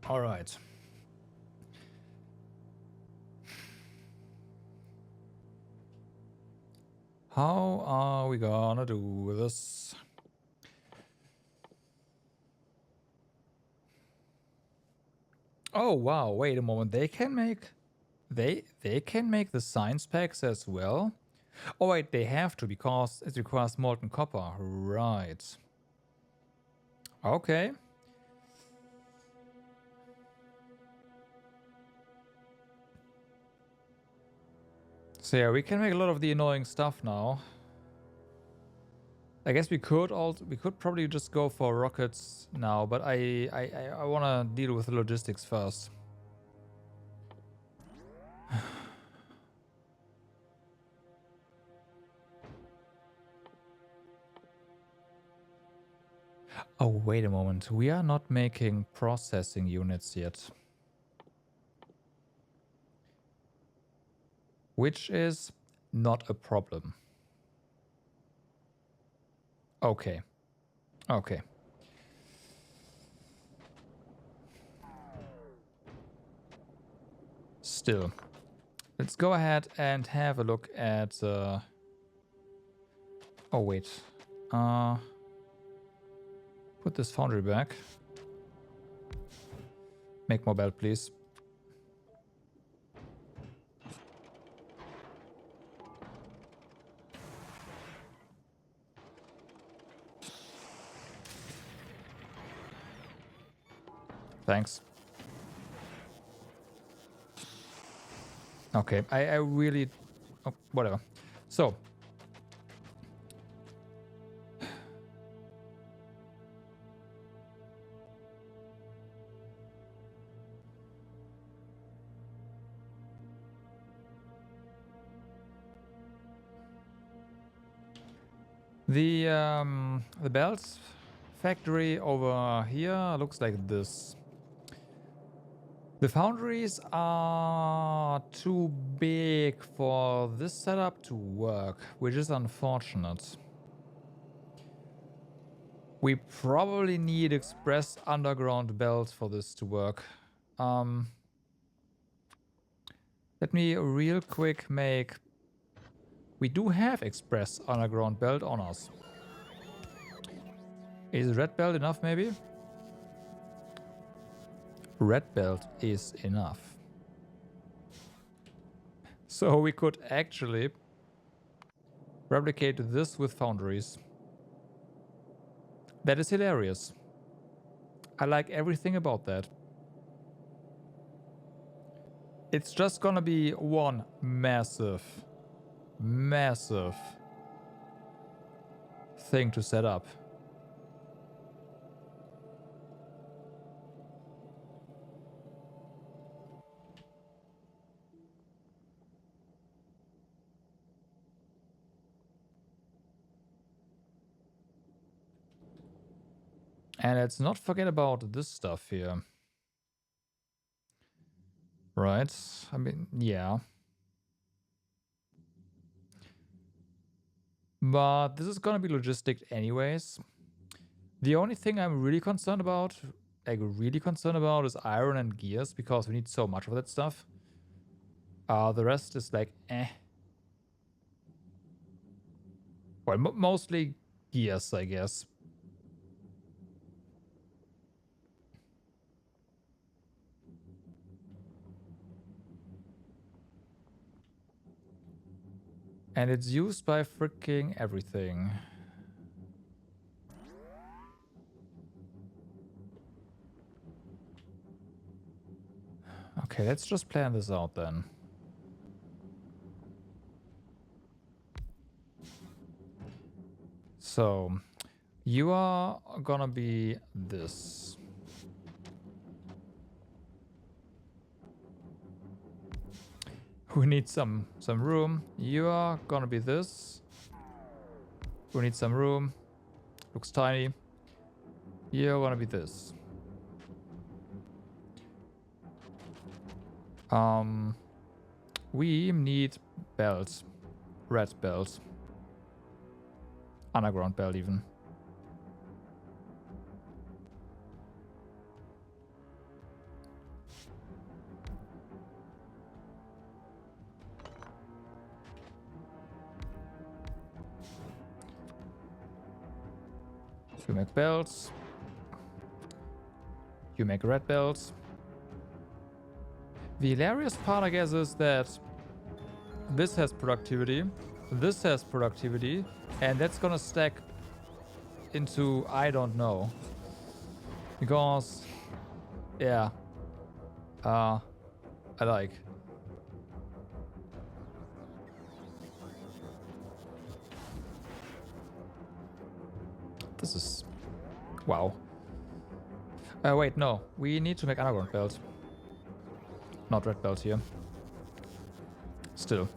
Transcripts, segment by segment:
All right. How are we gonna do this? Oh wow, wait a moment. They can make they can make the science packs as well? Oh wait, they have to because it requires molten copper. Right. Okay. So yeah, we can make a lot of the annoying stuff now. I guess we could probably just go for rockets now, but I want to deal with the logistics first. Oh, wait a moment. We are not making processing units yet. Which is not a problem. Okay. Okay. Still. Let's go ahead and have a look at... oh, wait. Put this foundry back. Make more belt, please. Thanks. Okay, I really... Oh, whatever. So. The belt factory over here looks like this. The foundries are too big for this setup to work, which is unfortunate. We probably need express underground belts for this to work. Let me real quick make... We do have express underground belt on us. Is red belt enough maybe? Red belt is enough. So we could actually replicate this with foundries. That is hilarious. I like everything about that. It's just gonna be one massive thing to set up. And let's not forget about this stuff here. Right? I mean, yeah. But this is gonna be logistic anyways. The only thing I'm really concerned about, is iron and gears, because we need so much of that stuff. The rest is like, eh. Well, mostly gears, I guess. And it's used by freaking everything. Okay, let's just plan this out then. So, you are gonna be this. We need some room. You are gonna be this. We need some room. Looks tiny. You're gonna be this. We need belts. Red belts. Underground belt even. You make belts. You make red belts. The hilarious part, I guess, is that this has productivity, this has productivity, and that's gonna stack into I don't know. Because, yeah, I like. This is, wow. Wait, no, we need to make underground belt. Not red belt here. Still.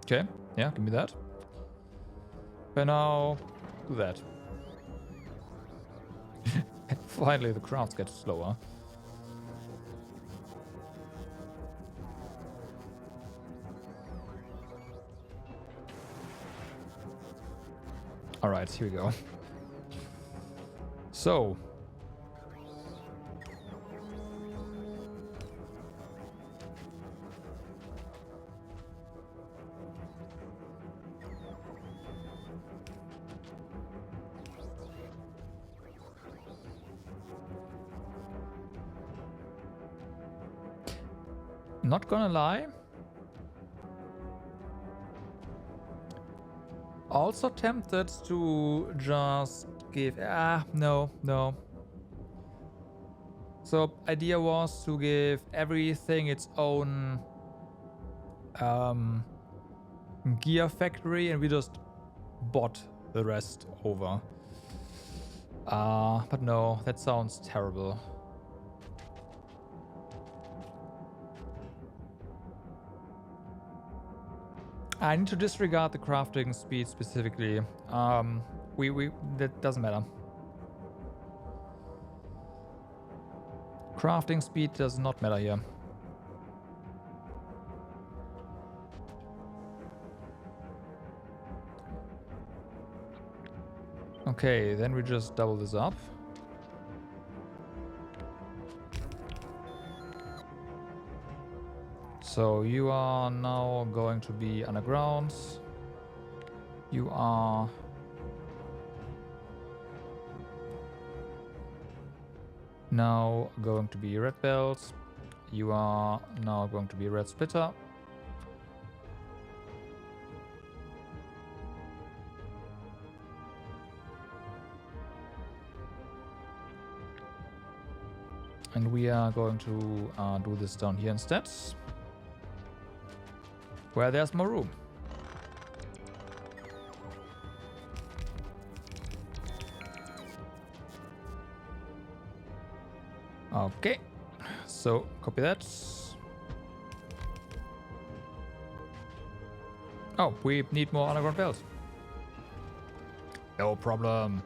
Okay, yeah, give me that. And now, do that. Finally, the crafts get slower. Alright, here we go. So. Not gonna lie. Also tempted to just give... no. So, idea was to give everything its own gear factory, and we just bought the rest over. But no, that sounds terrible. I need to disregard the crafting speed specifically. That doesn't matter. Crafting speed does not matter here. Okay, then we just double this up. So you are now going to be underground. You are... now going to be red belt. You are now going to be red splitter. And we are going to do this down here instead, where there's more room. Okay, so copy that. Oh, we need more underground belt. No problem.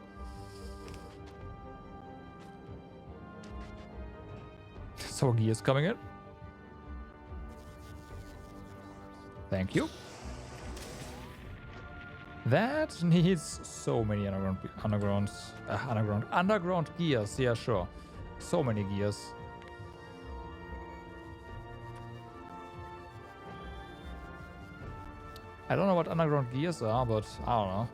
So gears coming in. Thank you. That needs so many underground gears. Yeah, sure. So many gears. I don't know what underground gears are, but I don't know.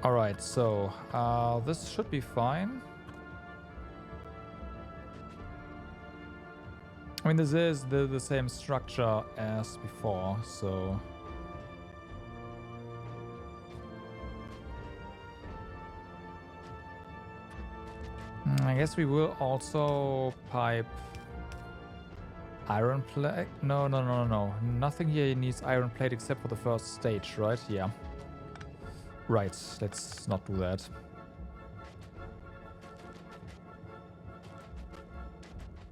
Alright, so this should be fine. I mean, this is the same structure as before, so... I guess we will also pipe iron plate. No. Nothing here needs iron plate except for the first stage, right? Yeah. Right, let's not do that.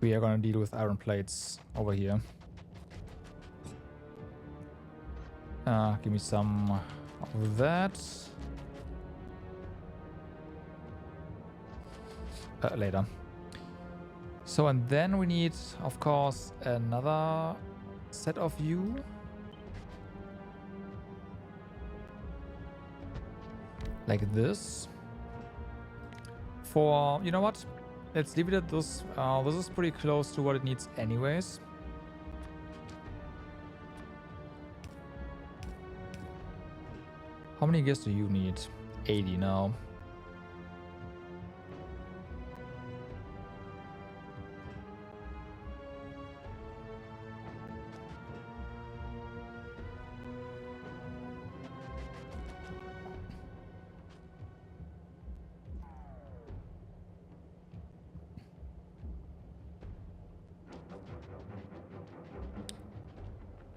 We are gonna deal with iron plates over here. Give me some of that. Later. So, and then we need, of course, another set of you. Like this. For, you know what? let's leave it at this. This is pretty close to what it needs anyways. How many gears do you need? 80 now.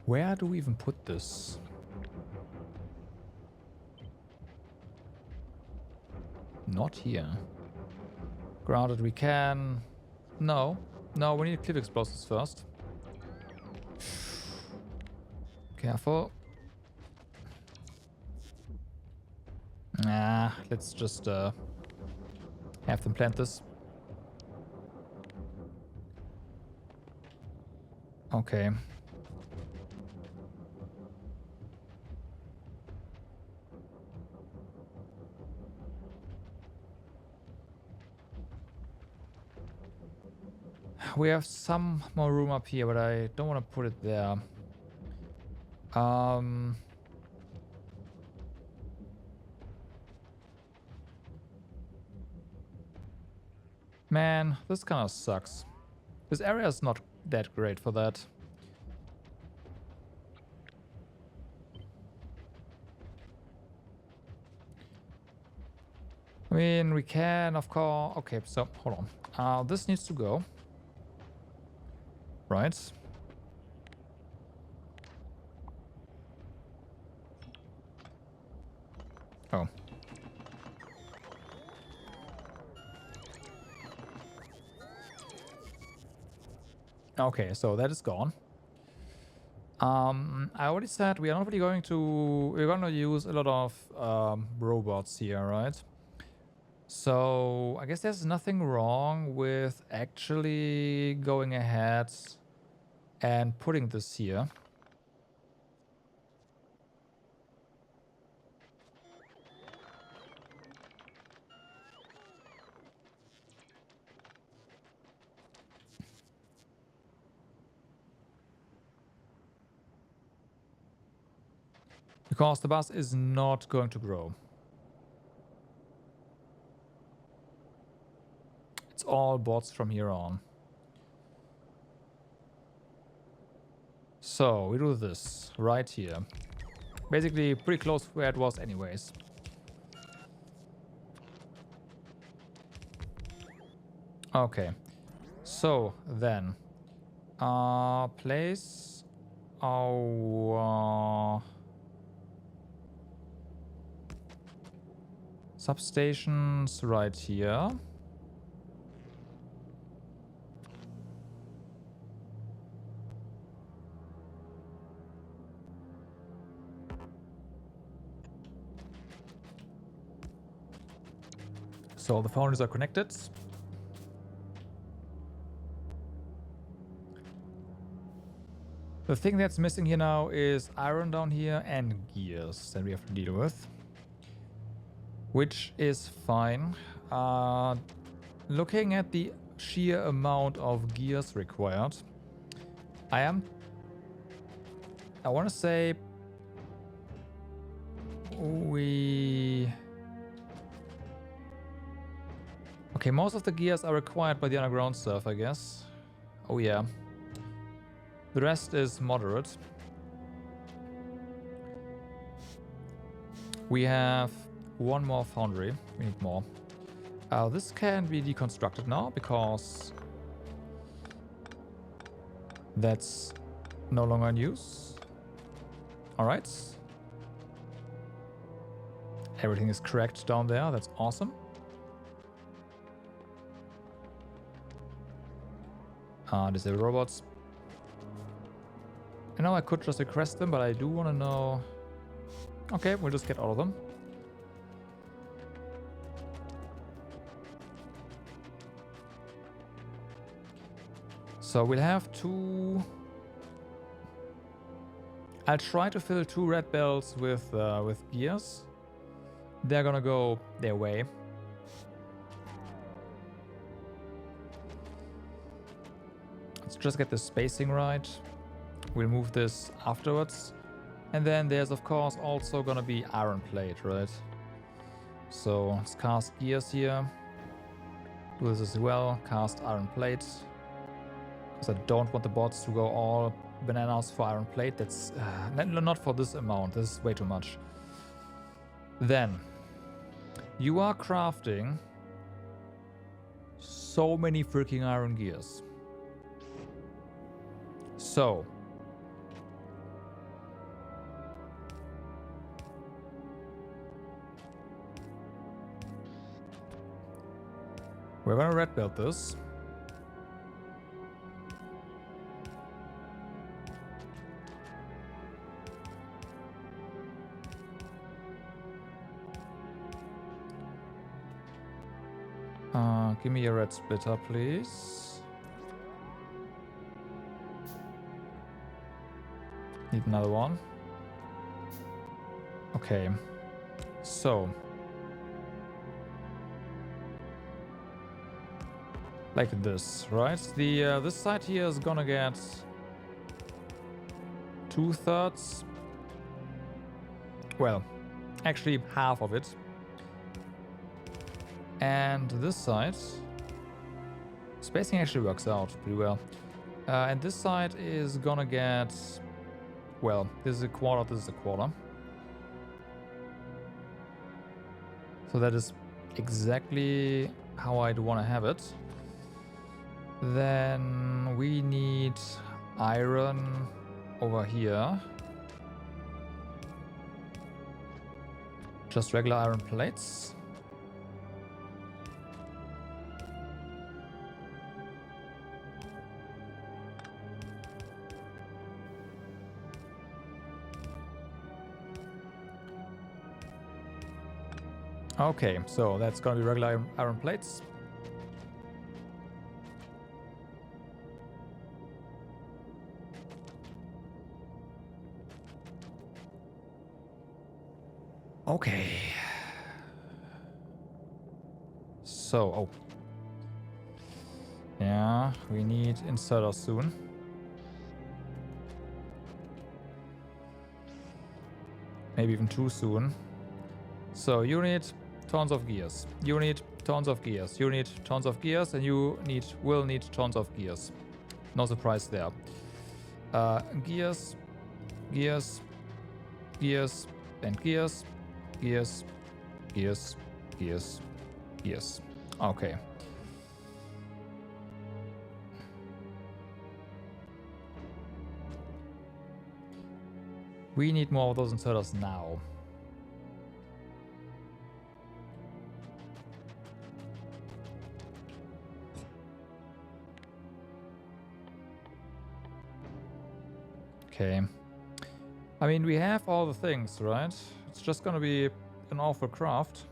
Where do we even put this? Not here. Granted, we can... No. No, we need cliff explosives first. Careful. Let's just have them plant this. Okay. We have some more room up here, but I don't want to put it there. Man, this kind of sucks. This area is not that great for that. I mean, we can, of course... Okay, so, hold on. This needs to go. Right. Oh. Okay, so that is gone. I already said we are not really going to... We're going to use a lot of robots here, right? So I guess there's nothing wrong with actually going ahead and putting this here. Because the bus is not going to grow. It's all bots from here on. So we do this right here. Basically pretty close where it was anyways. Okay. So then place our substations right here. So the foundries are connected. The thing that's missing here now is iron down here and gears that we have to deal with. Which is fine. Looking at the sheer amount of gears required, I want to say okay, most of the gears are required by the underground stuff, I guess. Oh yeah. The rest is moderate. We have one more foundry. We need more. This can be deconstructed now because that's no longer in use. Alright. Everything is correct down there. That's awesome. Disable robots. I know I could just request them, but I do want to know... Okay, we'll just get all of them. So we'll have two... I'll try to fill 2 red belts with gears. They're gonna go their way. Let's just get the spacing right. We'll move this afterwards. And then there's, of course, also gonna be iron plate, right? So let's cast gears here. Do this as well. Cast iron plate. Because I don't want the bots to go all bananas for iron plate. That's not for this amount. This is way too much. Then you are crafting so many freaking iron gears. So we're gonna red belt this. Give me a red splitter, please. Need another one. Okay. So. Like this, right? The this side here is gonna get 2/3. Well, actually half of it. And this side, spacing actually works out pretty well. And this side is gonna get, well, this is a quarter, this is a quarter. So that is exactly how I'd want to have it. Then we need iron over here. Just regular iron plates. Okay, so that's gonna be regular iron plates. Okay. So, oh. Yeah, we need inserters soon. Maybe even too soon. So you need tons of gears. You need tons of gears. You need tons of gears, and you will need tons of gears. No surprise there. Gears, gears, gears, and gears, gears, gears, gears, gears. Okay. We need more of those inserters now. Okay. I mean, we have all the things, right? It's just gonna be an awful craft.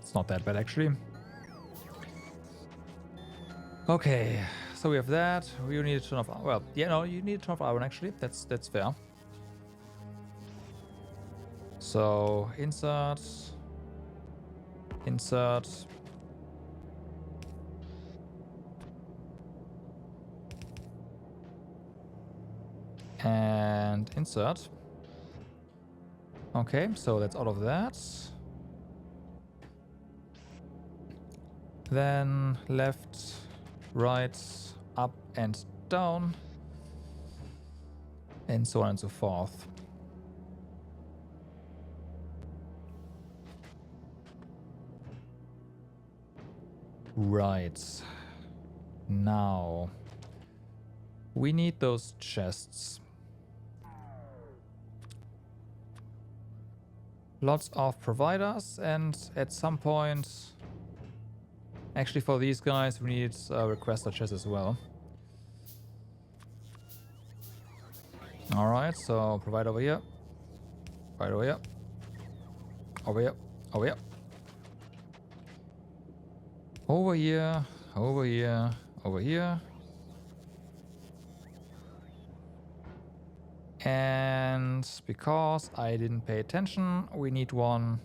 It's not that bad, actually. Okay, so we have that. You need a ton of, well, yeah, no, you need a ton of iron, actually. That's fair. So, insert. Insert. And insert. Okay, so that's out of that. Then left, right, up and down. And so on and so forth. Right. Now, we need those chests. Lots of providers, and at some point, actually for these guys, we need requester chests as well. Alright, so provide over here. Right over here. Over here. Over here. Over here, over here, over here. And because I didn't pay attention, we need one.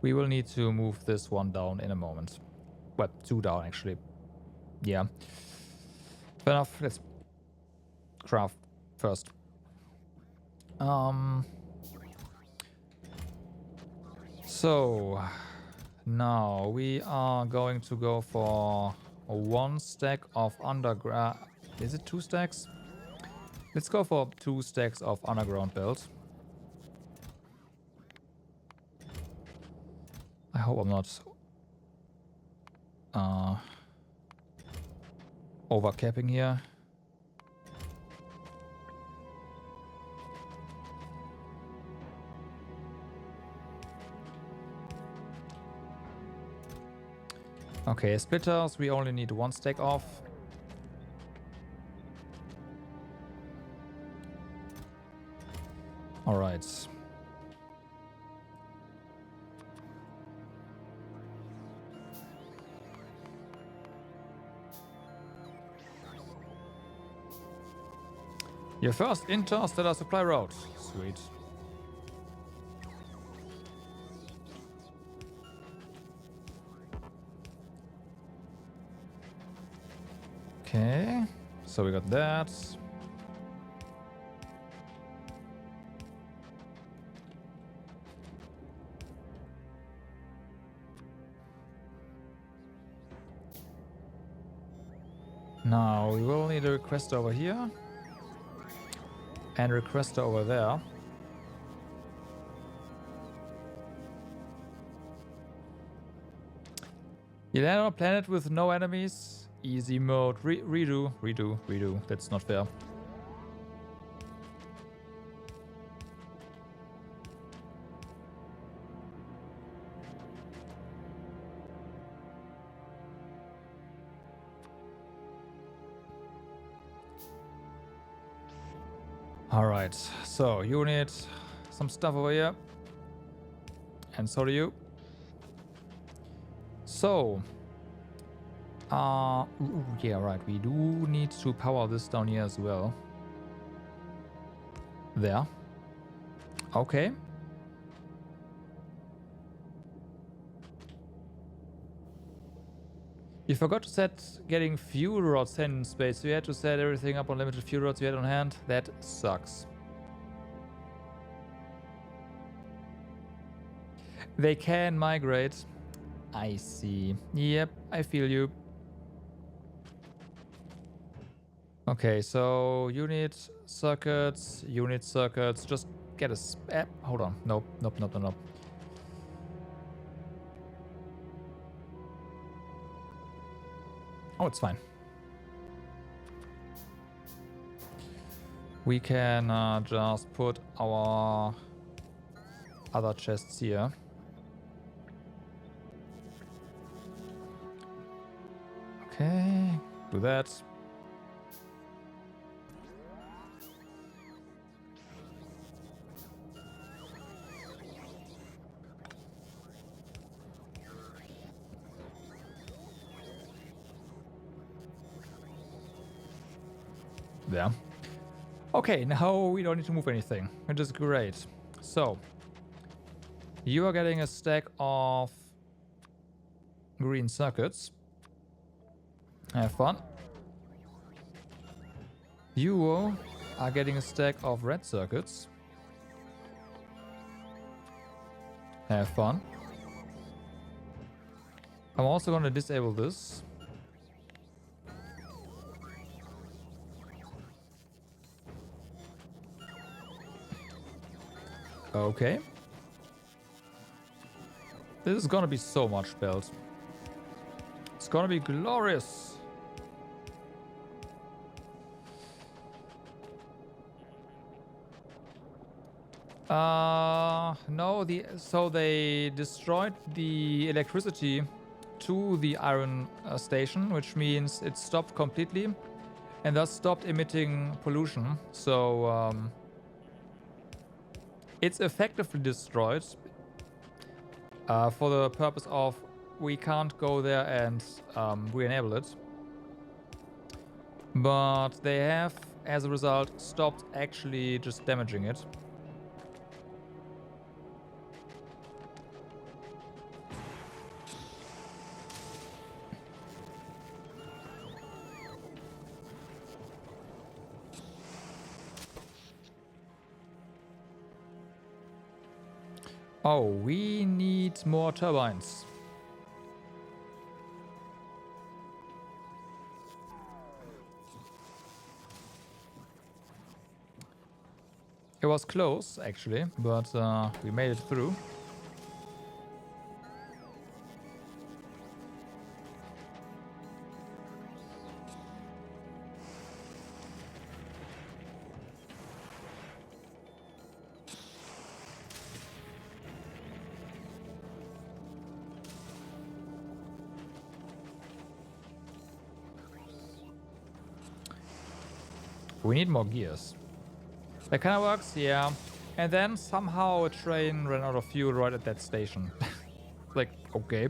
We will need to move this one down in a moment. Well, 2 down actually. Yeah. Fair enough. Let's craft first. So now we are going to go for 1 stack of underground. Is it 2 stacks? Let's go for 2 stacks of underground build. I hope I'm not overcapping here. Okay, splitters, we only need 1 stack of. All right. Your first interstellar supply route. Sweet. Okay, so we got that. Now we will need a requester over here and a requester over there. You land on a planet with no enemies. Easy mode. Redo. That's not fair. Alright, so you need some stuff over here. And so do you. So, yeah, right. We do need to power this down here as well. There. Okay. You forgot to set getting fuel rods in space. So you had to set everything up on limited fuel rods you had on hand. That sucks. They can migrate. I see. Yep, I feel you. Okay, so unit circuits. Just get a... hold on. Nope. Oh, it's fine. We can just put our other chests here. Okay, do that. There. Okay, now we don't need to move anything, which is great. So, you are getting a stack of green circuits. Have fun. You are getting a stack of red circuits. Have fun. I'm also going to disable this. Okay. This is gonna be so much build. It's gonna be glorious. No, so they destroyed the electricity to the iron station, which means it stopped completely and thus stopped emitting pollution. So it's effectively destroyed for the purpose of we can't go there and re-enable it. But they have, as a result, stopped actually just damaging it. Oh, we need more turbines. It was close, actually, but we made it through. We need more gears. That kind of works, yeah. And then somehow a train ran out of fuel right at that station. Like, okay.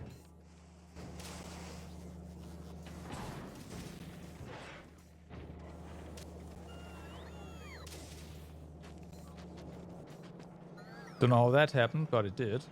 Don't know how that happened, but it did.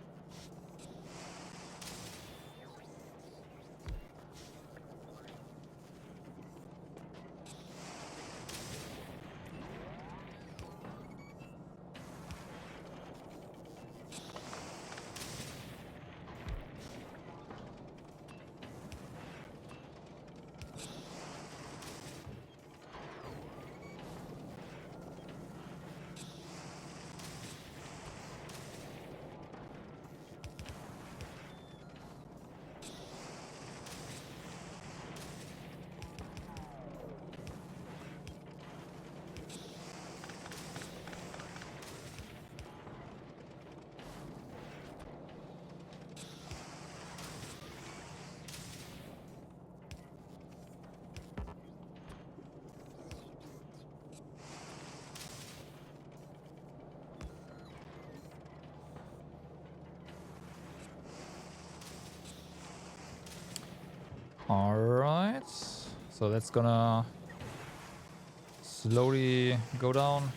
Alright. So that's gonna slowly go down.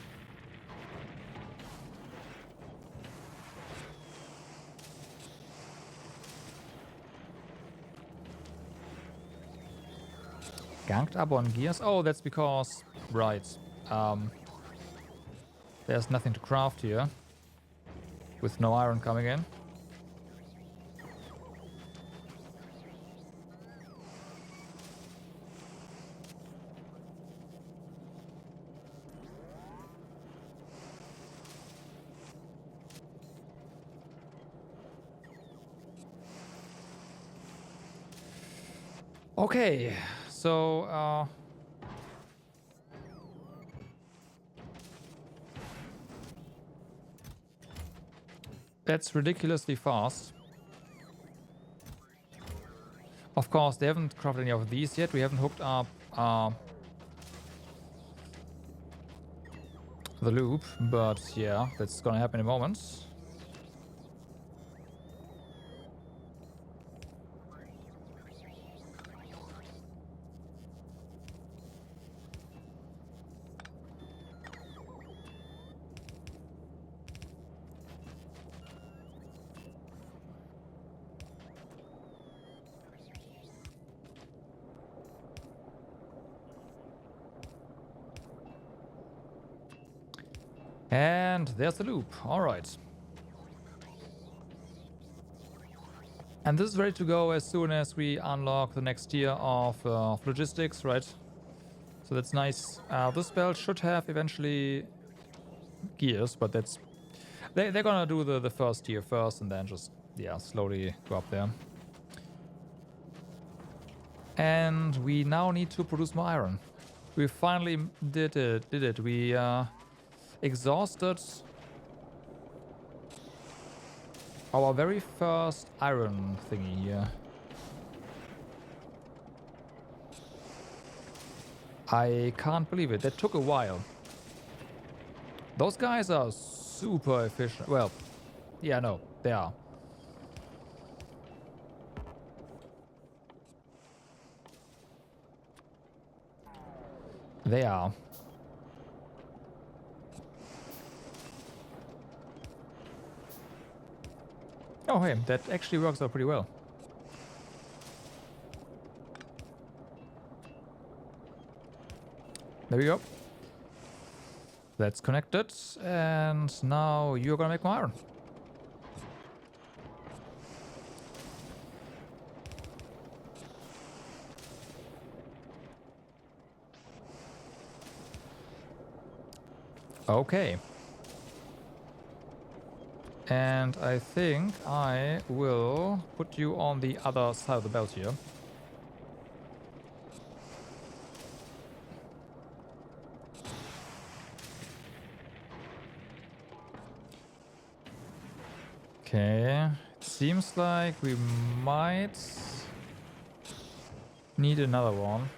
Ganked up on gears? Oh, that's because... Right. There's nothing to craft here. With no iron coming in. Okay, so that's ridiculously fast. Of course, they haven't crafted any of these yet. We haven't hooked up the loop, but yeah, that's gonna happen in a moment. And there's the loop. All right. And this is ready to go as soon as we unlock the next tier of logistics, right? So that's nice. This belt should have eventually gears, but that's... They're gonna do the first tier first and then just, yeah, slowly go up there. And we now need to produce more iron. We finally did it. We exhausted our very first iron thingy here. I can't believe it. That took a while. Those guys are super efficient. Well, yeah, no, they are. They are. Oh, hey, that actually works out pretty well. There we go. That's connected. And now you're gonna make more iron. Okay. And I think I will put you on the other side of the belt here. Okay. It seems like we might need another one.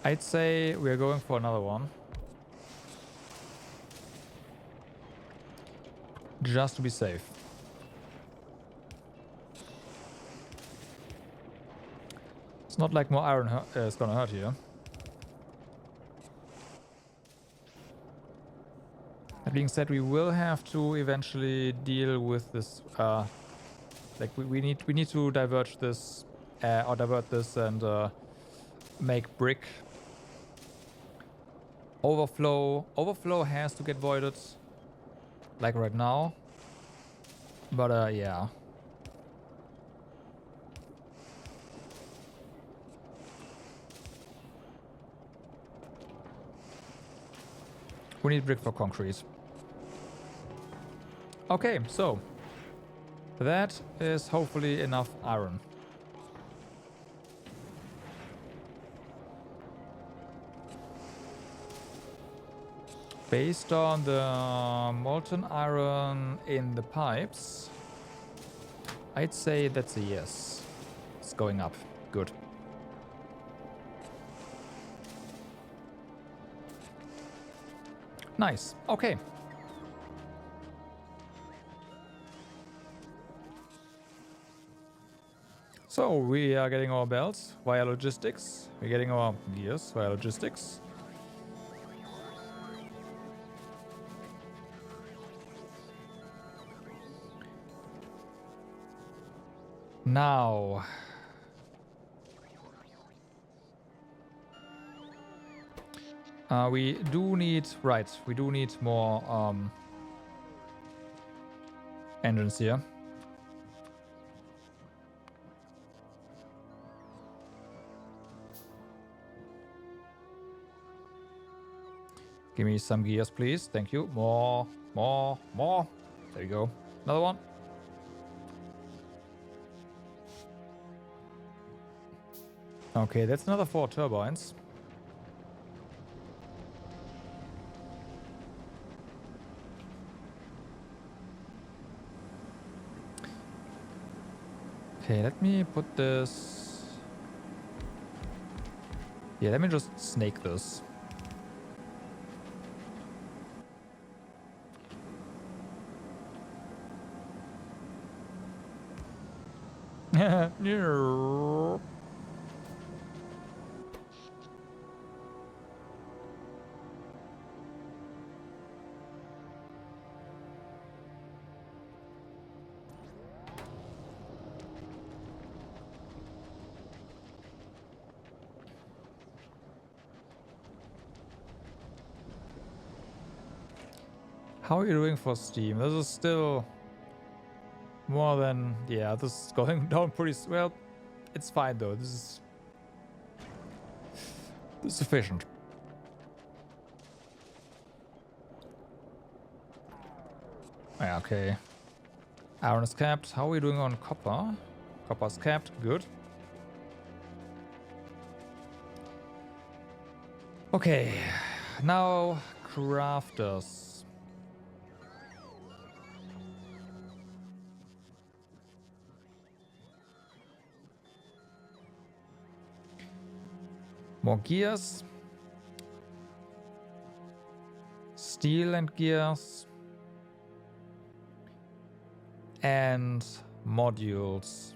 I'd say we're going for another one. Just to be safe. It's not like more iron is gonna hurt here. That being said, we will have to eventually deal with this. Like we need to diverge this or divert this and make brick. Overflow has to get voided, like right now. But yeah. We need brick for concrete. Okay, so that is hopefully enough iron. Based on the molten iron in the pipes, I'd say that's a yes. It's going up. Good. Nice. Okay. So we are getting our belts via logistics. We're getting our gears via logistics. Now, we do need more engines here. Give me some gears, please. Thank you. More. There you go. Another one. Okay, that's another 4 turbines. Okay, let me put this... Yeah, let me just snake this. How are you doing for Steam? This is still more than... Yeah, this is going down pretty... Well, it's fine though. This is sufficient. Yeah, okay. Iron is capped. How are we doing on copper? Copper's capped. Good. Okay. Now, crafters. More gears. Steel and gears. and modules.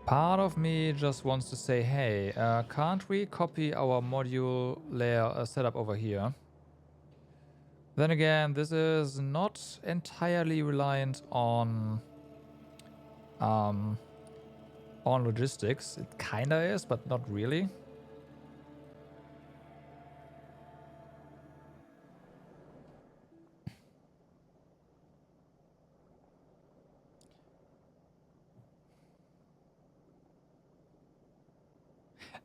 Part of me just wants to say, hey, can't we copy our module layer setup over here? Then again, this is not entirely reliant on logistics. It kinda is, but not really.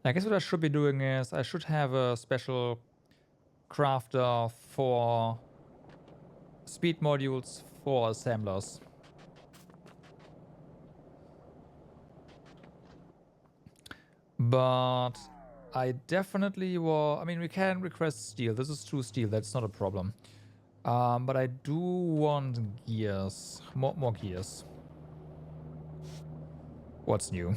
I guess what I should be doing is I should have a special crafter for speed modules for assemblers. But I definitely will. I mean, we can request steel. This is true steel. That's not a problem. But I do want gears. More gears. What's new?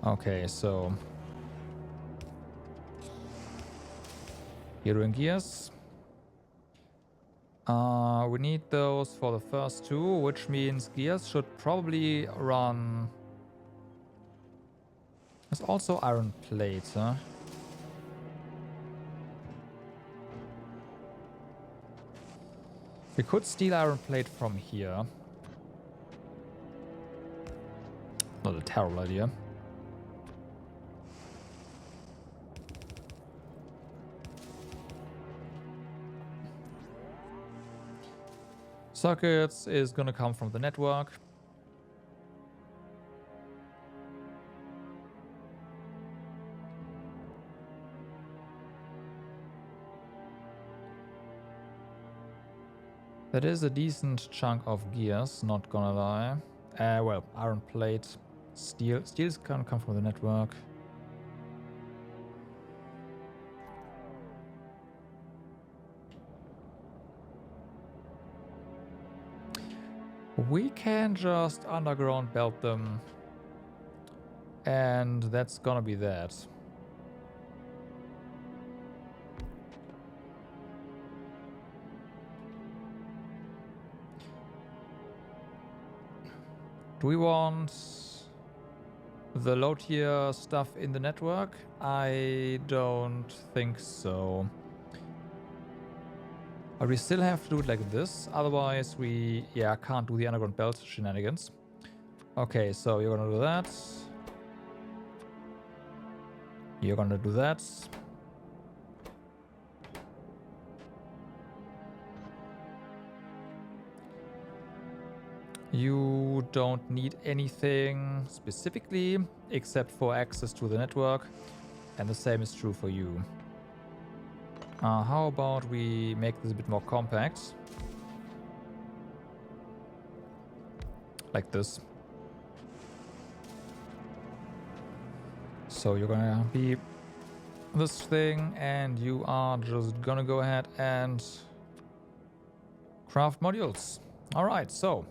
Okay, so you're doing gears. We need those for the first two, which means gears should probably run. There's also iron plates, huh? We could steal iron plate from here. Not a terrible idea. Circuits is gonna come from the network. That is a decent chunk of gears, not gonna lie. Well, iron plate, steel. Steel's gonna come from the network. We can just underground belt them. And that's gonna be that. Do we want the low tier stuff in the network? I don't think so. But we still have to do it like this. Otherwise we, can't do the underground belt shenanigans. Okay, so you're gonna do that. You're gonna do that. You don't need anything specifically except for access to the network. And the same is true for you. How about we make this a bit more compact? Like this. So you're gonna be this thing and you are just gonna go ahead and craft modules. All right, so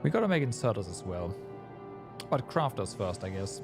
we gotta make inserters as well. But crafters first, I guess.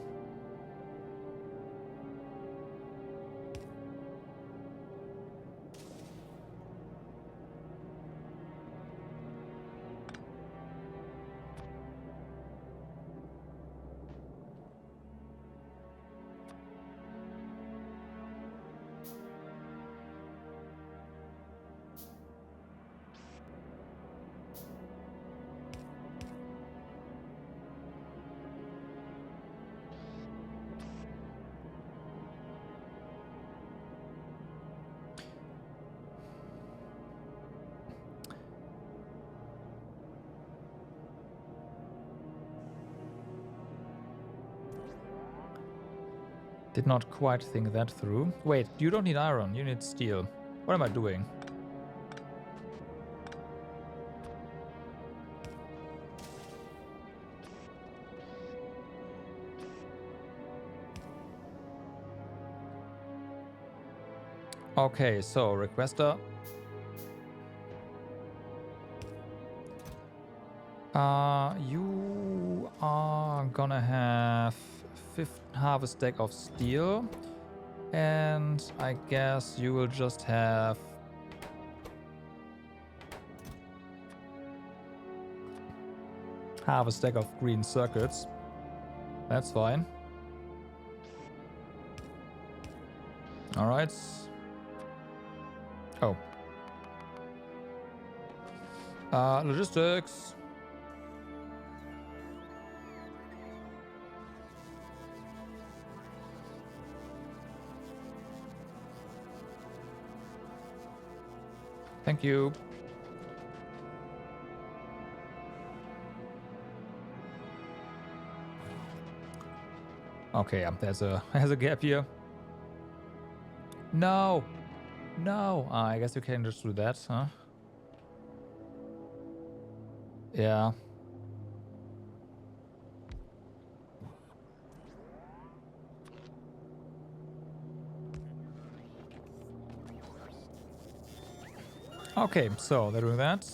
Did not quite think that through. Wait, you don't need iron, you need steel. What am I doing? Okay, so requester. You are gonna have half a stack of steel, and I guess you will just have half a stack of green circuits. That's fine. All right. Oh. Logistics. Thank you. Okay, yeah, there's a gap here. No, no. I guess you can just do that, huh? Yeah. Okay, so they're doing that.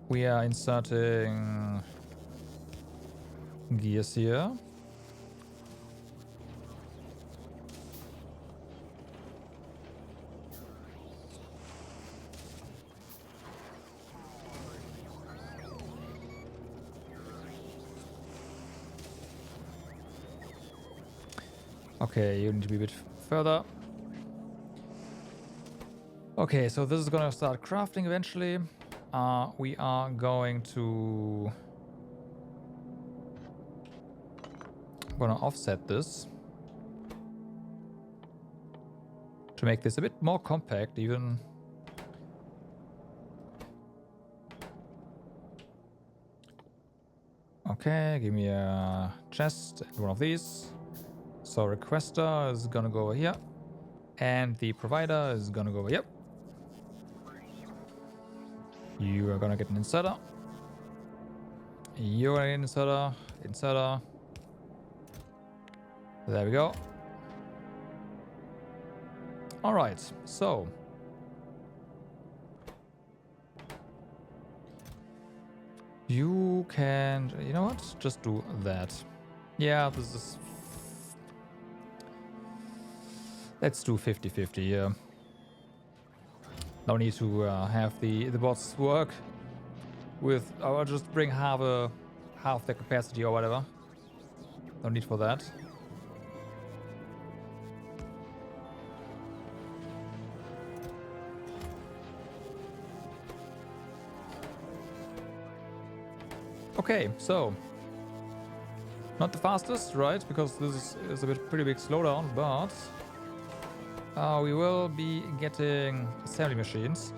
We are inserting gears here. Okay, you need to be a bit further. Okay, so this is gonna start crafting eventually. We are going to gonna offset this to make this a bit more compact even. Okay, give me a chest and one of these. So requester is gonna go over here, and the provider is gonna go over here. You are gonna get an inserter. You're gonna get an inserter. Inserter. There we go. All right, so you can, you know what? Just do that. Yeah, this is. Let's do 50-50 here. No need to have the bots work with. I'll just bring half the capacity or whatever. No need for that. Okay, so not the fastest, right? Because this is a pretty big slowdown, but we will be getting assembly machines.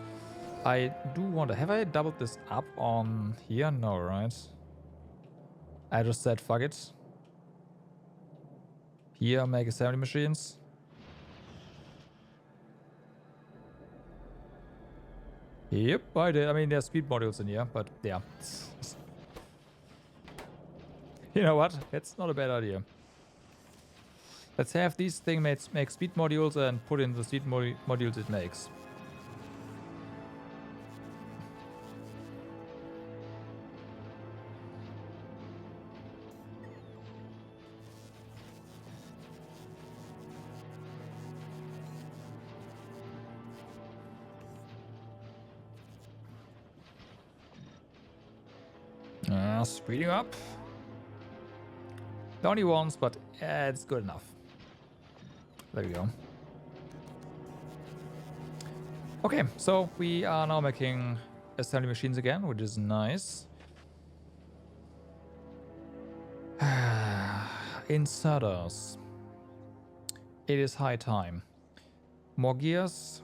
I do wonder, have I doubled this up on here? No, right? I just said fuck it. Here, make assembly machines. Yep, I did. I mean, there's speed modules in here, but yeah. You know what? It's not a bad idea. Let's have these things make speed modules and put in the speed modules it makes. Speeding up. The only once, but it's good enough. There we go. Okay, so we are now making assembly machines again, which is nice. Inserters. It is high time. More gears,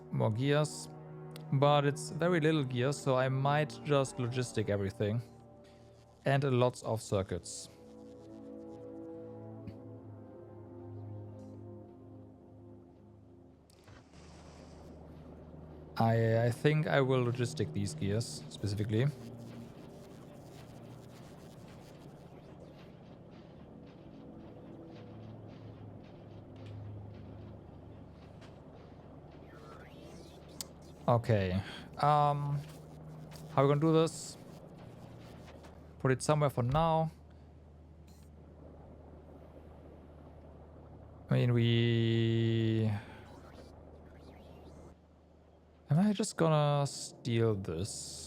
but it's very little gears, so I might just logistic everything. And lots of circuits. I think I will logistic these gears specifically. Okay. How are we gonna do this? Put it somewhere for now. I mean, am I just gonna steal this?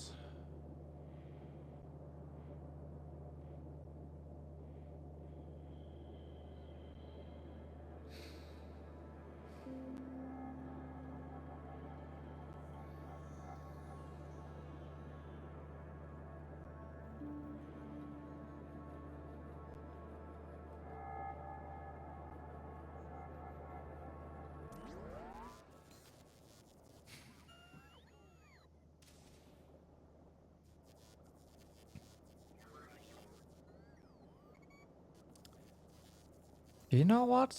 You know what?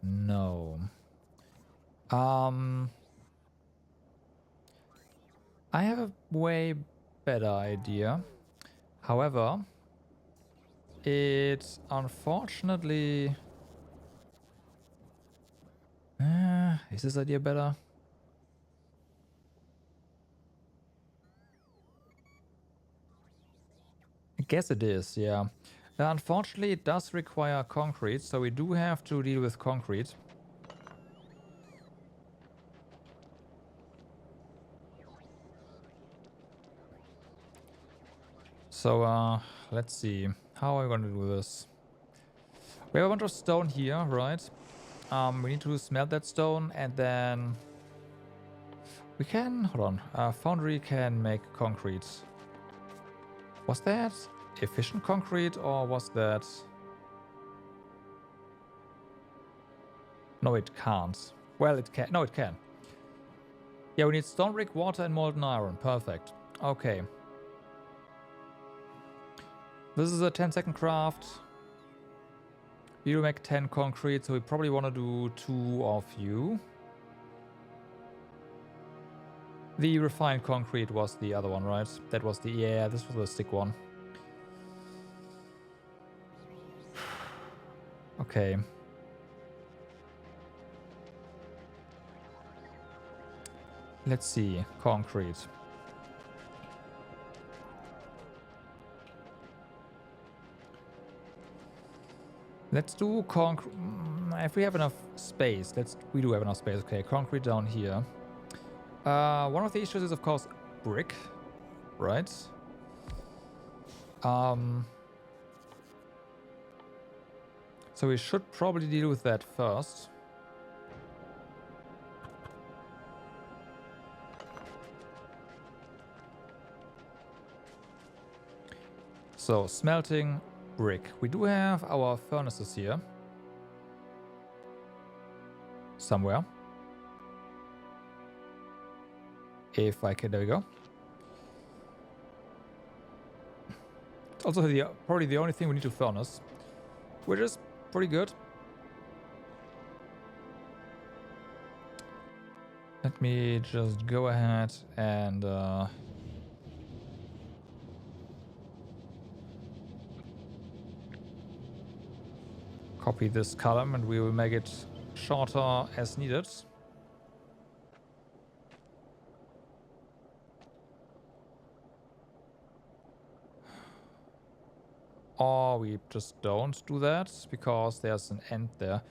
No. I have a way better idea. However, it unfortunately... is this idea better? I guess it is, yeah. Unfortunately, it does require concrete, so we do have to deal with concrete. So, let's see. How are we going to do this? We have a bunch of stone here, right? We need to smelt that stone, and then... we can... hold on. Foundry can make concrete. Was that efficient concrete, or was that... no, it can't. Well, it can. No, it can. Yeah, we need stone brick, water, and molten iron. Perfect. Okay. This is a 10-second craft. You make 10 concrete, so we probably want to do 2 of you. The refined concrete was the other one, right? That was the... yeah, this was the stick one. Okay. Let's see. Concrete. Let's do concrete. If we have enough space, we do have enough space. Okay, concrete down here. One of the issues is, of course, brick, right? So we should probably deal with that first. So, smelting, brick. We do have our furnaces here. Somewhere. If I can, there we go. It's also probably the only thing we need to furnace, which is pretty good. Let me just go ahead and copy this column, and we will make it shorter as needed. Or we just don't do that because there's an end there.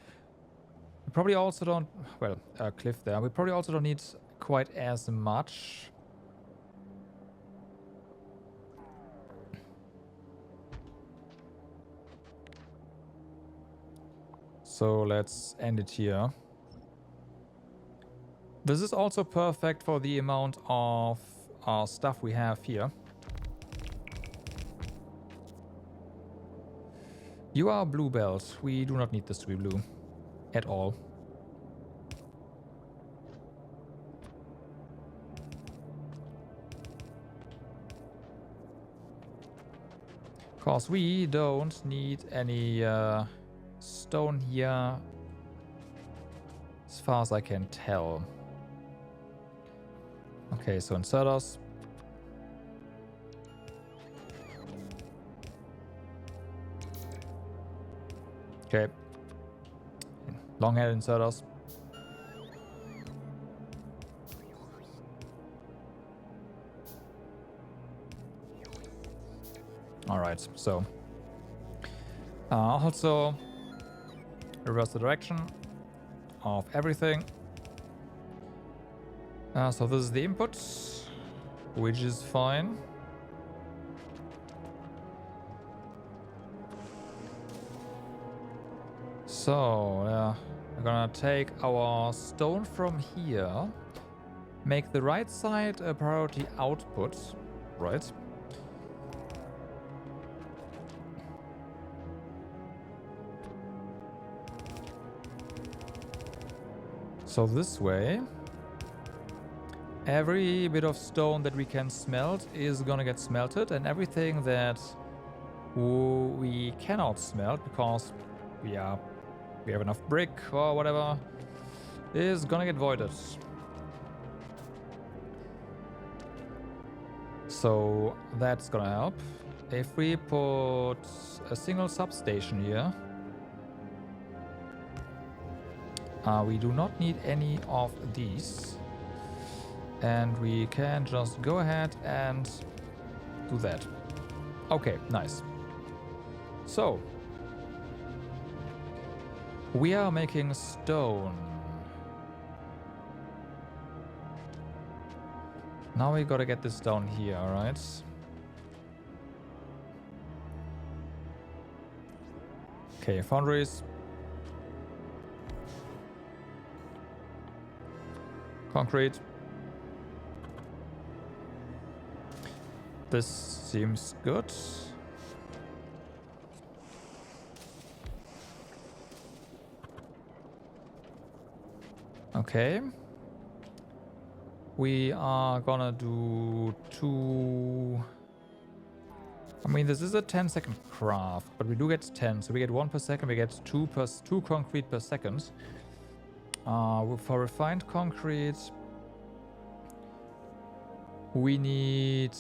We probably also don't... well, a cliff there. We probably also don't need quite as much. So let's end it here. This is also perfect for the amount of stuff we have here. You are blue belt. We do not need this to be blue. At all. Because we don't need any stone here, as far as I can tell. Okay, so insert us. Okay. Long head insert us. Alright, so also reverse the direction of everything. So this is the input, which is fine. So we're gonna take our stone from here, make the right side a priority output, right? So this way, every bit of stone that we can smelt is gonna get smelted, and everything that we cannot smelt because we have enough brick or whatever is gonna get voided. So that's gonna help. If we put a single substation here, we do not need any of these. And we can just go ahead and do that. Okay, nice. So, we are making stone. Now we gotta get this down here, alright? Okay, foundries. Concrete. This seems good. Okay. We are gonna do 2... I mean, this is a 10-second craft, but we do get 10, so we get 1 per second, we get 2 concrete per second. For refined concrete, we need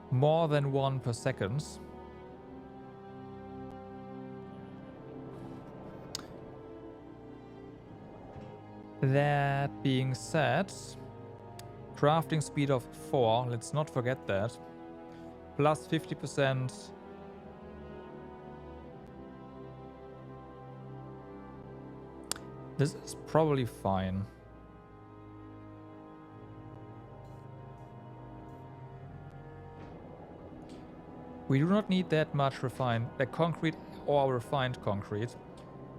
more than 1 per second. That being said, crafting speed of 4, let's not forget that. Plus 50%. This is probably fine. We do not need that much refined concrete or refined concrete.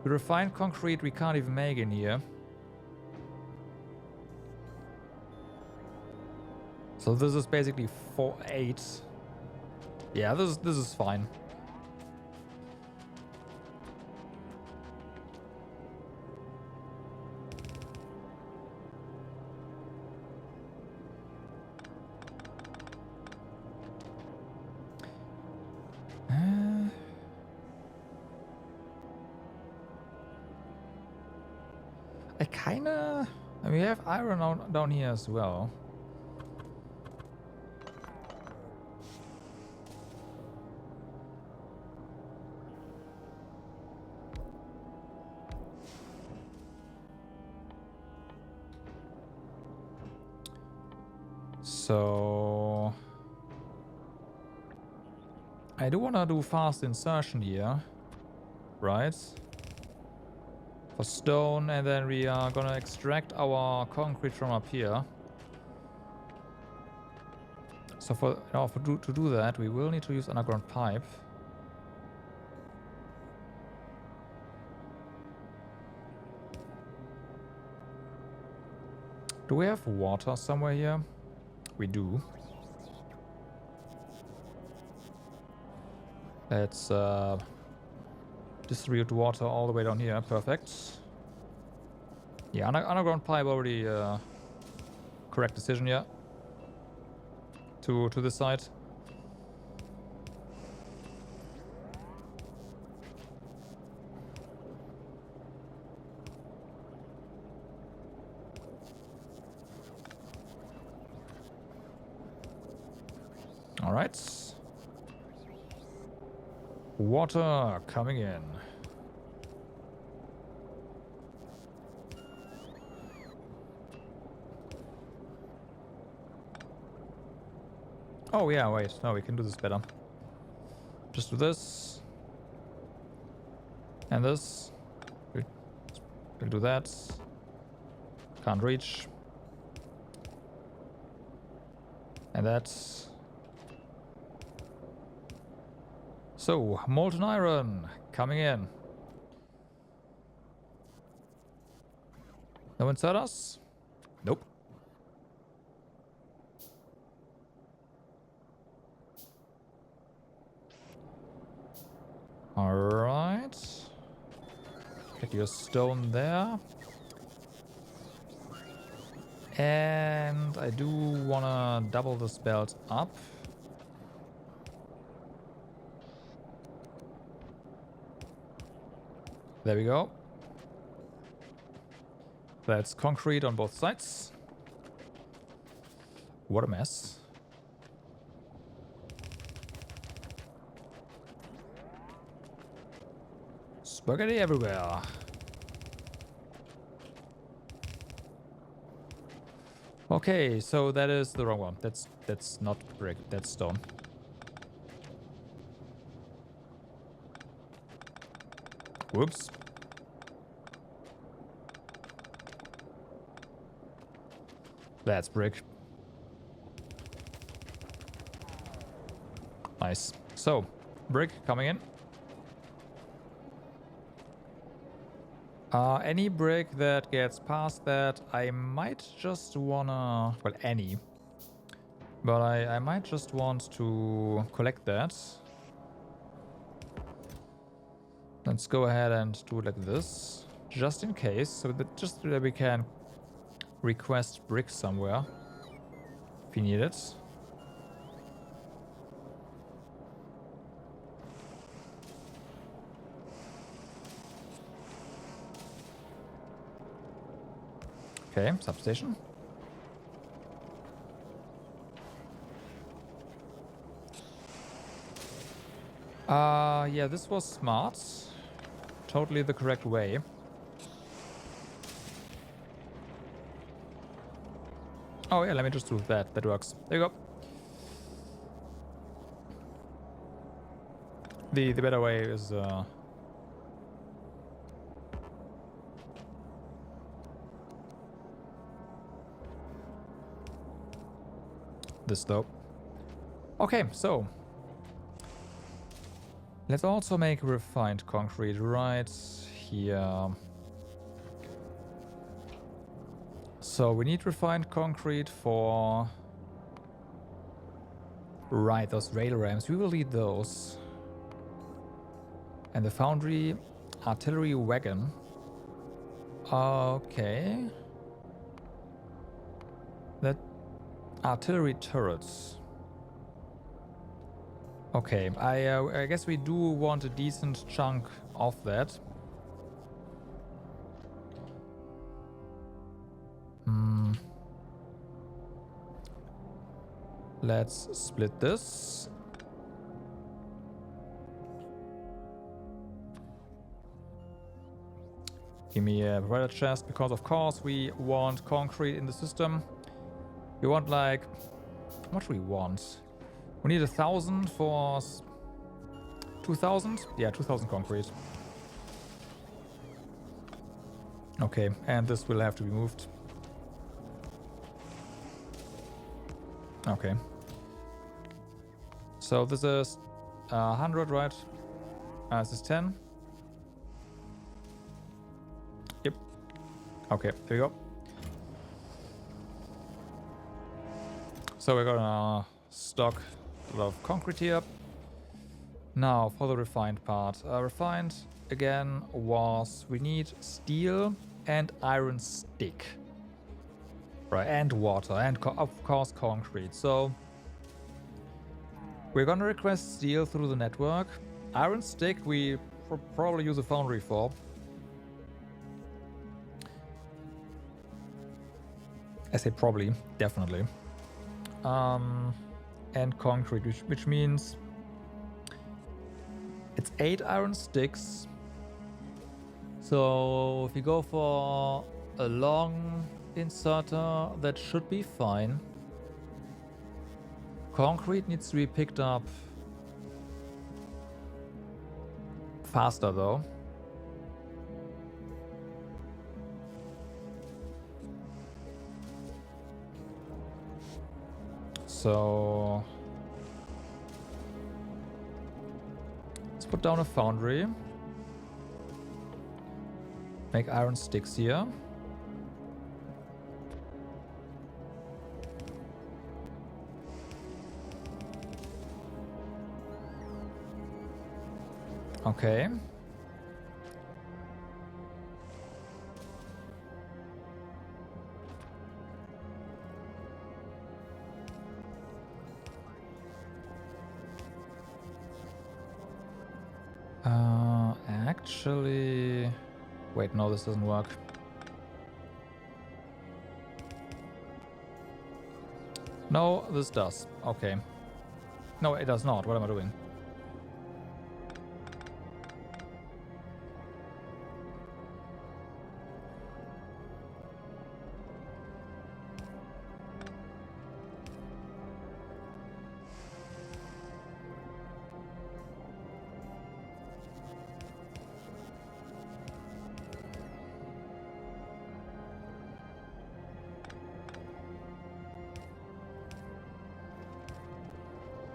The refined concrete we can't even make in here. So this is basically 8. Yeah, this is fine. I mean, we have iron down here as well. So I do want to do fast insertion here, right? For stone, and then we are gonna extract our concrete from up here. So to do that, we will need to use underground pipe. Do we have water somewhere here? We do. Let's distribute water all the way down here. Perfect. Yeah, underground pipe already correct decision, yeah. To this side. All right. Water coming in. Oh yeah, wait. No, we can do this better. Just do this. And this. We'll do that. Can't reach. And that. So, molten iron coming in. No inside us? Nope. Alright. Get your stone there. And I do wanna double this belt up. There we go. That's concrete on both sides. What a mess. Spaghetti everywhere. Okay, so that is the wrong one. That's not brick, that's stone. Whoops. That's brick. Nice. So, brick coming in. Any brick that gets past that, I might just wanna... Well, any. But I might just want to collect that. Let's go ahead and do it like this. Just in case. So that just so that we can request brick somewhere. If we need it. Okay, substation. Yeah, this was smart. Totally the correct way. Oh yeah, let me just do that. That works. There you go. The better way is this though. Okay, so let's also make refined concrete right here. So we need refined concrete for... Right, those rail rams. We will need those. And the foundry artillery wagon. Okay. That artillery turrets. Okay, I guess we do want a decent chunk of that. Let's split this. Give me a provider chest, because of course we want concrete in the system. We want like... How much do we want? We need 1,000 for... 2,000? Yeah, 2,000 concrete. Okay, and this will have to be moved. Okay. So this is 100, right? This is 10. Yep. Okay, there you go. So we're gonna stock a lot of concrete here. Now for the refined part. Refined again was we need steel and iron stick. Right, and water, and of course concrete. So we're gonna request steel through the network. Iron stick we probably use a foundry for. I say probably, definitely. and concrete, which means it's 8 iron sticks. So if you go for a long inserter, that should be fine. Concrete needs to be picked up faster though. So let's put down a foundry. Make iron sticks here. Okay. Actually... Wait, no, this doesn't work. No, this does. Okay. No, it does not. What am I doing?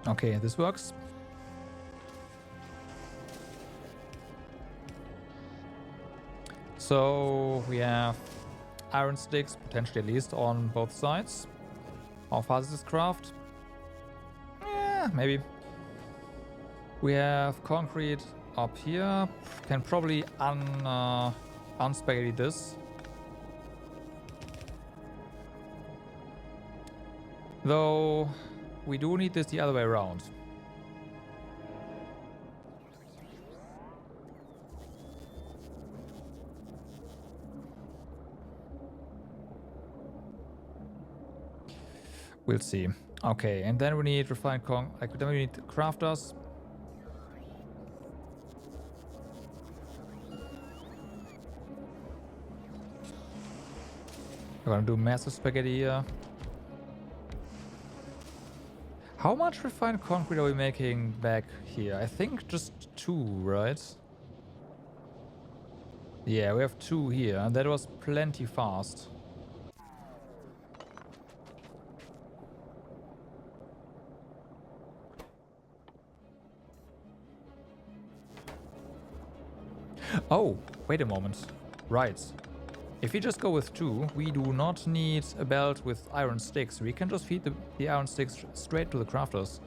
Okay, this works. So we have iron sticks, potentially at least, on both sides. How fast is this craft? Yeah, maybe. We have concrete up here. Can probably unspaghetti this. Though we do need this the other way around. We'll see. Okay, and then we need refined then we need crafters. We're gonna do massive spaghetti here. How much refined concrete are we making back here? I think just 2, right? Yeah, we have 2 here, and that was plenty fast. Oh, wait a moment. Right. If we just go with 2, we do not need a belt with iron sticks. We can just feed the iron sticks straight to the crafters.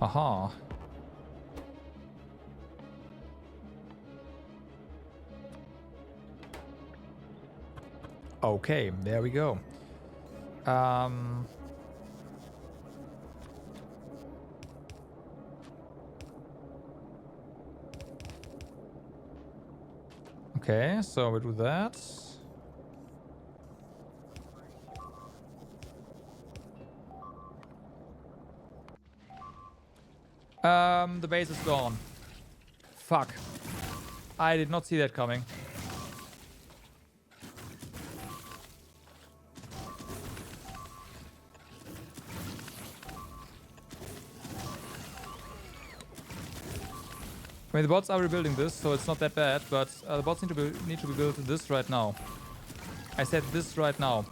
Aha. Okay, there we go. Okay, so we do that. The base is gone. Fuck. I did not see that coming. I mean, the bots are rebuilding this, so it's not that bad, but the bots need to be built this right now. I said this right now.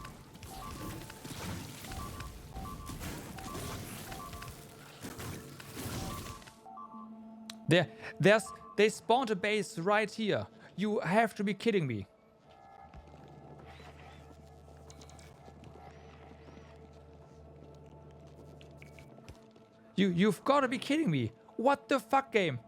They spawned a base right here. You have to be kidding me. You've got to be kidding me. What the fuck, game?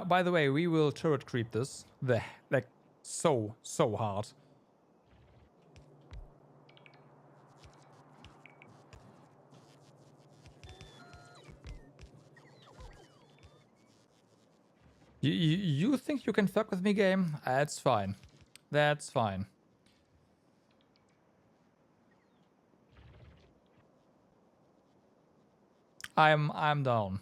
By the way, we will turret creep this. Like, so hard. You think you can fuck with me, game? That's fine. That's fine. I'm down.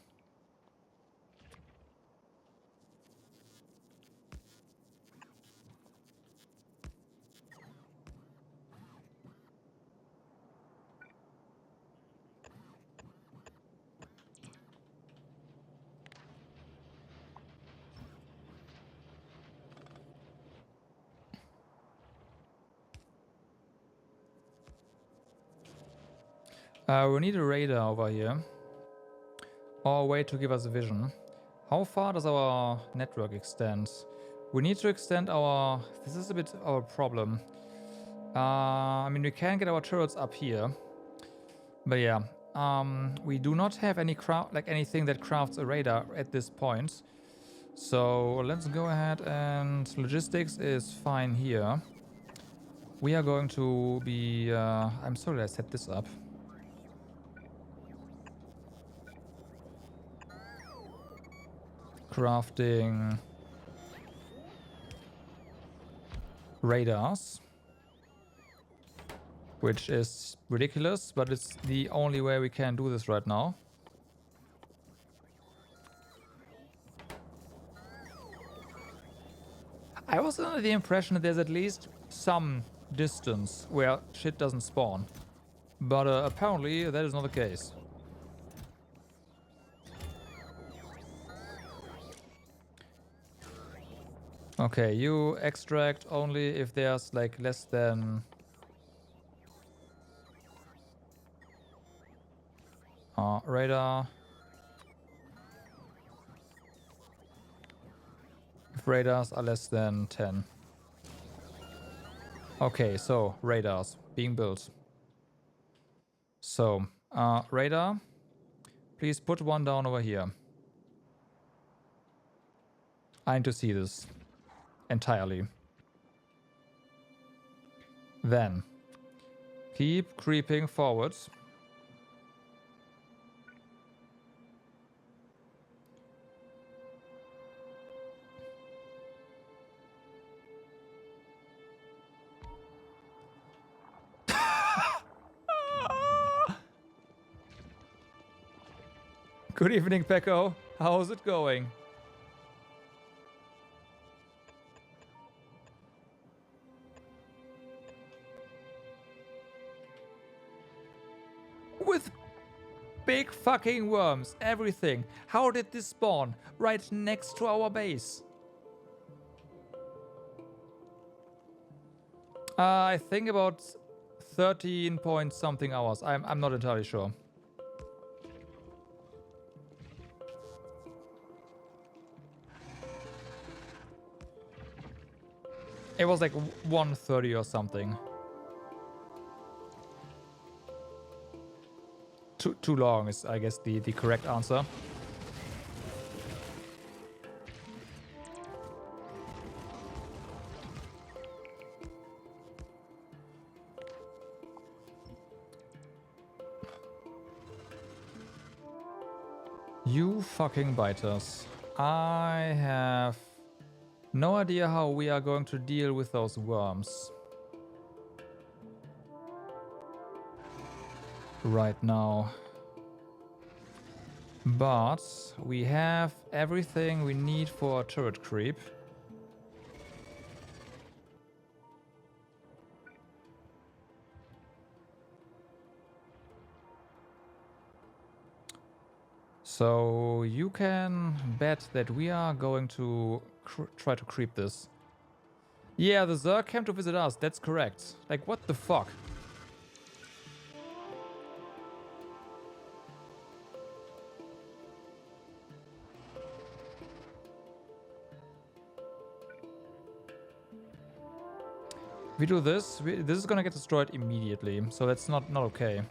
We need a radar over here. Or a way to give us a vision. How far does our network extend? We need to extend our... This is a bit our problem. I mean, we can get our turrets up here. But yeah. We do not have any anything that crafts a radar at this point. So let's go ahead and... Logistics is fine here. We are going to be... I'm sorry I set this up. Crafting radars, which is ridiculous, but it's the only way we can do this right now. I was under the impression that there's at least some distance where shit doesn't spawn, but apparently that is not the case. Okay, you extract only if there's like less than... radar. If radars are less than 10. Okay, so radars being built. So, radar, please put one down over here. I need to see this entirely. Then, keep creeping forwards. Good evening, Pecco. How's it going? With big fucking worms, everything. How did this spawn? Right next to our base. I think about 13 point something hours. I'm not entirely sure. It was like 1:30 or something. Too long is, I guess, the correct answer. You fucking biters. I have no idea how we are going to deal with those worms right now. But we have everything we need for a turret creep. So you can bet that we are going to try to creep this. Yeah, the Zerg came to visit us, that's correct. Like, what the fuck? If we do this, this is gonna get destroyed immediately, so that's not okay.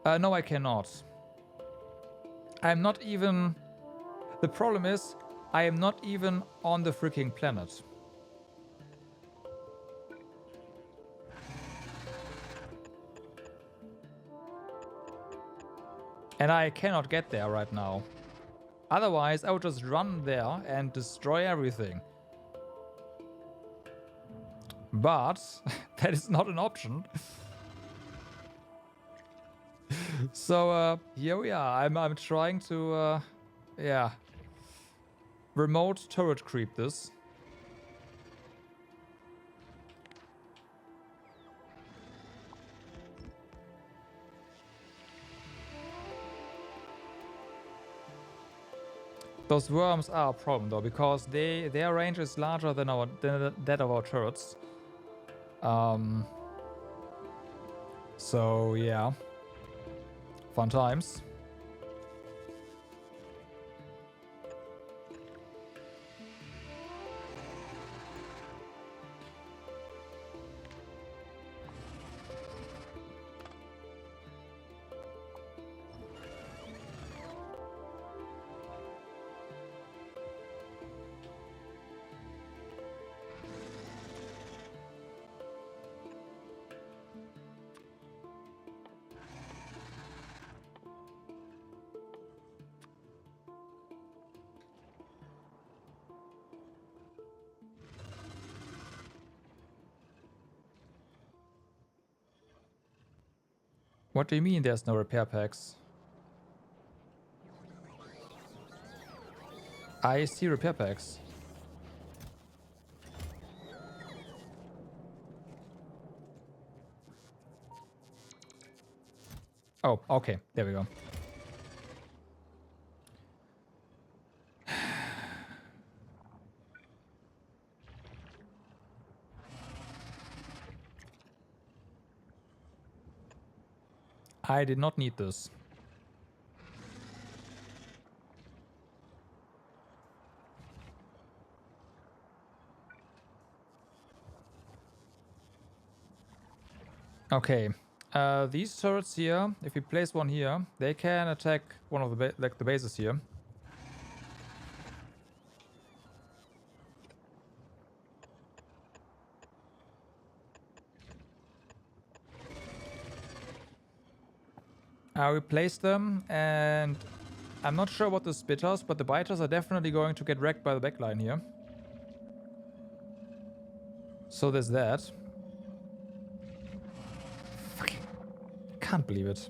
No, I cannot. I'm not even... The problem is, I am not even on the freaking planet. And I cannot get there right now. Otherwise, I would just run there and destroy everything. But that is not an option. So here we are. I'm trying to, yeah, remote turret creep this. Those worms are a problem though, because their range is larger than that of our turrets. So yeah, fun times. What do you mean there's no repair packs? I see repair packs. Oh, okay. There we go. I did not need this. Okay. These turrets here, if we place one here, they can attack one of the bases here. I replaced them, and I'm not sure about the spitters, but the biters are definitely going to get wrecked by the backline here. So there's that. Fucking can't believe it.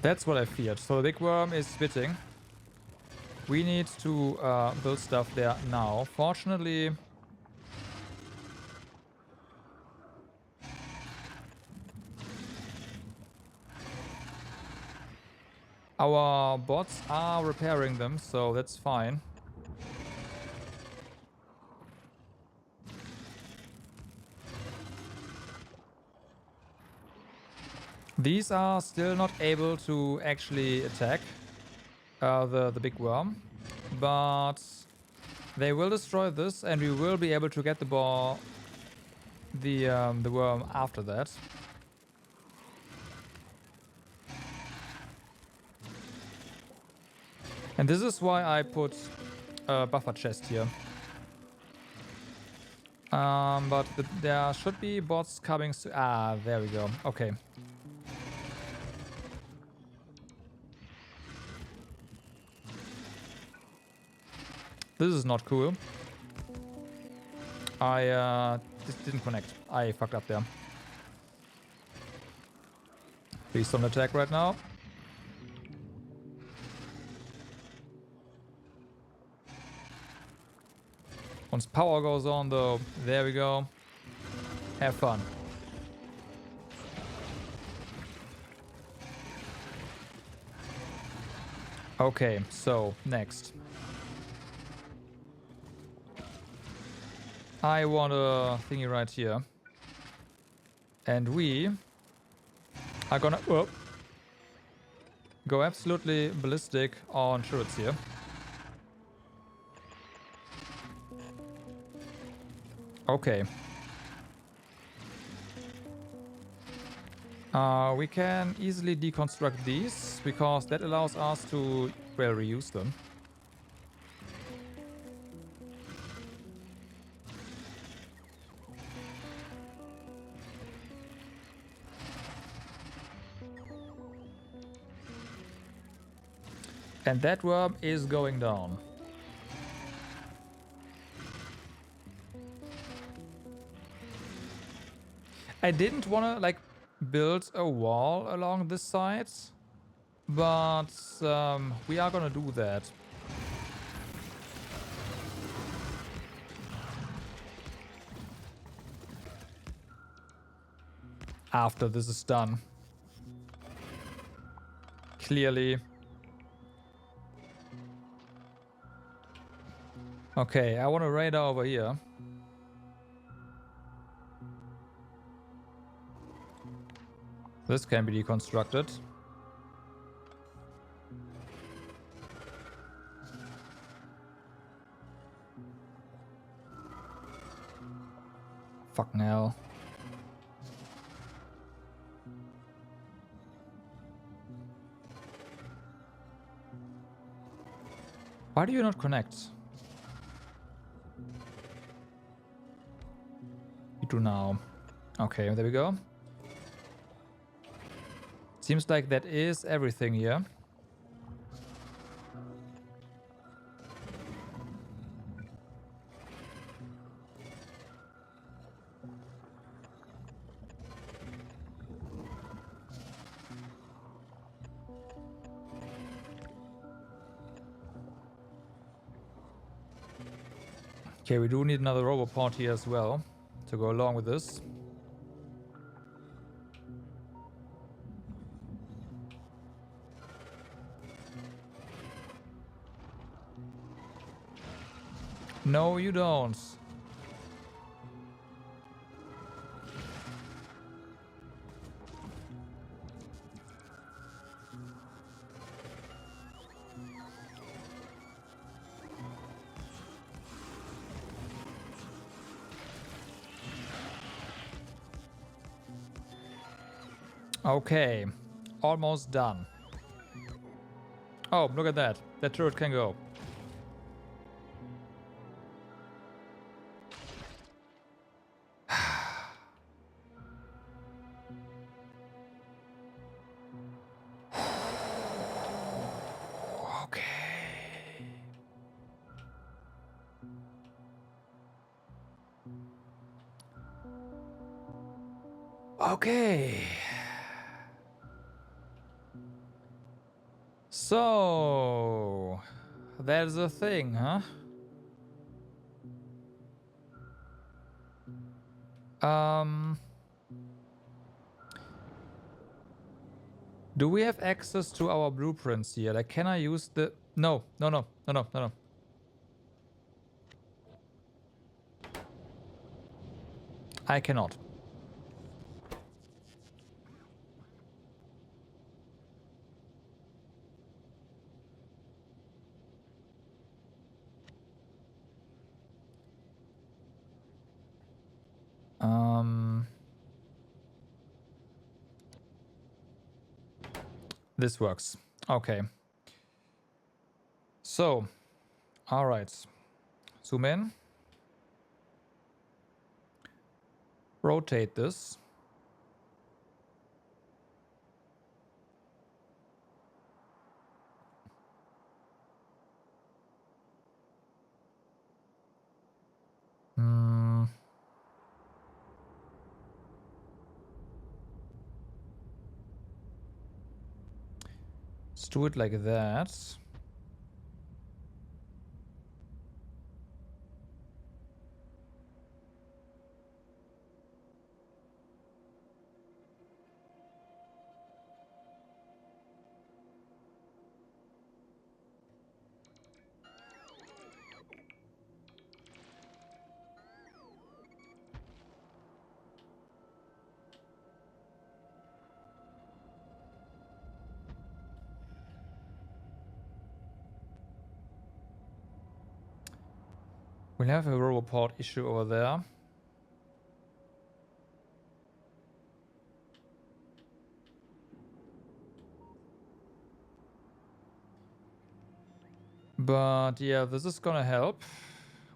That's what I feared. So the big worm is spitting. We need to build stuff there now. Fortunately, our bots are repairing them, so that's fine. These are still not able to actually attack the big worm, but they will destroy this, and we will be able to get the worm after that. And this is why I put a buffer chest here. But there should be bots coming. There we go. Okay. This is not cool. This didn't connect. I fucked up there. Please don't attack right now. Once power goes on though, there we go. Have fun. Okay, so next. I want a thingy right here. And we are gonna go absolutely ballistic on turrets here. Okay. We can easily deconstruct these because that allows us to, well, reuse them. And that worm is going down. I didn't want to, like, build a wall along this side, but we are gonna do that. After this is done. Clearly. Okay, I want a radar over here. This can be deconstructed. Fucking hell. Why do you not connect? You do now. Okay, there we go. Seems like that is everything here. Okay, we do need another roboport here as well to go along with this. No, you don't. Okay, almost done. Oh, look at that. That turret can go. Okay. So, that's the thing, huh? Do we have access to our blueprints here? Like, can I use the... No. I cannot. This works. Okay. So, all right. Zoom in. Rotate this. Let's do it like that. We have a roboport issue over there. But yeah, this is gonna help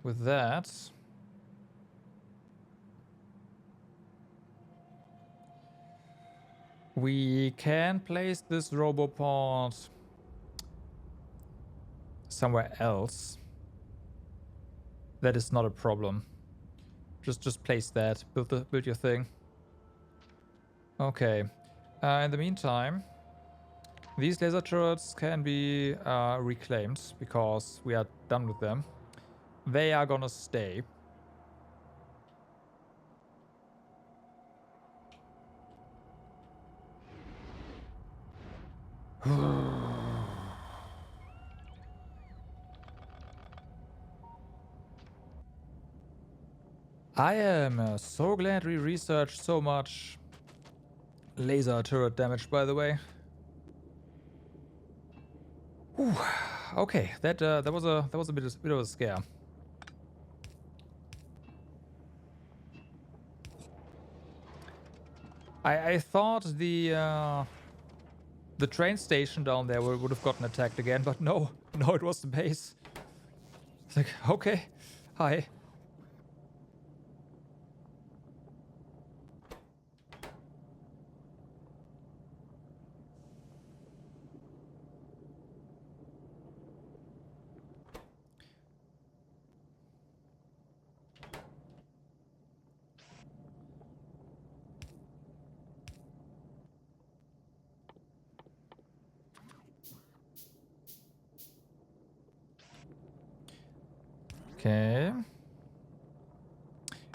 with that. We can place this roboport somewhere else. That is not a problem. Just place that. Build your thing. Okay. In the meantime, these laser turrets can be reclaimed because we are done with them. They are gonna stay. I am so glad we researched so much laser turret damage, by the way. Whew. Okay, that was a bit of a scare. I thought the train station down there would have gotten attacked again, but no, it was the base. It's like, okay, hi. Okay. You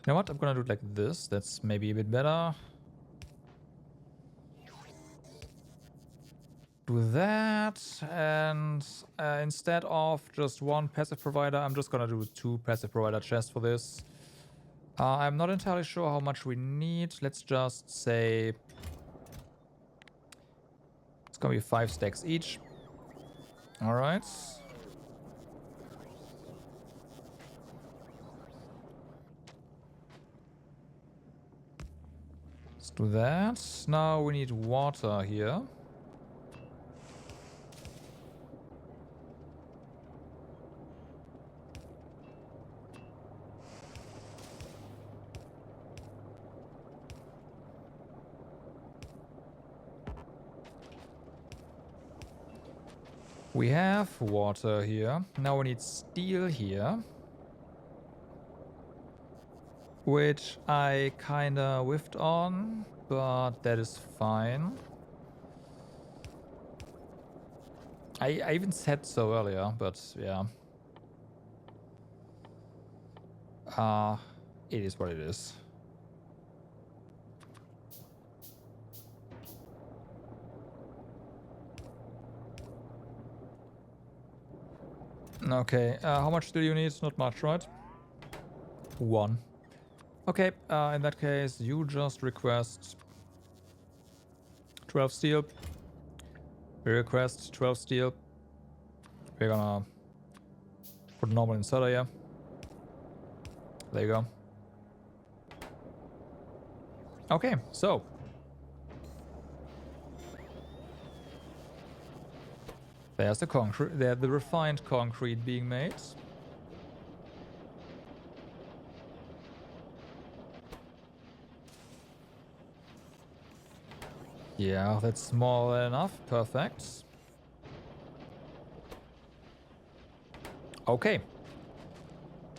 know what? I'm gonna do it like this. That's maybe a bit better. Do that, and instead of just one passive provider, I'm just gonna do 2 passive provider chests for this. I'm not entirely sure how much we need. Let's just say it's gonna be 5 stacks each. All right. Let's do that. Now we need water here. We have water here. Now we need steel here. Which I kinda whiffed on, but that is fine. I even said so earlier, but yeah. It is what it is. Okay, how much do you need? Not much, right? 1. Okay, in that case, you just request 12 steel. We request 12 steel. We're gonna put normal inserter here. There you go. Okay, so. There's the concrete, there's the refined concrete being made. Yeah, that's small enough. Perfect. Okay.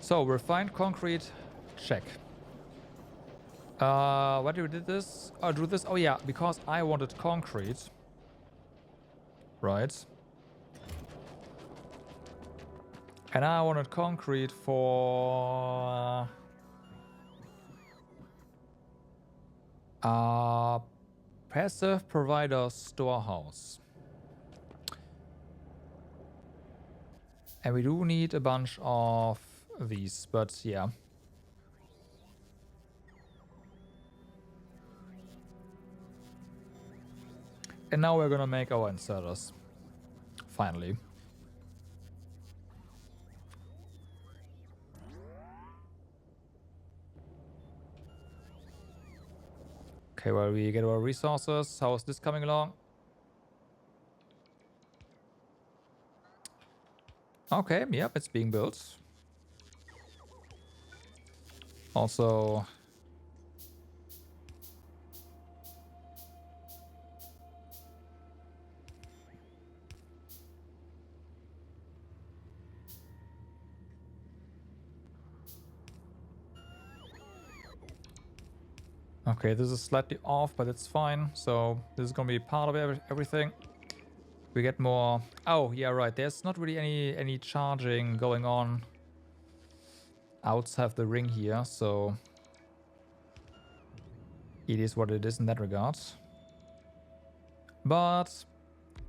So, refined concrete, check. Why do we did this? Oh, do this? Oh yeah, because I wanted concrete. Right. And I wanted concrete for... passive provider storehouse. And we do need a bunch of these, but yeah. And now we're gonna make our inserters. Finally. Okay, well, we get our resources. How is this coming along? Okay, yep, it's being built. Also, okay, this is slightly off, but it's fine. So this is gonna be part of everything. We get more. Oh, yeah, right. There's not really any charging going on outside of the ring here, so it is what it is in that regard. But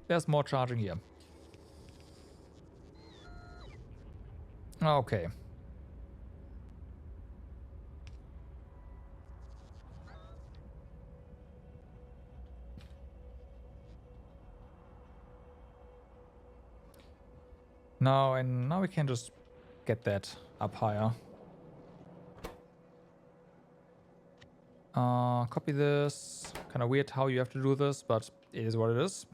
there's more charging here. Okay. Now we can just get that up higher. Copy this. Kind of weird how you have to do this, but it is what it is.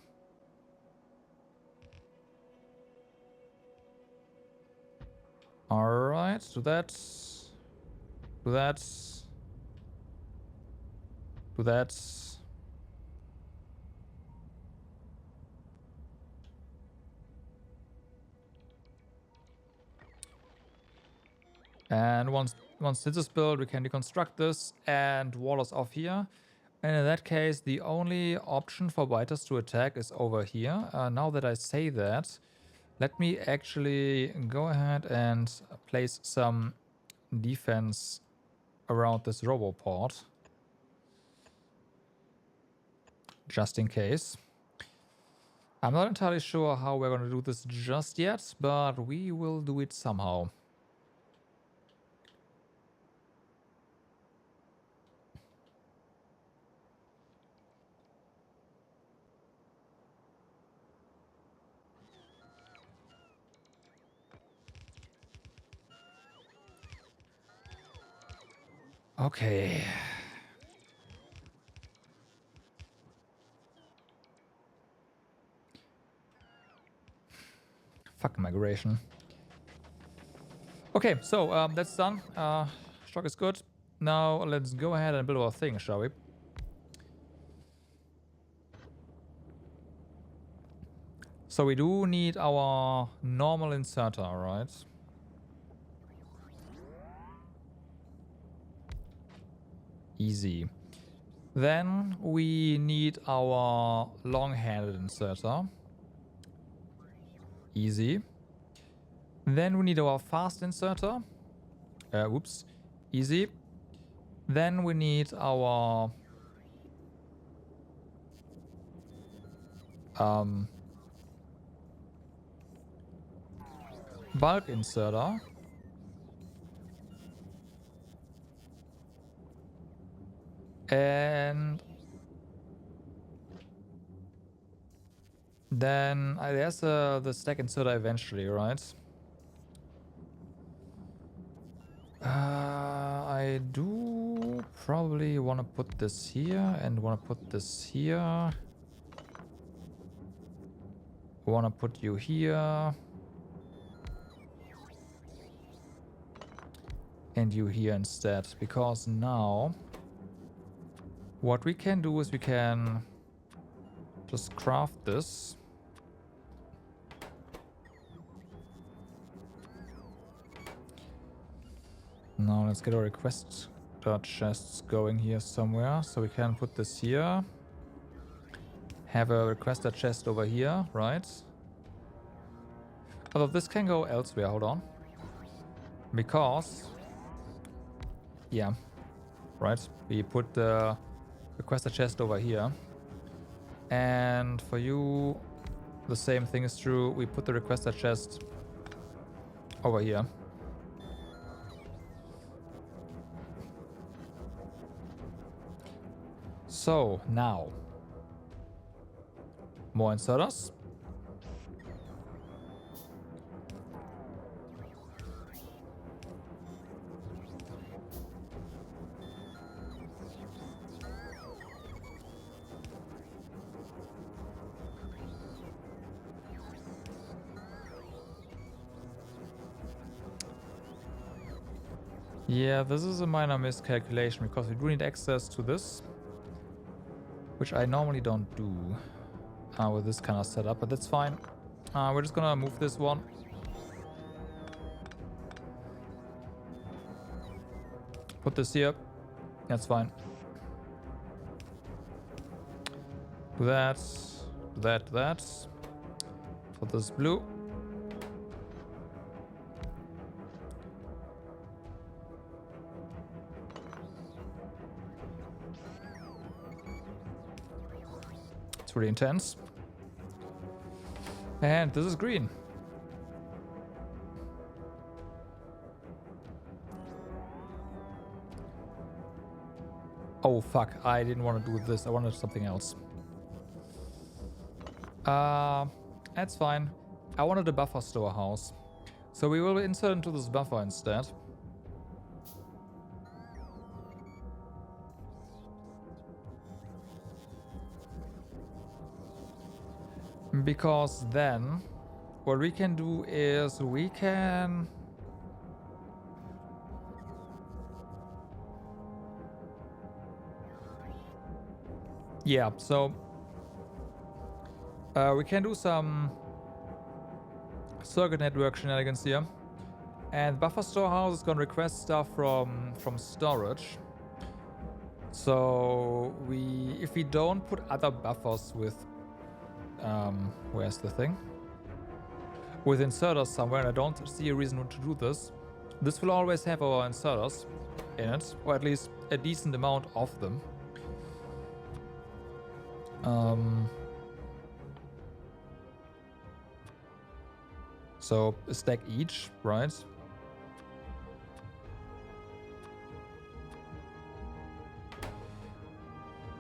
Alright, do that. Do that. Do that. And once this is built, we can deconstruct this and wall us off here. And in that case, the only option for biters to attack is over here. Now that I say that, let me actually go ahead and place some defense around this roboport. Just in case. I'm not entirely sure how we're going to do this just yet, but we will do it somehow. Okay. Fuck migration. Okay, so that's done. Stock is good. Now let's go ahead and build our thing, shall we? So we do need our normal inserter, right? Easy. Then we need our long-handed inserter. Easy. Then we need our fast inserter. Oops. Easy. Then we need our bulk inserter. And then there's the stack inserter eventually, right? I do probably want to put this here and want to put this here. Want to put you here. And you here instead. Because now what we can do is we can just craft this. Now let's get our request chests going here somewhere. So we can put this here. Have a requester chest over here, right? Although this can go elsewhere, hold on. Because, yeah, right? We put the requester chest over here. And for you, the same thing is true. We put the requester chest over here. So now, more inserters. Yeah, this is a minor miscalculation because we do need access to this, which I normally don't do with this kind of setup, but that's fine. We're just gonna move this one. Put this here. That's fine. Do that. Do that. Do that. Put this blue. It's really intense. And this is green. Oh fuck, I didn't want to do this. I wanted something else. That's fine. I wanted a buffer storehouse. So we will insert into this buffer instead. Because then what we can do is we can so we can do some circuit network shenanigans here. And buffer storehouse is gonna request stuff from storage. So if we don't put other buffers with where's the thing? With inserters somewhere, and I don't see a reason to do this. This will always have our inserters in it, or at least a decent amount of them. So a stack each, right?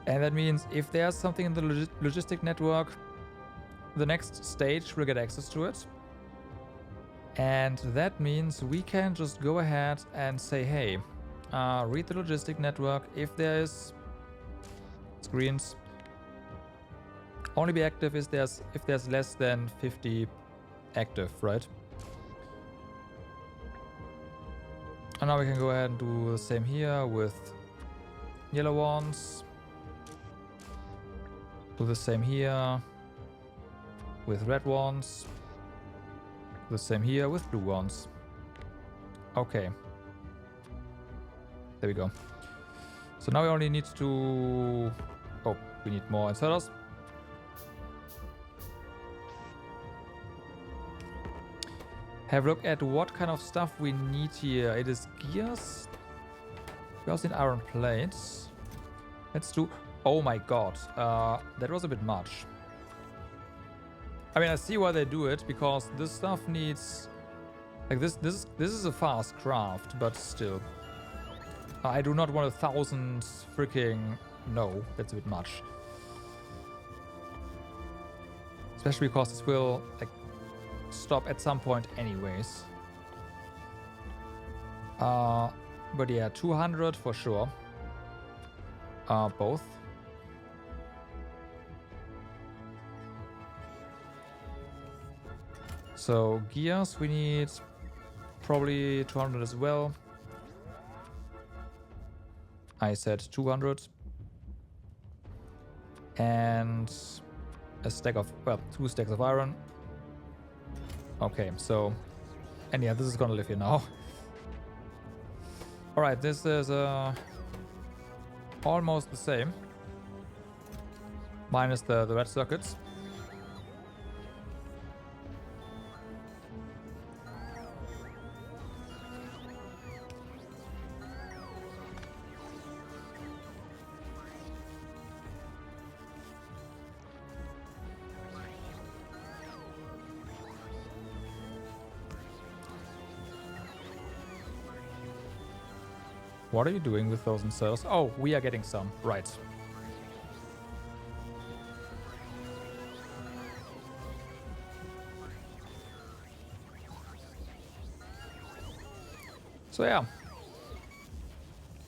And that means if there's something in the logistic network, the next stage will get access to it. And that means we can just go ahead and say, hey, read the logistic network. If there is screens, only be active if there's less than 50 active, right? And now we can go ahead and do the same here with yellow ones. Do the same here with red ones. The same here with blue ones. Okay. There we go. So now we only need to... Oh, we need more inserters. Have a look at what kind of stuff we need here. It is gears. We also need iron plates. Let's do... Oh my god. That was a bit much. I mean, I see why they do it, because this stuff needs... Like, this is a fast craft, but still. I do not want 1,000 freaking... No, that's a bit much. Especially because this will, like, stop at some point anyways. But yeah, 200 for sure. Both. So gears, we need probably 200 as well. I said 200. And a stack of, well, 2 stacks of iron. Okay, so, and yeah, this is gonna live here now. All right, this is almost the same, minus the red circuits. What are you doing with those inserters? Oh, we are getting some. Right. So yeah.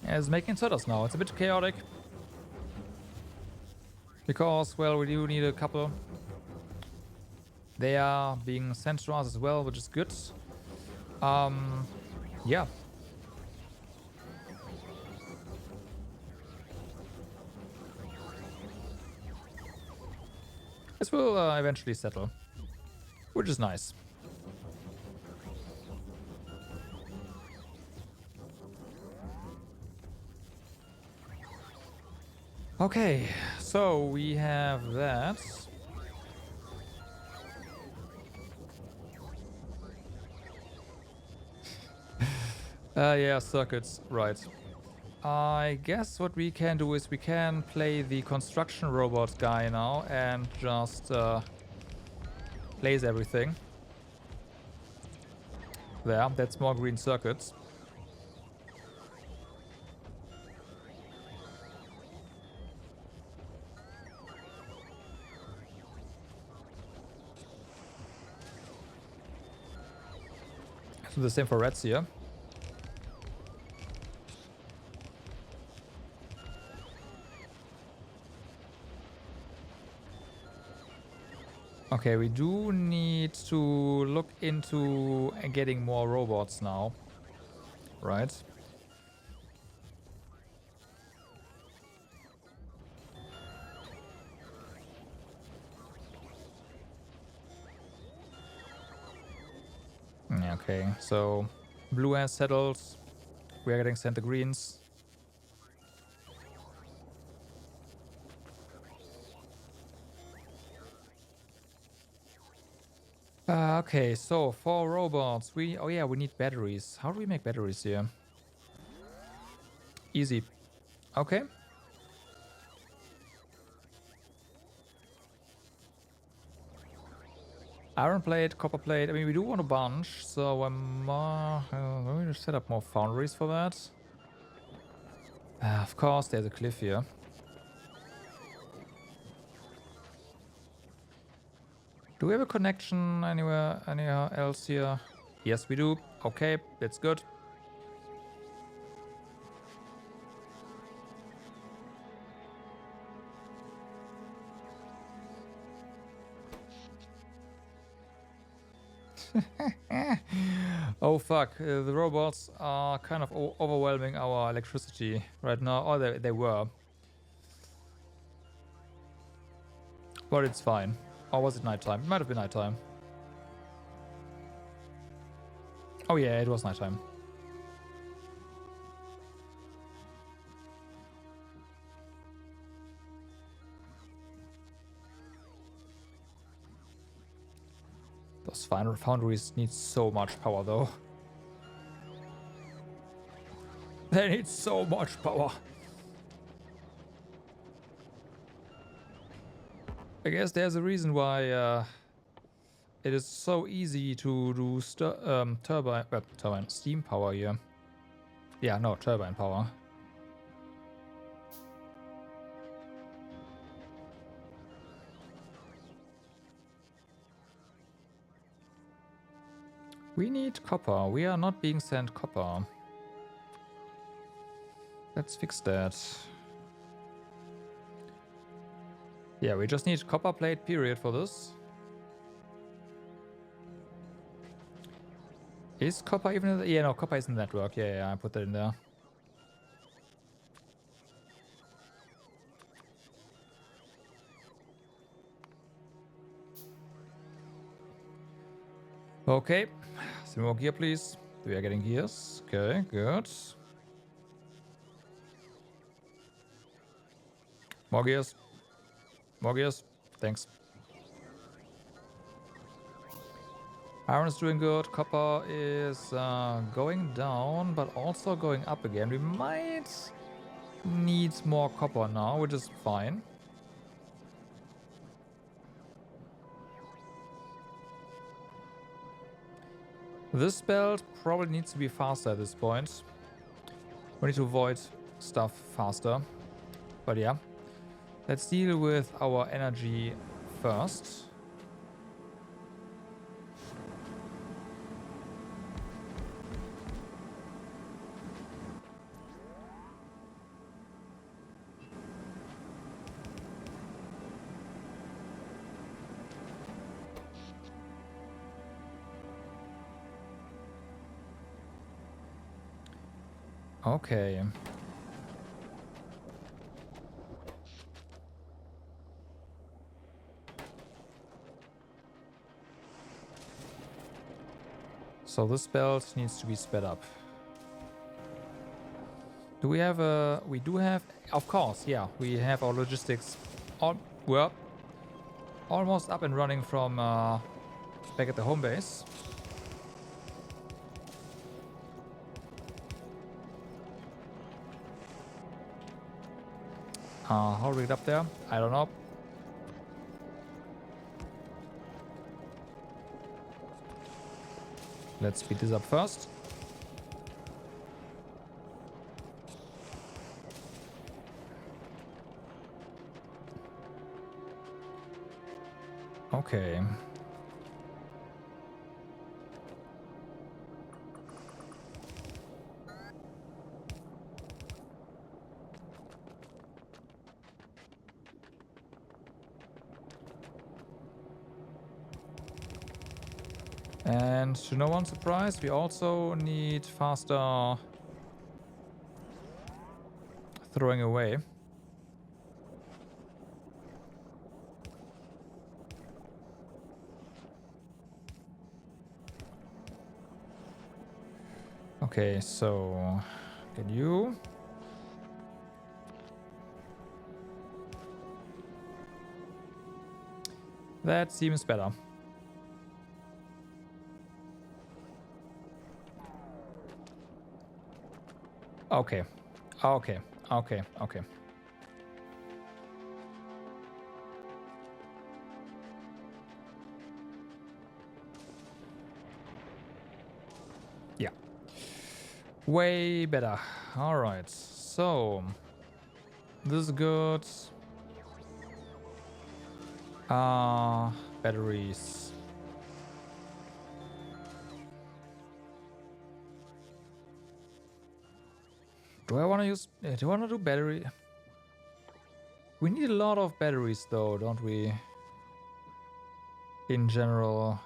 It's making inserters now. It's a bit chaotic. Because, well, we do need a couple. They are being sent to us as well, which is good. Yeah. This will eventually settle, which is nice. Okay, so we have that. Yeah, circuits, right. I guess what we can do is we can play the construction robot guy now and just place everything. There, that's more green circuits. So the same for reds here. Okay, we do need to look into getting more robots now. Right. Okay, so blue has settled. We are getting sent the greens. Okay, so for robots, we need batteries. How do we make batteries here? Easy. Okay. Iron plate, copper plate. I mean, we do want a bunch, so I'm going to set up more foundries for that. Of course, there's a cliff here. Do we have a connection anywhere else here? Yes, we do. Okay, that's good. Oh fuck, the robots are kind of overwhelming our electricity right now. Oh, they were. But it's fine. Or was it nighttime? It might have been nighttime. Oh yeah, it was nighttime. Those final foundries need so much power though. They need so much power. I guess there's a reason why it is so easy to do turbine steam power here. Yeah, no, turbine power. We need copper. We are not being sent copper. Let's fix that. Yeah, we just need copper plate period for this. Is copper even in the... Yeah, no, copper is in the network. Yeah, I put that in there. Okay. Some more gear, please. We are getting gears. Okay, good. More gears. More gears. Thanks. Iron is doing good. Copper is going down, but also going up again. We might need more copper now, which is fine. This belt probably needs to be faster at this point. We need to avoid stuff faster. But yeah. Let's deal with our energy first. Okay. So this belt needs to be sped up. Do we have a... We do have... Of course, yeah. We have our logistics... well, almost up and running from back at the home base. How do we get up there? I don't know. Let's speed this up first. Okay. And to no one's surprise, we also need faster throwing away. Okay, so get you. That seems better. Okay. Okay. Okay. Okay. Yeah. Way better. All right. So this is good. Batteries. Do I want to use... do I want to do battery? We need a lot of batteries though, don't we? In general.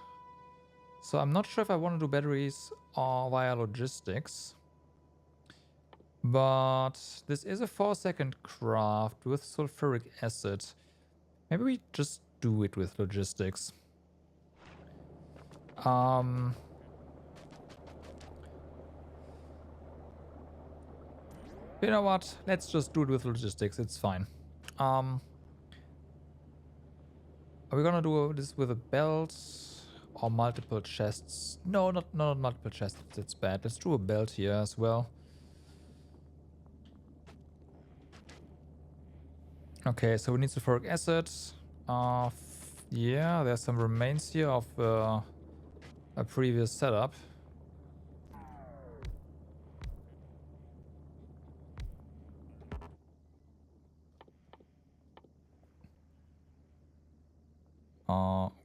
So I'm not sure if I want to do batteries or via logistics. But this is a 4-second craft with sulfuric acid. Maybe we just do it with logistics. You know what? Let's just do it with logistics. It's fine. Are we gonna do this with a belt or multiple chests? No, not multiple chests. That's bad. Let's do a belt here as well. Okay, so we need sulfuric acid. Yeah, there's some remains here of a previous setup.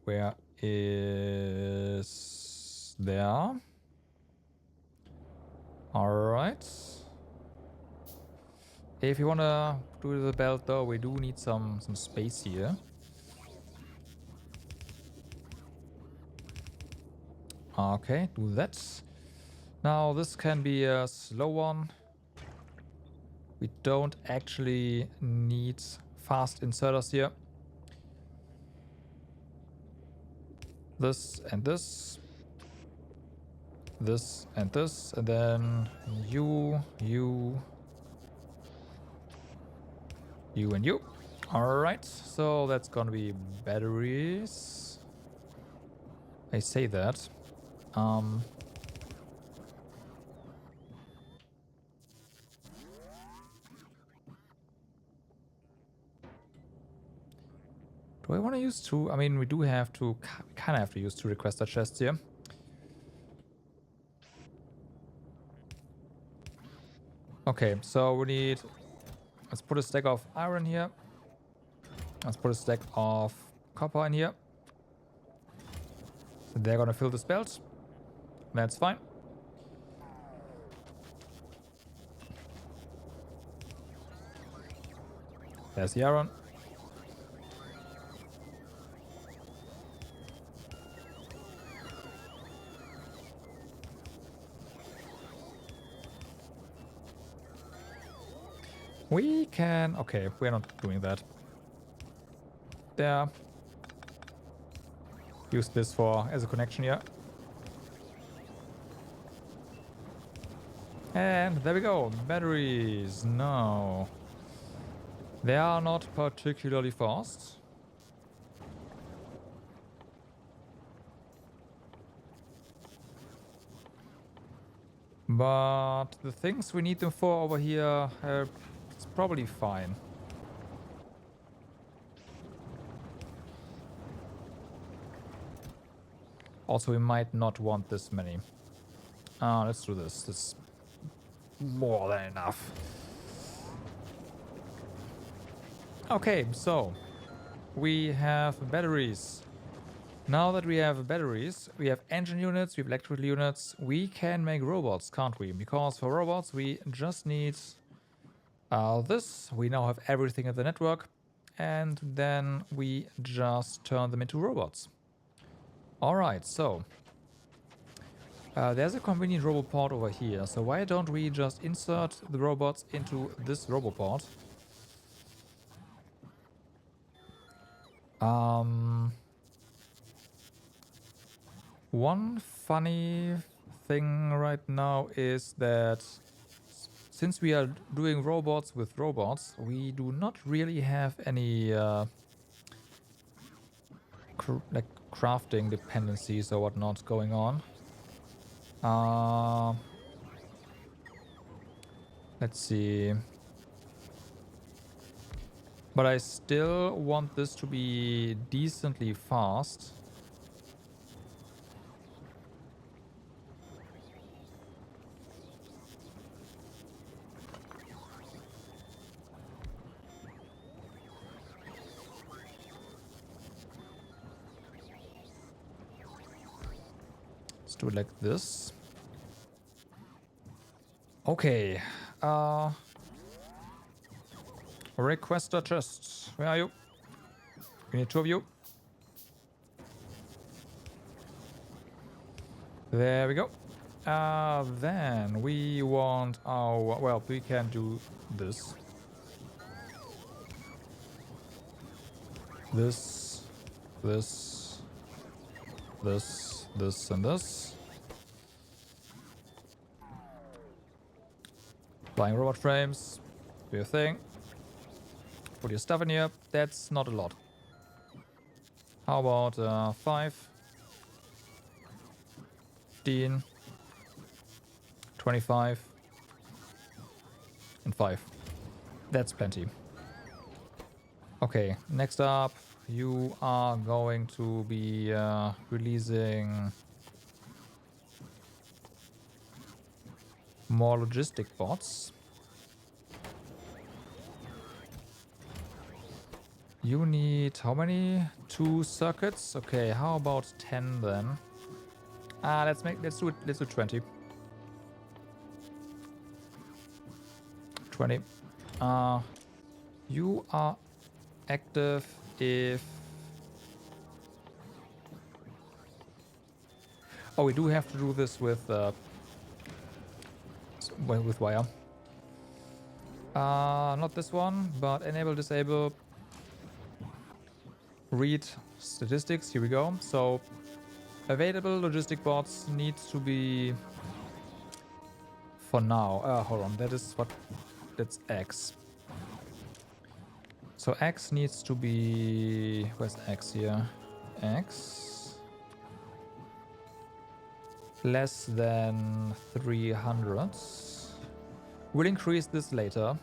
Where is there? All right. If you wanna do the belt though, we do need some space here. Okay, do that. Now this can be a slow one. We don't actually need fast inserters here. This and this. This and this. And then you and you. Alright, so that's gonna be batteries. I say that. Do I want to use two? I mean, we do have to, we kind of have to use two requester chests here. Okay, so we need, let's put a stack of iron here. Let's put a stack of copper in here. So they're gonna fill this belt. That's fine. There's the iron. We can... Okay, we're not doing that. There. Use this for as a connection here. And there we go. Batteries. No. They are not particularly fast. But the things we need them for over here, it's probably fine. Also, we might not want this many. Let's do this. This is more than enough. Okay, so we have batteries. Now that we have batteries, we have engine units, we have electrical units, we can make robots, can't we? Because for robots, we just need this. We now have everything in the network, and then we just turn them into robots. Alright, so there's a convenient roboport over here, so why don't we just insert the robots into this roboport? One funny thing right now is that since we are doing robots with robots, we do not really have any like crafting dependencies or whatnot going on. Let's see. But I still want this to be decently fast. Let's do it like this. Okay. Requester chests. Where are you? We need two of you. There we go. Then we want our... Well, we can do this. This, and this. Flying robot frames. Do your thing. Put your stuff in here. That's not a lot. How about 5, 15, 25, and 5. That's plenty. Okay, next up, you are going to be releasing more logistic bots. You need how many? 2 circuits? Okay, how about 10 then? Let's do 20. 20. You are active if... Oh, we do have to do this with wire. Not this one, but enable, disable, read statistics. Here we go. So available logistic bots need to be for now. Hold on, that's X. So X needs to be... Where's X here? X less than 300. We'll increase this later.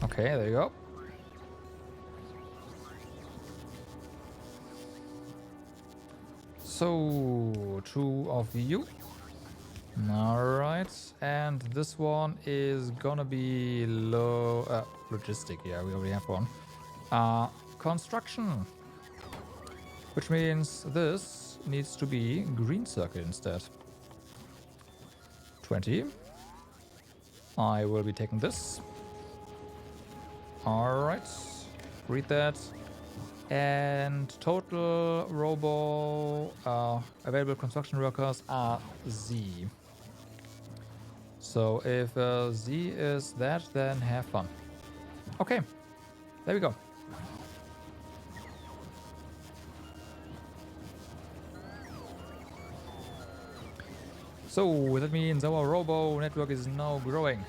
Okay, there you go. So, 2 of you. Alright, and this one is gonna be logistic. Yeah, we already have one. Construction. Which means this needs to be green circle instead. 20. I will be taking this. Alright. Read that. And total robo available construction workers are Z. So if Z is that, then have fun. Okay, there we go. So that means our robo network is now growing.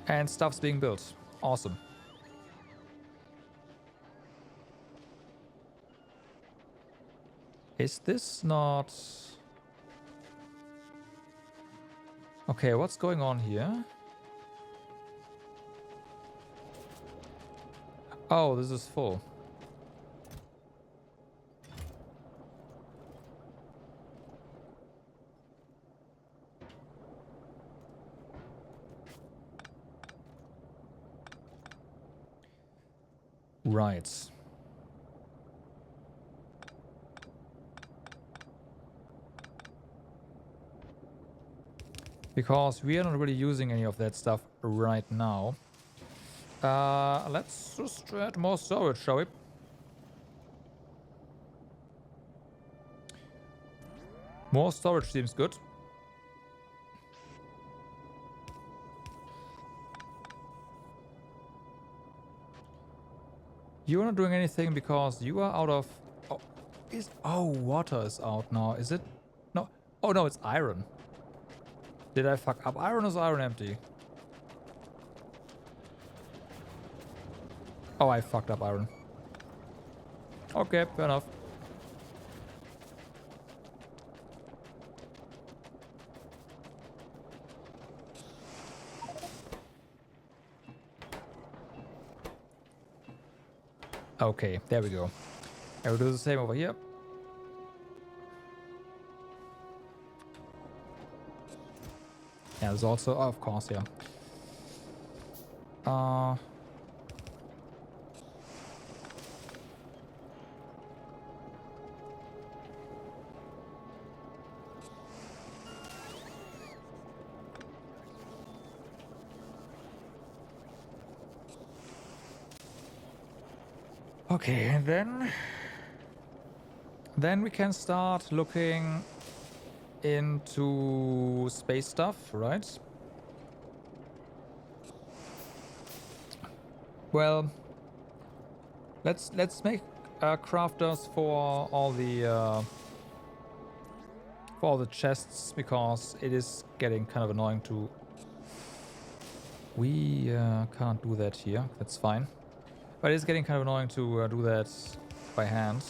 And stuff's being built. Awesome. Is this not... Okay, what's going on here? Oh, this is full. Right. Because we are not really using any of that stuff right now. Let's just add more storage, shall we? More storage seems good. You're not doing anything because you are out of... Oh, water is out now. Is it? No. Oh, no, it's iron. Did I fuck up? Iron is iron empty. Oh, I fucked up iron. Okay, fair enough. Okay, there we go. I will do the same over here. Yeah, there's also... Oh, of course, yeah. Okay, and then we can start looking into space stuff, right? Well, let's make crafters for all the chests, because it is getting kind of annoying to... We can't do that here. That's fine. But it's getting kind of annoying to do that by hand.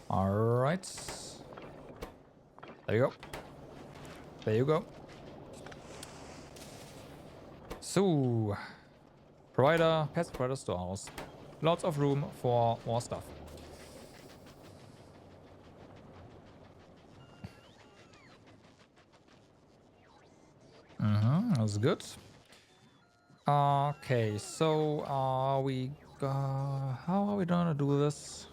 Alright. There you go. There you go. So, provider, pest provider storehouse. Lots of room for more stuff. That's good. Okay, so how are we gonna do this?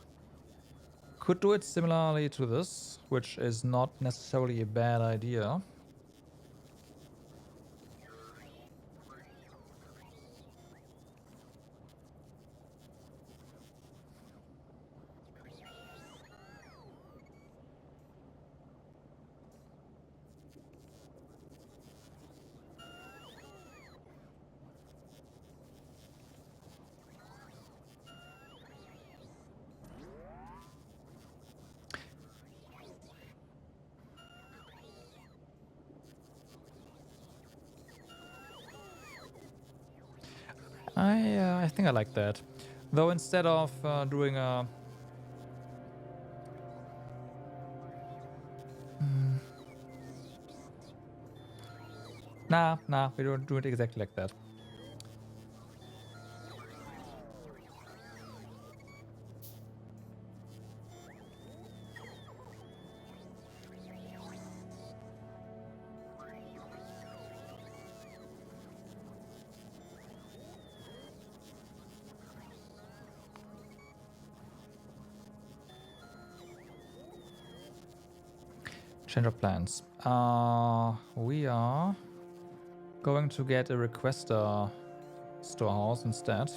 Could do it similarly to this, which is not necessarily a bad idea. I think I like that. Though instead of doing a... Nah, we don't do it exactly like that. Change of plans. We are going to get a requester storehouse instead.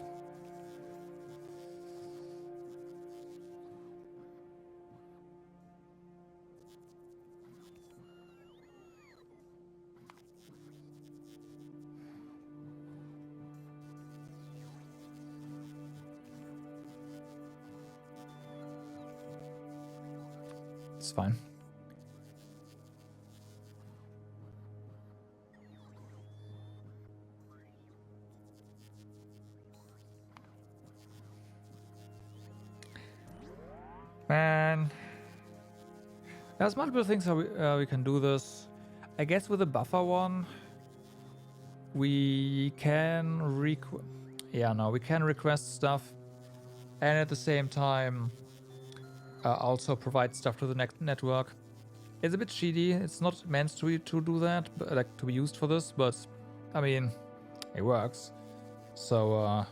It's fine. Man, there's multiple things how we can do this. I guess with the buffer one, we can we can request stuff, and at the same time, also provide stuff to the next network. It's a bit cheaty. It's not meant to do that, but like to be used for this. But I mean, it works. So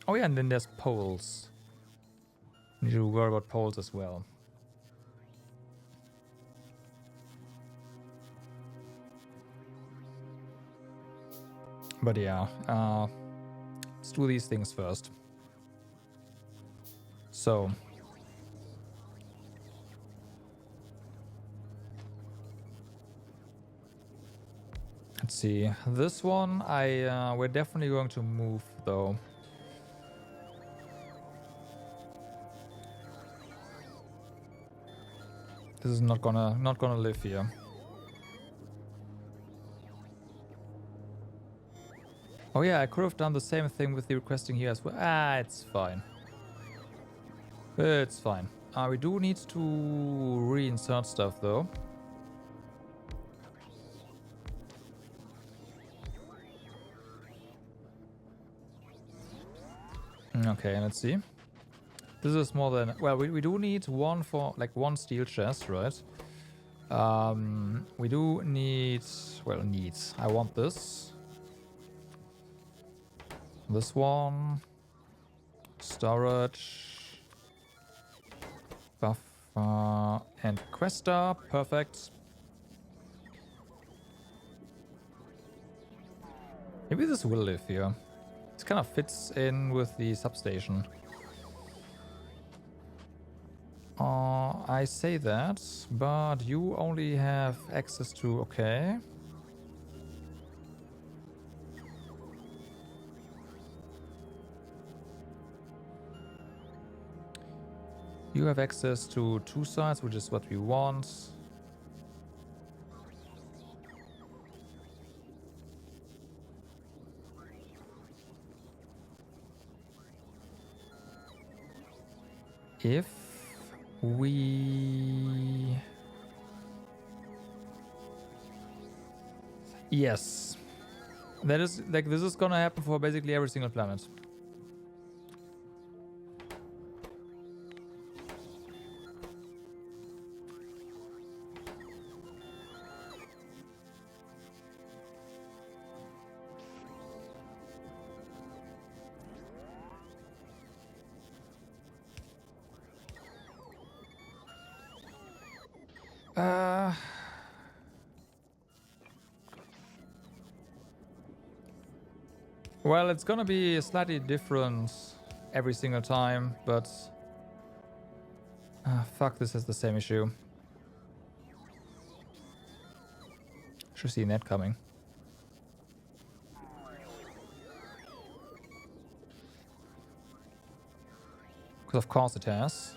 oh yeah, and then there's polls. Need to worry about polls as well. But yeah, let's do these things first. So let's see. This one, we're definitely going to move though. This is not gonna live here. Oh yeah, I could have done the same thing with the requesting here as well. It's fine. It's fine. We do need to reinsert stuff though. Okay, let's see. This is more than... Well, we do need one for... Like, one steel chest, right? We do need... Well, needs. I want this. This one. Storage. Buffer. And quester. Perfect. Maybe this will live here. This kind of fits in with the substation. I say that, but you only have access to... Okay. You have access to 2 sides, which is what we want. If we... Yes. That is, like, this is gonna happen for basically every single planet. Well, it's gonna be slightly different every single time, but... fuck, this has the same issue. Should see that coming. Because of course it has.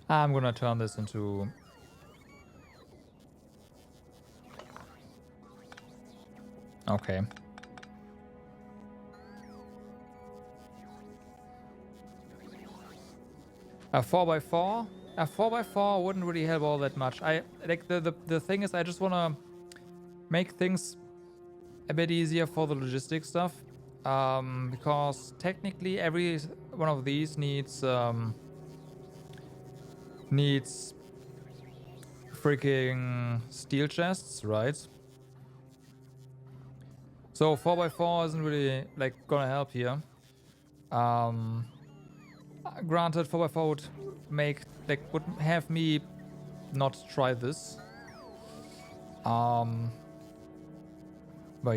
I'm gonna turn this into... Okay. A 4x4? A 4x4 wouldn't really help all that much. I like the thing is I just wanna make things a bit easier for the logistics stuff. Because technically every one of these needs freaking steel chests, right? So 4x4 isn't really like gonna help here. Granted, 4x4 would make would have me not try this. But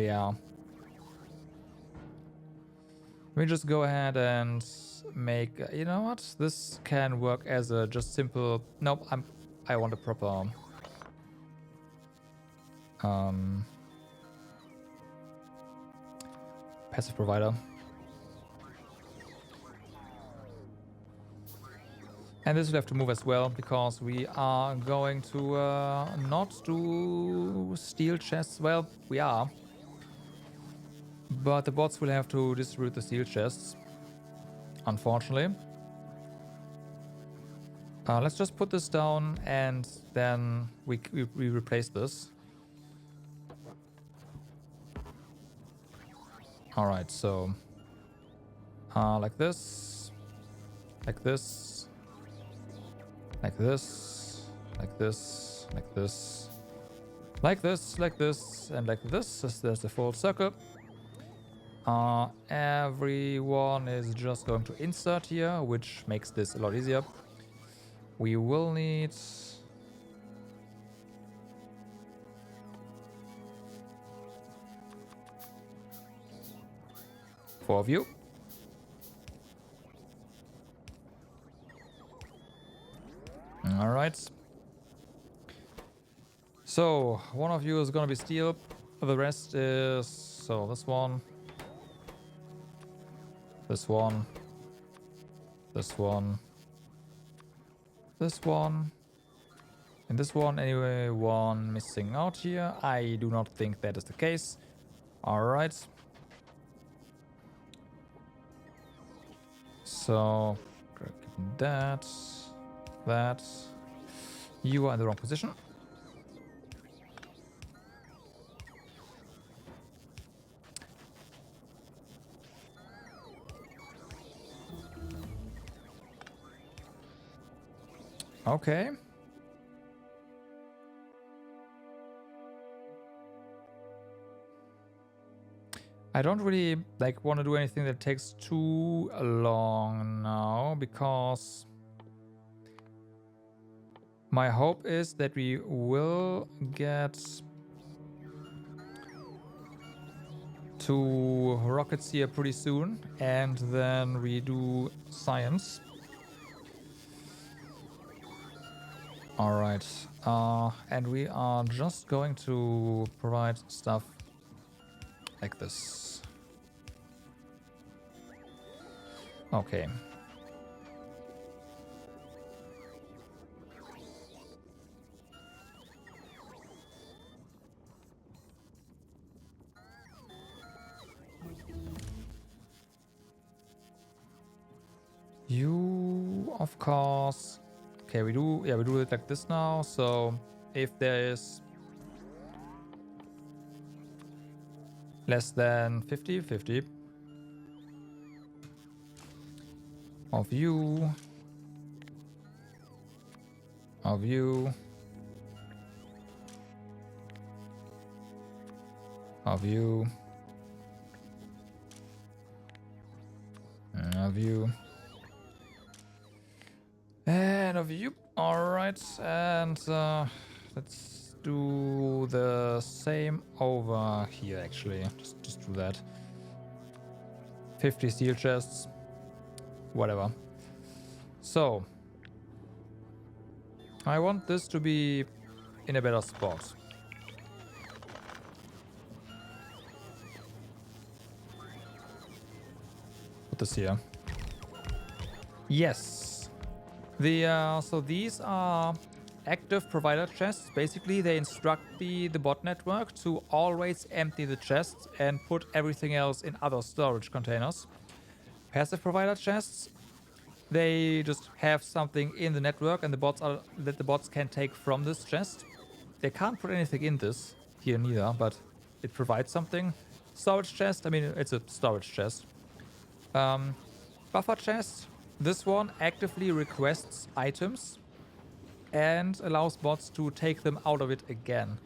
yeah. Let me just go ahead and make, you know what? This can work as a just simple, nope, I want a proper passive provider. And this will have to move as well, because we are going to not do steel chests. Well, we are. But the bots will have to distribute the steel chests, unfortunately. Let's just put this down, and then we replace this. Alright, so like this, like this, like this, like this, like this, like this, like this, and like this. There's the full circle. Everyone is just going to insert here, which makes this a lot easier. We will need 4 of you. All right. So one of you is gonna be steel. The rest is, so this one, this one, this one, this one, and this one. Anyway, one missing out here. I do not think that is the case. All right. So that. You are in the wrong position. Okay. I don't really want to do anything that takes too long now, because my hope is that we will get to rockets here pretty soon, and then we do science. All right, and we are just going to provide stuff like this. Okay. You, of course. Okay, we do it like this now. So if there is less than 50 of you, of you, of you, of you, and of you. All right, and let's do the same over here. Actually, just do that. 50 steel chests, whatever. So I want this to be in a better spot. Put this here. Yes. So these are active provider chests. Basically, they instruct the bot network to always empty the chests and put everything else in other storage containers. Passive provider chests, they just have something in the network, and the bots can take from this chest. They can't put anything in this here neither, but it provides something. Storage chest, I mean, it's a storage chest. Buffer chest, this one actively requests items and allows bots to take them out of it again.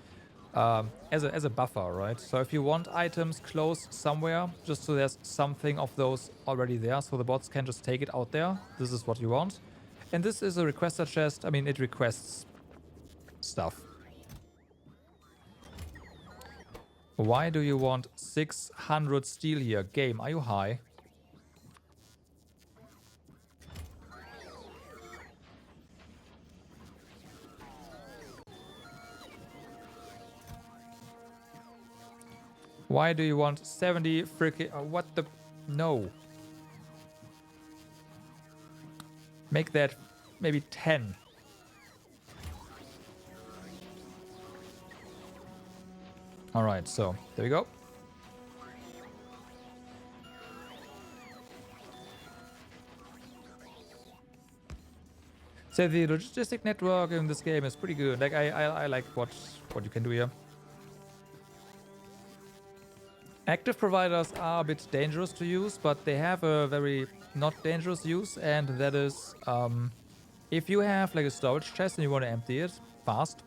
As a buffer, right? So if you want items close somewhere, just so there's something of those already there, so the bots can just take it out there. This is what you want. And this is a requester chest. I mean, it requests stuff. Why do you want 600 steel here? Game, are you high? Why do you want 70 freaking... what the... No. Make that maybe 10. Alright, so there we go. So the logistic network in this game is pretty good. Like I like what you can do here. Active providers are a bit dangerous to use, but they have a very not dangerous use, and that is if you have like a storage chest and you want to empty it fast,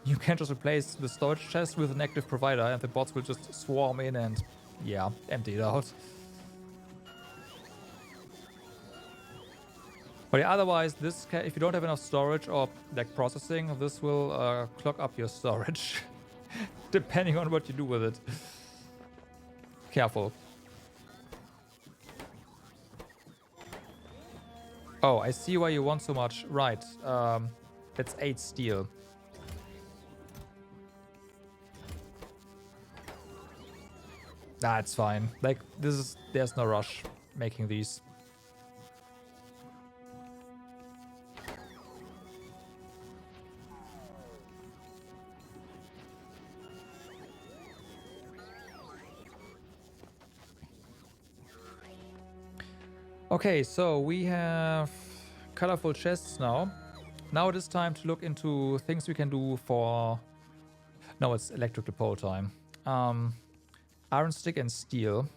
you can just replace the storage chest with an active provider and the bots will just swarm in and, yeah, empty it out. But yeah, otherwise, if you don't have enough storage or like processing, this will clog up your storage, depending on what you do with it. Careful. Oh, I see why you want so much. Right. That's 8 steel. That's fine. Like, there's no rush making these. Okay, so we have colorful chests now. Now it is time to look into things we can do for... No, it's electrical pole time. Iron stick and steel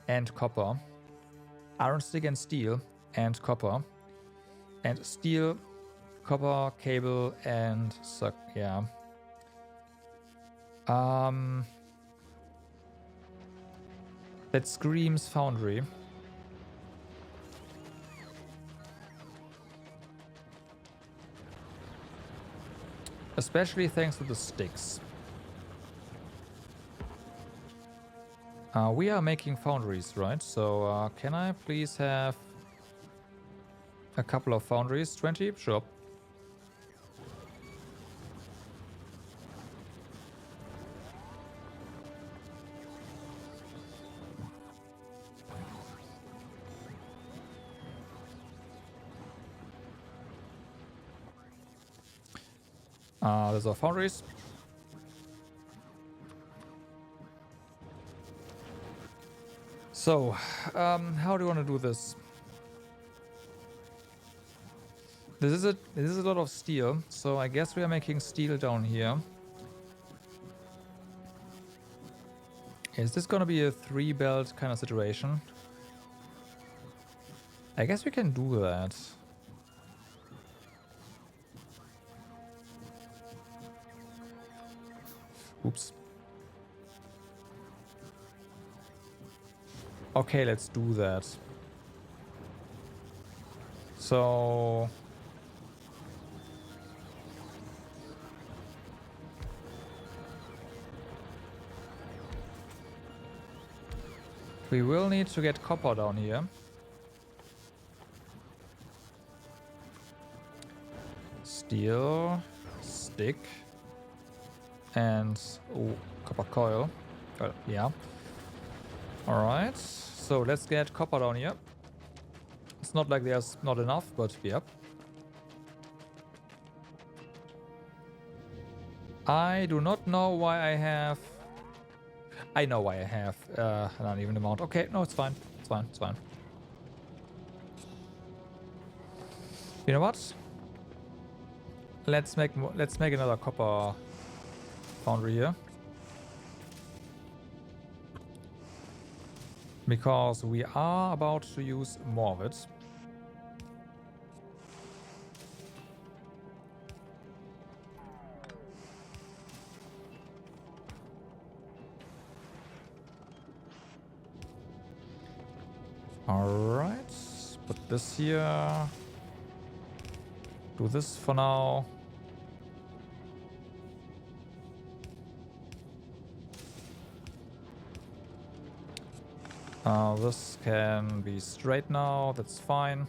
and copper. Iron stick and steel and copper. And steel, copper, cable, and suck. Yeah. That screams foundry. Especially thanks to the sticks. We are making foundries, right? So can I please have a couple of foundries? 20? Sure. There's our foundries. So, how do you want to do this? This is a lot of steel, so I guess we are making steel down here. Is this gonna be a 3-belt kind of situation? I guess we can do that. Oops. Okay, let's do that. So... we will need to get copper down here. Steel, stick, and copper coil. Yeah. Alright, so let's get copper down here. It's not like there's not enough, but yep. I do not know why I have... I know why I have an uneven amount. Okay, no, it's fine. It's fine, it's fine. You know what? Let's make another copper foundry here. Because we are about to use more of it. Alright. Put this here. Do this for now. This can be straight now. That's fine.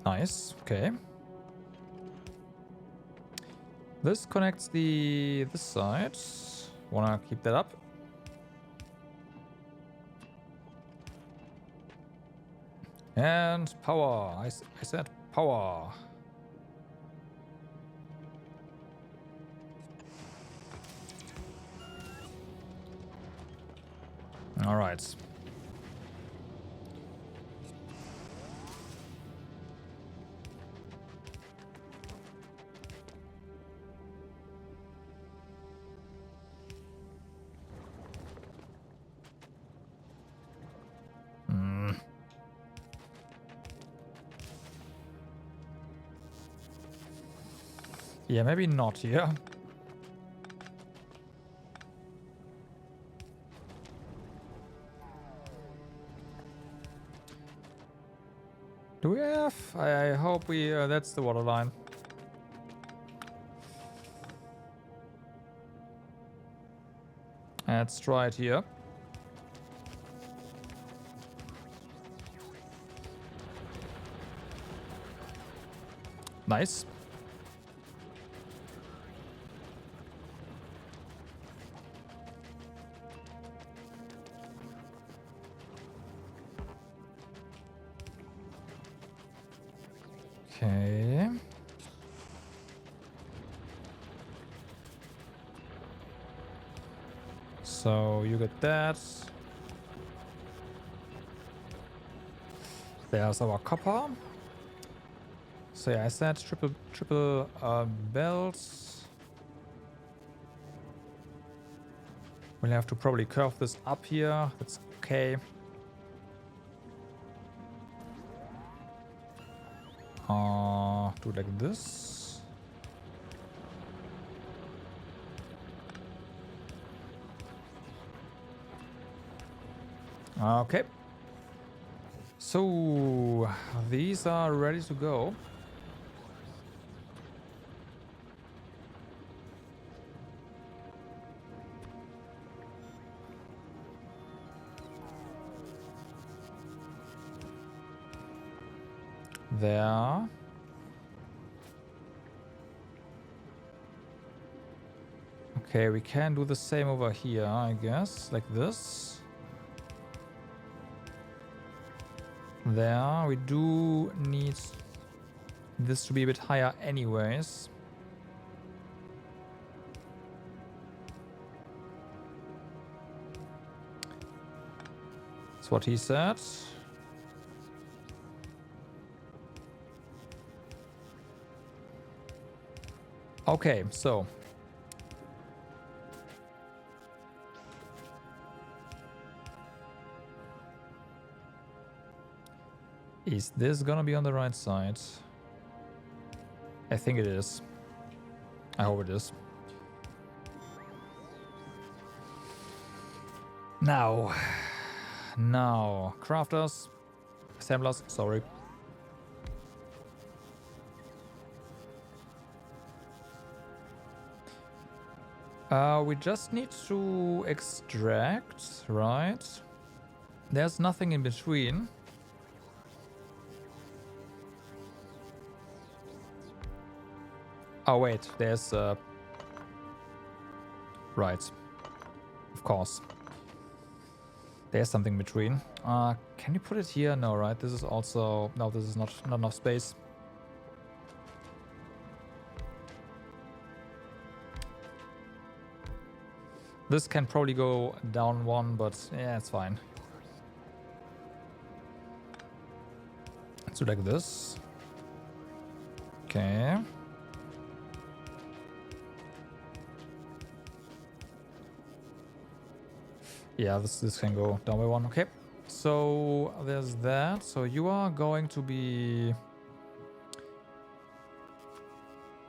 Nice. Okay. This connects this side. Wanna keep that up? And power. I said power. All right. Yeah, maybe not here. Do we have? I hope we. That's the water line. Let's try it here. Nice. Okay. So you get that. There's our copper. So yeah, I said triple belts. We'll have to probably curve this up here. That's okay. Do it like this. Okay. So these are ready to go. There. Okay, we can do the same over here, I guess, like this. There, we do need this to be a bit higher anyways. That's what he said. Okay, so is this gonna be on the right side? I think it is. I hope it is. Now, crafters, assemblers, sorry. We just need to extract, right? There's nothing in between. Oh wait, there's right. Of course. There's something in between. Can you put it here? No, right? This is also no, this is not enough space. This can probably go down one, but yeah, it's fine. Let's do like this. Okay. Yeah, this can go down by one. Okay. So there's that. So you are going to be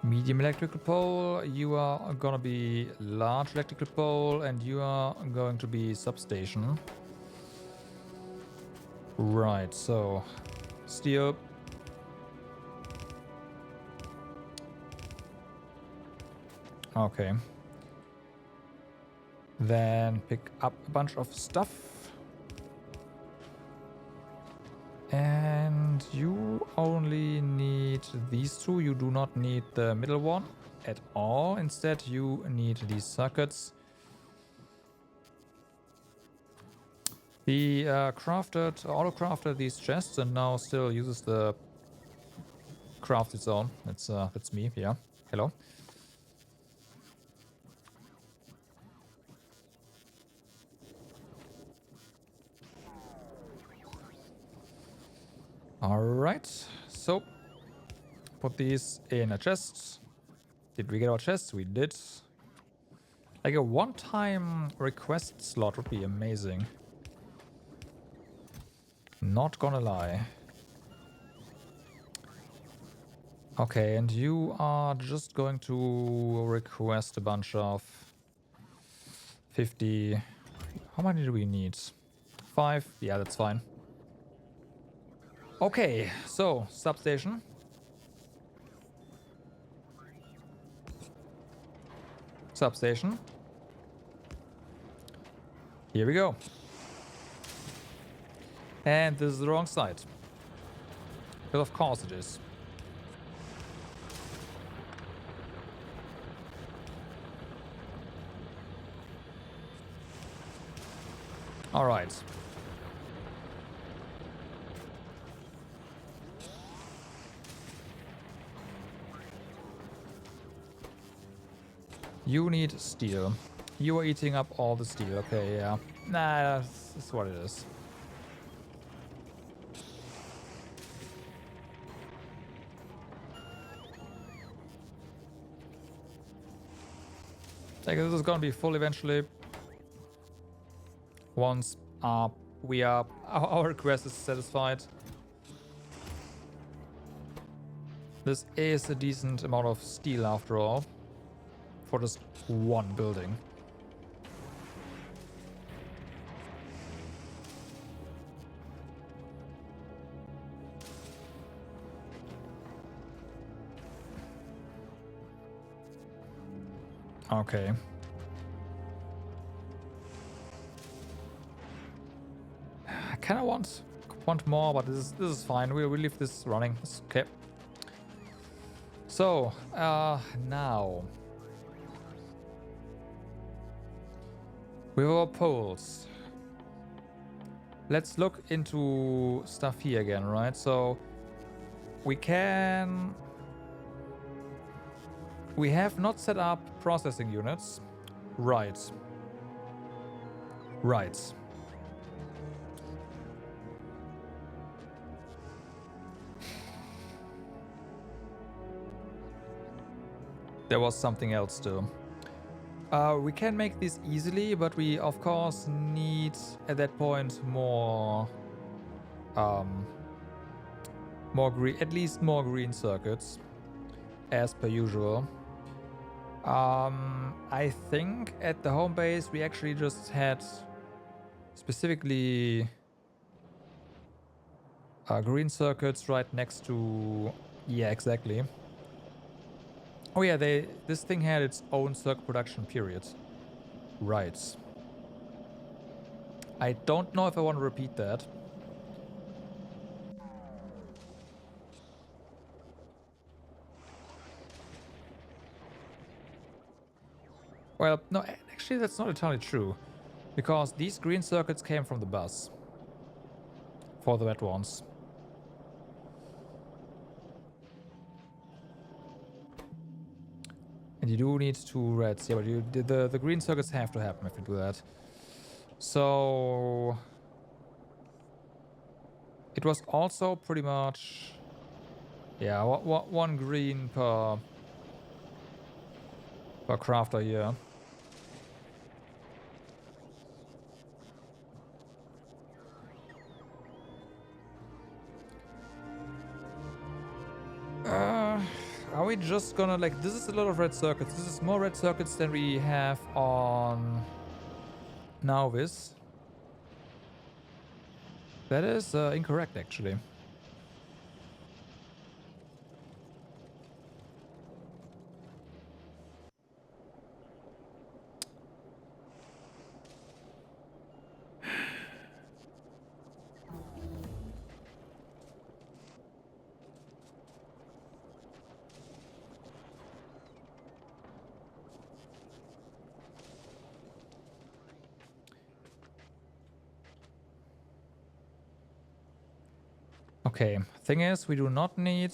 Medium electrical pole, you are gonna be large electrical pole, and you are going to be substation. Right, so steel. Okay. Then pick up a bunch of stuff. And you only need these two. You do not need the middle one at all. Instead, you need these circuits. He auto-crafted these chests and now still uses the crafted zone. That's me, yeah. Hello. Alright, so put these in a chest. Did we get our chests? We did. Like a one-time request slot would be amazing. Not gonna lie. Okay, and you are just going to request a bunch of 50. How many do we need? 5? Yeah, that's fine. Okay, so substation. Substation. Here we go. And this is the wrong side. But of course it is. All right. You need steel. You are eating up all the steel. Okay, yeah. Nah, that's what it is. Like, this is gonna be full eventually. Once our request is satisfied. This is a decent amount of steel after all. For just one building. Okay. I kind of want more, but this is fine. We'll leave this running. It's okay. So now with our poles, let's look into stuff here again, right? So we have not set up processing units. Right. There was something else too. We can make this easily, but we of course need at that point more green, at least more green circuits, as per usual. I think at the home base we actually just had specifically green circuits right next to, yeah, exactly. Oh yeah, this thing had its own circuit production period. Right. I don't know if I want to repeat that. Well, no, actually that's not entirely true. Because these green circuits came from the bus. For the red ones. And you do need 2 reds. Yeah, but the green circuits have to happen if you do that. So it was also pretty much, yeah, 1 green per crafter here. Are we just gonna, like, this is a lot of red circuits. This is more red circuits than we have on Nauvis. That is incorrect, actually. Okay, thing is, we do not need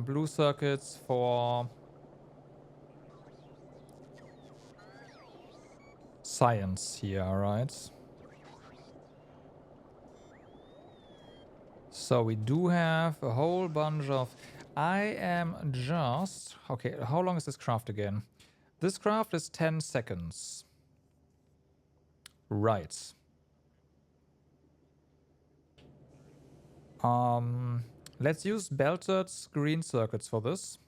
blue circuits for science here, right? So we do have a whole bunch of... I am just... Okay, how long is this craft again? This craft is 10 seconds. Right. Let's use belted green circuits for this.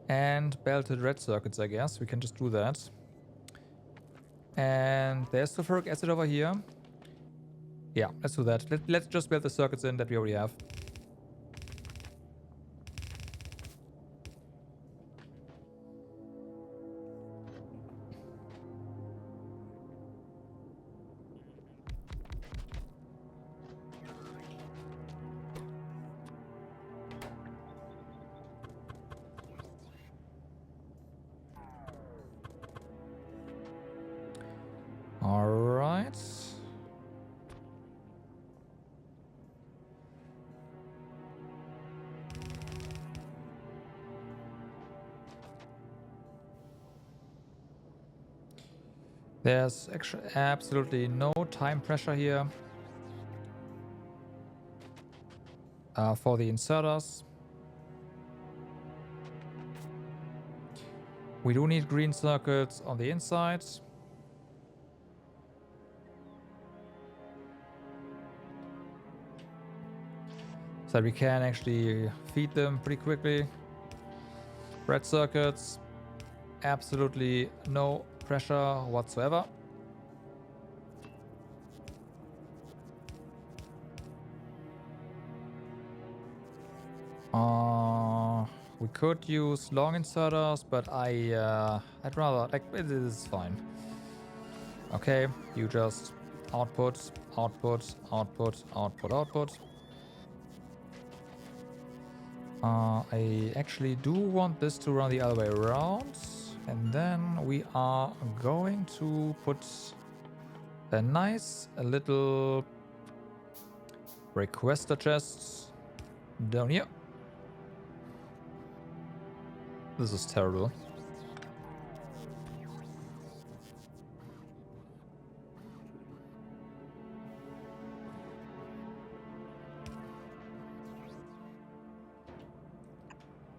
And belted red circuits, I guess. We can just do that. And there's sulfuric acid over here. Yeah, let's do that. Let's just build the circuits in that we already have. All right. There's actually absolutely no time pressure here for the inserters. We do need green circuits on the inside. So that we can actually feed them pretty quickly. Red circuits, absolutely no pressure whatsoever. We could use long inserters, but I'd rather, like, it is fine. Okay, you just output, output, output, output, output. I actually do want this to run the other way around. And then we are going to put a nice little requester chest down here. This is terrible.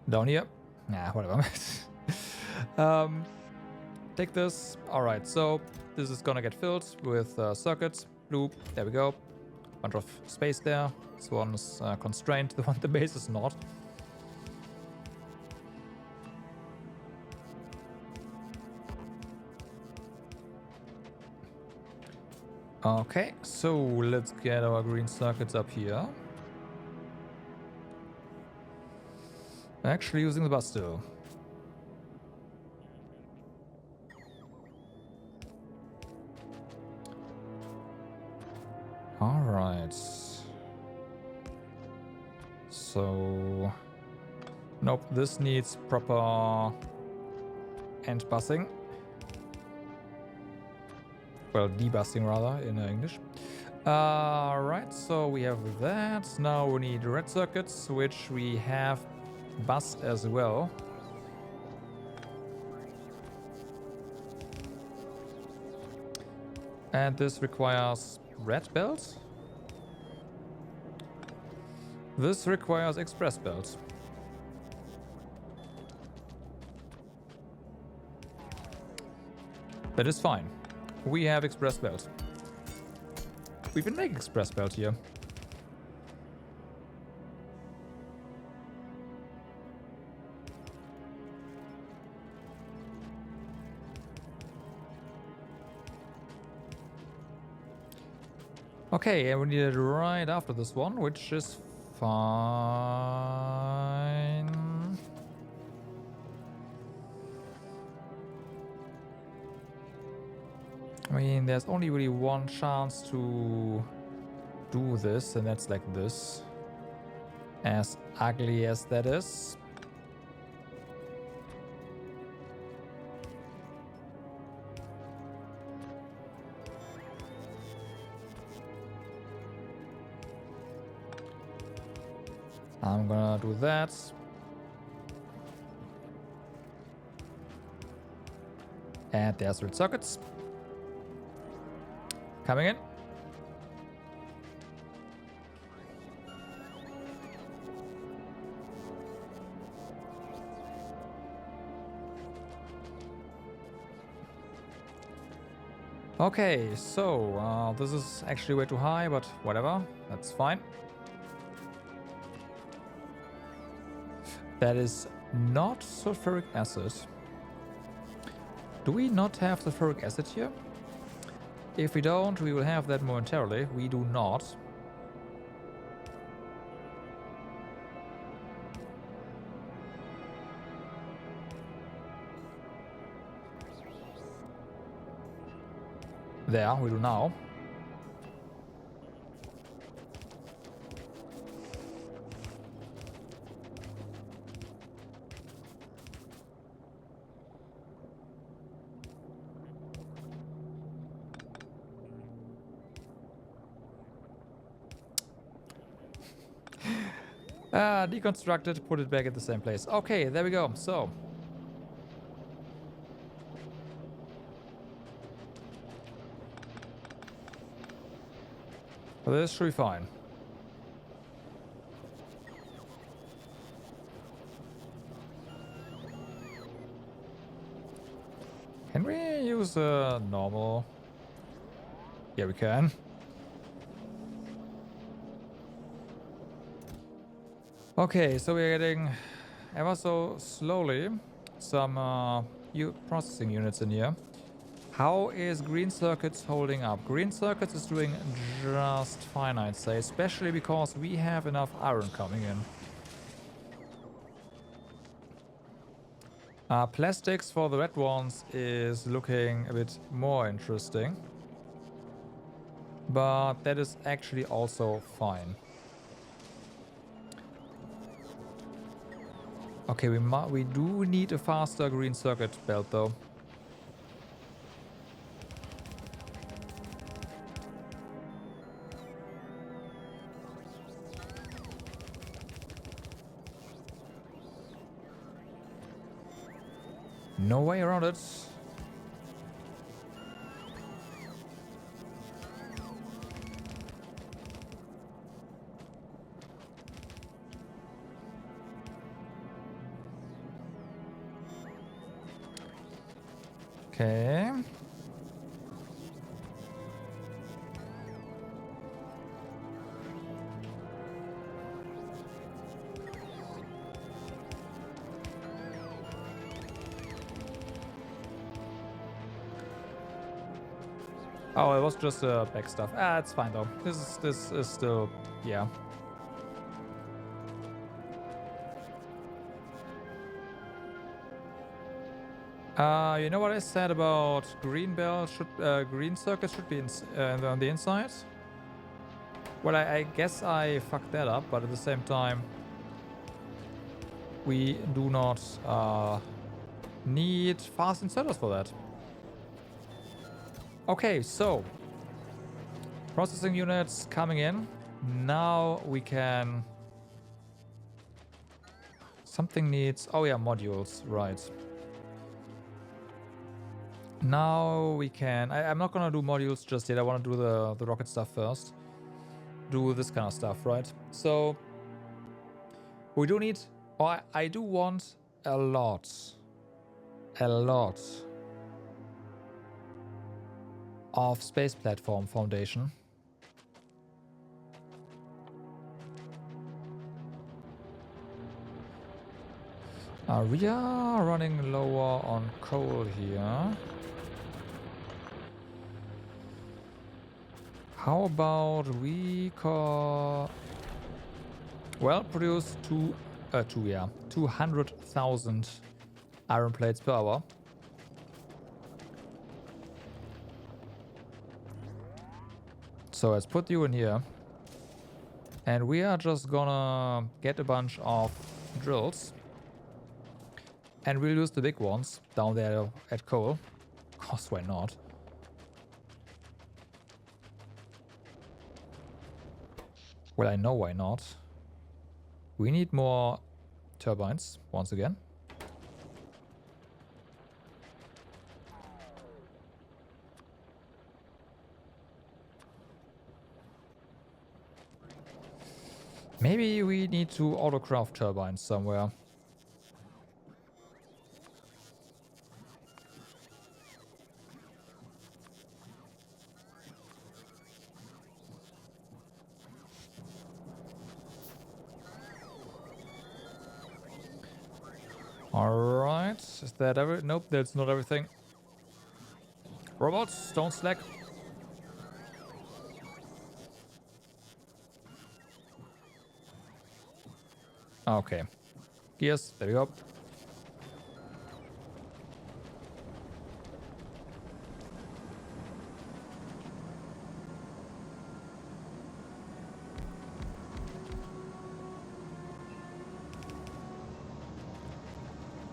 Down here. Nah, whatever. Take this. Alright, so this is gonna get filled with circuits. Blue. There we go. Bunch of space there. This one is constrained. The one the base is not. Okay, so let's get our green circuits up here. Actually using the bus still. Alright. So... Nope, this needs proper end busing. Well, debussing rather, in English. Right, so we have that. Now we need red circuits, which we have bus as well. And this requires red belt. This requires express belt. That is fine. We have express belt. We can make express belt here. Okay, and we need it right after this one, which is fine. I mean, there's only really one chance to do this, and that's like this. As ugly as that is. I'm gonna do that. And there's red sockets. Coming in. Okay, so this is actually way too high, but whatever. That's fine. That is not sulfuric acid. Do we not have sulfuric acid here? If we don't, we will have that momentarily. We do not. There, we do now. Deconstructed, put it back at the same place. Okay, there we go. So. Well, this should be fine. Can we use a normal? Yeah, we can. Okay, so we're getting ever so slowly some processing units in here. How is green circuits holding up? Green circuits is doing just fine, I'd say, especially because we have enough iron coming in. Plastics for the red ones is looking a bit more interesting, but that is actually also fine. Okay, we do need a faster green circuit belt though. No way around it. Okay. Oh, it was just back stuff. It's fine though. This is still, yeah. You know what I said about green belt green circuit should be on the inside? Well, I guess I fucked that up, but at the same time, we do not need fast inserters for that. Okay, so processing units coming in. Now we can. Something needs. Oh yeah, modules, right. Now we can. I'm not gonna do modules just yet. I want to do the rocket stuff first. Do this kind of stuff, right? So we do need. Or I do want a lot of space platform foundation. We are running lower on coal here. How about we produce 200,000 iron plates per hour. So let's put you in here. And we are just gonna get a bunch of drills. And we'll use the big ones down there at coal. Of course, why not? Well, I know why not. We need more turbines, once again. Maybe we need to autocraft turbines somewhere. Alright, is that everything? Nope, that's not everything. Robots, don't slack. Okay. Gears, there we go.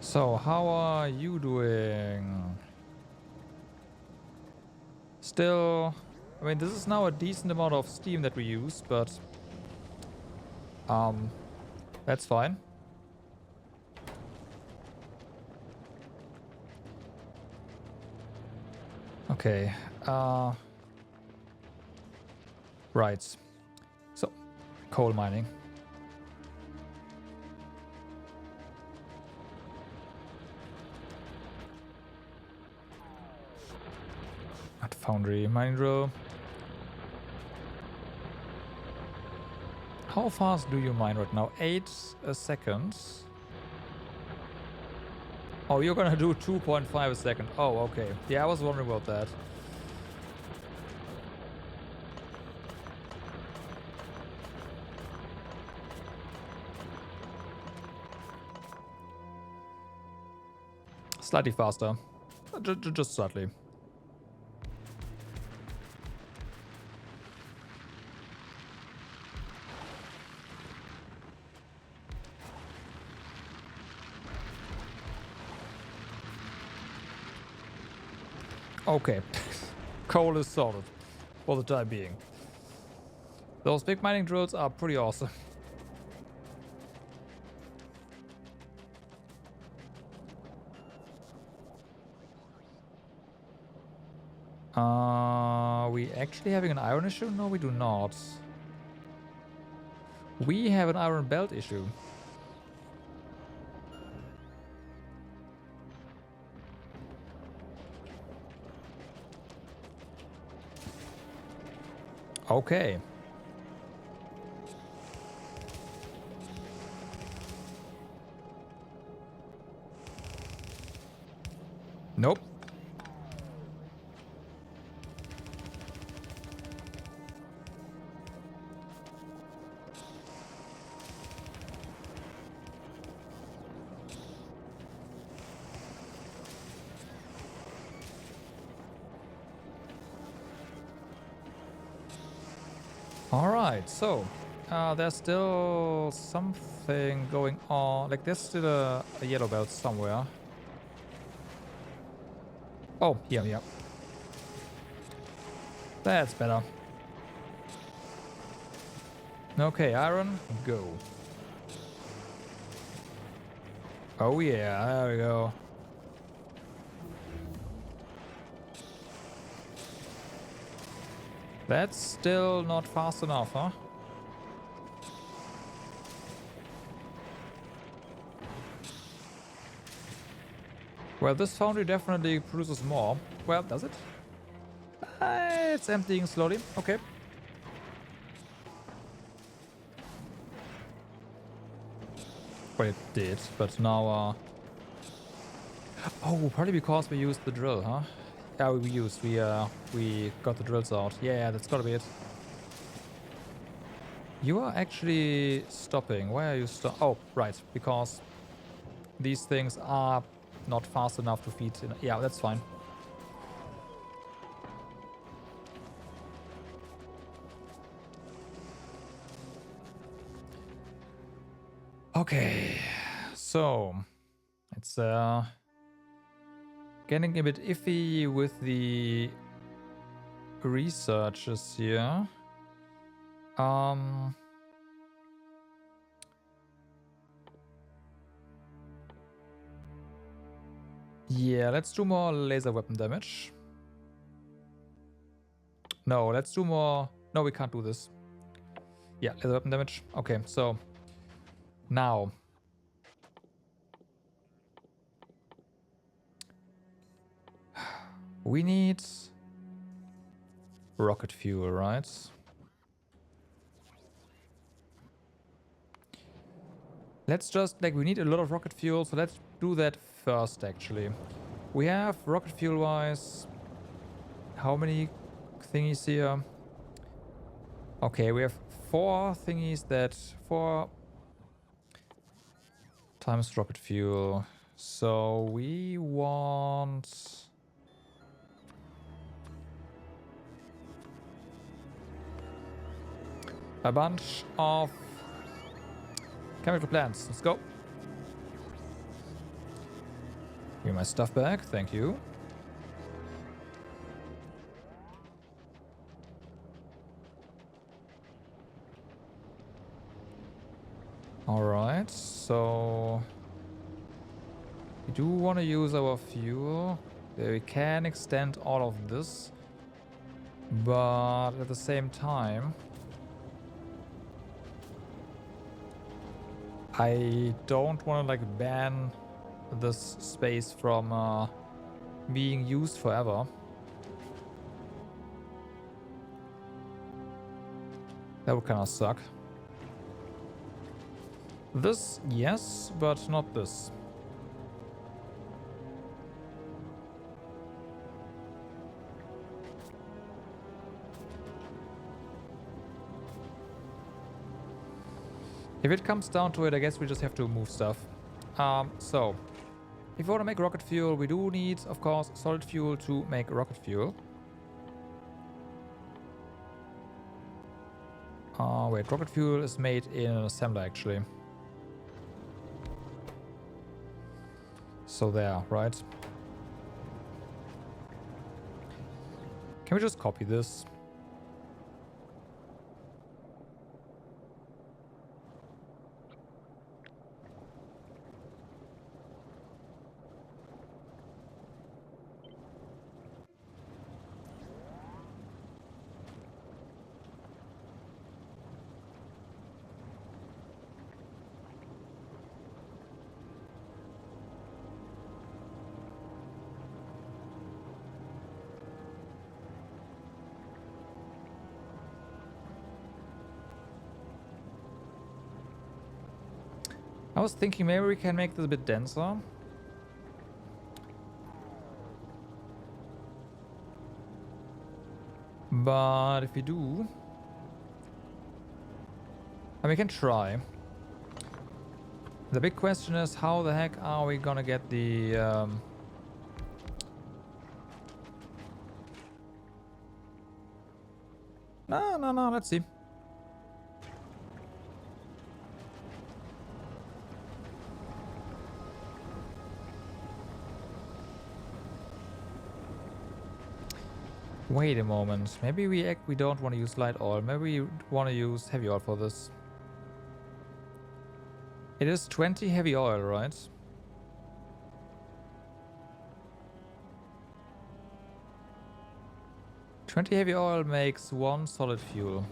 So, how are you doing? Still, I mean, this is now a decent amount of steam that we use, but that's fine. Okay. Right. So, coal mining. At foundry mining drill. How fast do you mine right now? 8 a second. Oh, you're gonna do 2.5 a second. Oh, okay. Yeah, I was wondering about that. Slightly faster. Just slightly. Okay. Coal is sorted for the time being. Those big mining drills are pretty awesome. Are we actually having an iron issue? No, we do not. We have an iron belt issue. Okay. Nope. Alright, so there's still something going on. Like, there's still a yellow belt somewhere. Oh, yeah. That's better. Okay, iron, go. Oh yeah, there we go. That's still not fast enough, huh? Well, this foundry definitely produces more. Well, does it? It's emptying slowly. Okay. Well, it did, but now, oh, probably because we used the drill, huh? Yeah, we got the drills out. Yeah, that's gotta be it. You are actually stopping. Why are you oh, right, because these things are not fast enough to feed. Yeah, that's fine. Okay, so it's getting a bit iffy with the researches here. Yeah, let's do more laser weapon damage. No, let's do more. No, we can't do this. Yeah, laser weapon damage. Okay, so now we need rocket fuel, right? Let's just, like, we need a lot of rocket fuel, so let's do that first, actually. We have rocket fuel-wise, how many thingies here? Okay, we have 4 thingies that, 4 times rocket fuel. So we want a bunch of chemical plants. Let's go. Give me my stuff back. Thank you. Alright, so we do want to use our fuel. We can extend all of this, but at the same time, I don't want to, like, ban this space from being used forever. That would kind of suck. This, yes, but not this. If it comes down to it, I guess we just have to move stuff. So, if we want to make rocket fuel, we do need, of course, solid fuel to make rocket fuel. Wait, rocket fuel is made in an assembler, actually. So there, right? Can we just copy this? I was thinking maybe we can make this a bit denser. But if we do, and we can try. The big question is, how the heck are we gonna get the No, let's see. Wait a moment. Maybe we don't want to use light oil. Maybe we want to use heavy oil for this. It is 20 heavy oil, right? $20 heavy oil makes 1 solid fuel.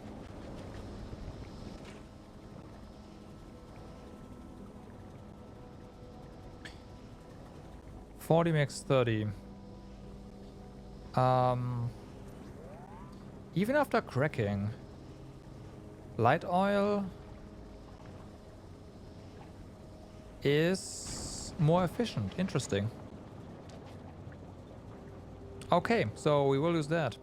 $40 makes 30. Even after cracking, light oil. is more efficient. Interesting. Okay, so we will use that.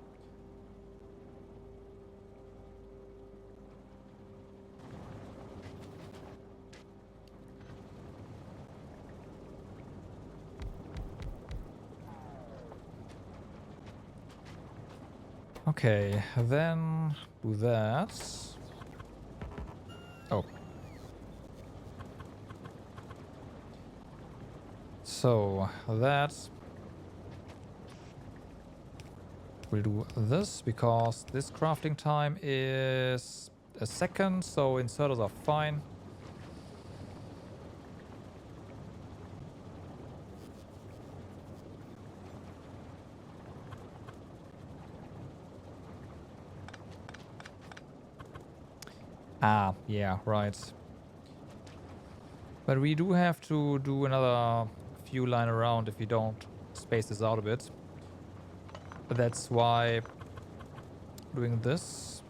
Okay, then do that. Oh. So that we'll do this because this crafting time is a second, so inserters are fine. Ah, yeah, right. But we do have to do another few line around if we don't space this out a bit. But that's why doing this.